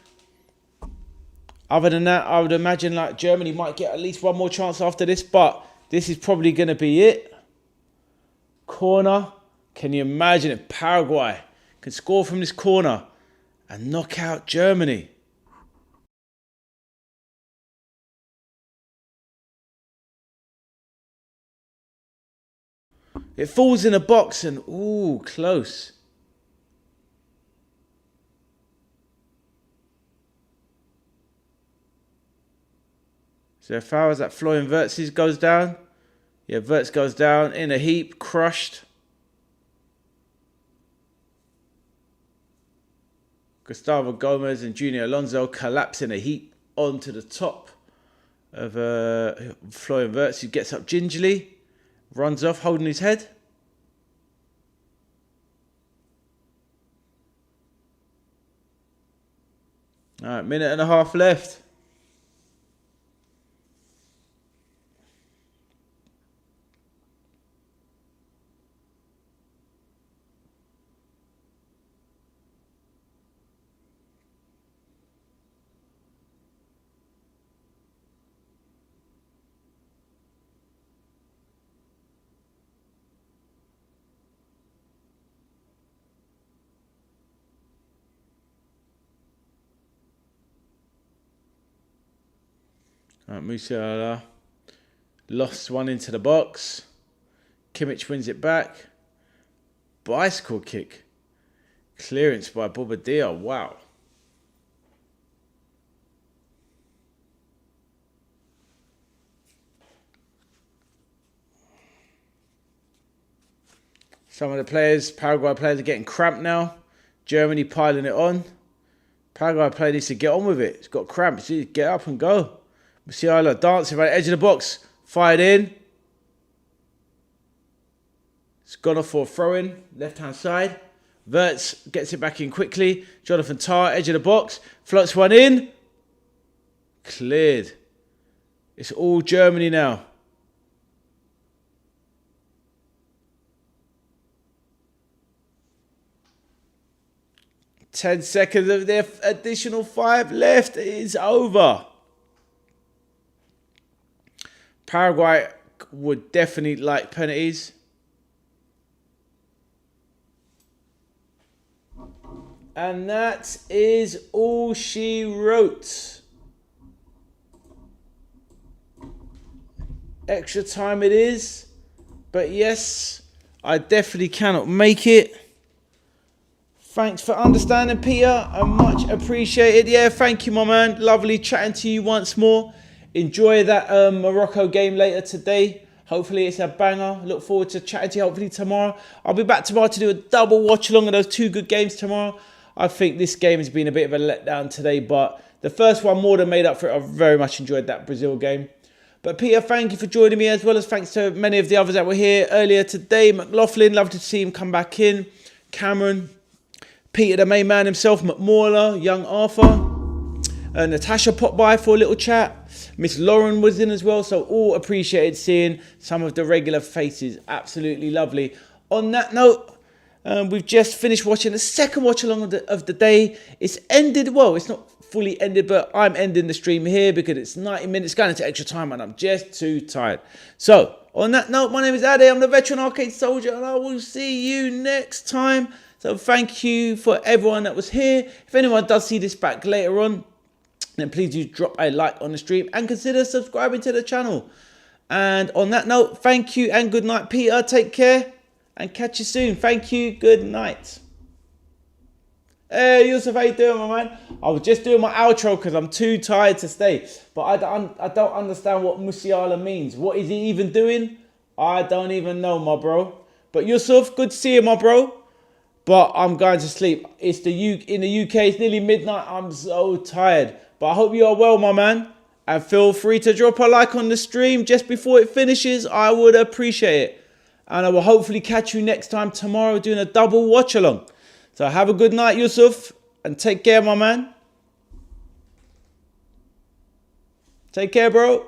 Other than that, I would imagine like Germany might get at least one more chance after this, but this is probably going to be it. Corner. Can you imagine if Paraguay can score from this corner and knock out Germany? It falls in a box and, ooh, close. So as far as that Florian V.A.S goes down, yeah, V.A.S goes down in a heap, crushed. Gustavo Gomez and Junior Alonso collapse in a heap onto the top of Florian V.A.S, who gets up gingerly, runs off holding his head. All right, minute and a half left. Right, Musiala lost one into the box. Kimmich wins it back. Bicycle kick. Clearance by Bobadilla. Wow. Some of the players, Paraguay players, are getting cramped now. Germany piling it on. Paraguay player needs to get on with it. It's got cramps. Get up and go. Musiala dancing around the edge of the box. Fired in. It's gone off for a throw-in. Left-hand side. V.A.S gets it back in quickly. Jonathan Tah, edge of the box. Floats one in. Cleared. It's all Germany now. Ten seconds of their additional 5 left. It is over. Paraguay would definitely like penalties. And that is all she wrote. Extra time it is. But yes, I definitely cannot make it. Thanks for understanding, Peter. I much appreciated. Yeah, thank you, my man. Lovely chatting to you once more. Enjoy that Morocco game later today. Hopefully it's a banger. Look forward to chatting to you hopefully tomorrow. I'll be back tomorrow to do a double watch along of those 2 good games tomorrow. I think this game has been a bit of a letdown today, but the first one more than made up for it. I very much enjoyed that Brazil game. But Peter, thank you for joining me, as well as thanks to many of the others that were here earlier today. McLaughlin, lovely to see him come back in. Cameron, Peter, the main man himself, McMauler, young Arthur. Natasha popped by for a little chat. Miss Lauren was in as well, so all appreciated seeing some of the regular faces. Absolutely lovely. On that note, we've just finished watching the second watch along of the day. It's ended, well, it's not fully ended, but I'm ending the stream here because it's 90 minutes going into extra time and I'm just too tired. So, on that note, my name is Ade. I'm the veteran arcade soldier and I will see you next time. So thank you for everyone that was here. If anyone does see this back later on, then please do drop a like on the stream and consider subscribing to the channel. And on that note, thank you and good night, Peter. Take care and catch you soon. Thank you. Good night. Hey, Yusuf, how you doing, my man? I was just doing my outro because I'm too tired to stay. But I don't understand what Musiala means. What is he even doing? I don't even know, my bro. But Yusuf, good to see you, my bro. But I'm going to sleep. It's in the UK, it's nearly midnight. I'm so tired. But I hope you are well, my man. And feel free to drop a like on the stream just before it finishes. I would appreciate it. And I will hopefully catch you next time tomorrow doing a double watch along. So have a good night, Yusuf. And take care, my man. Take care, bro.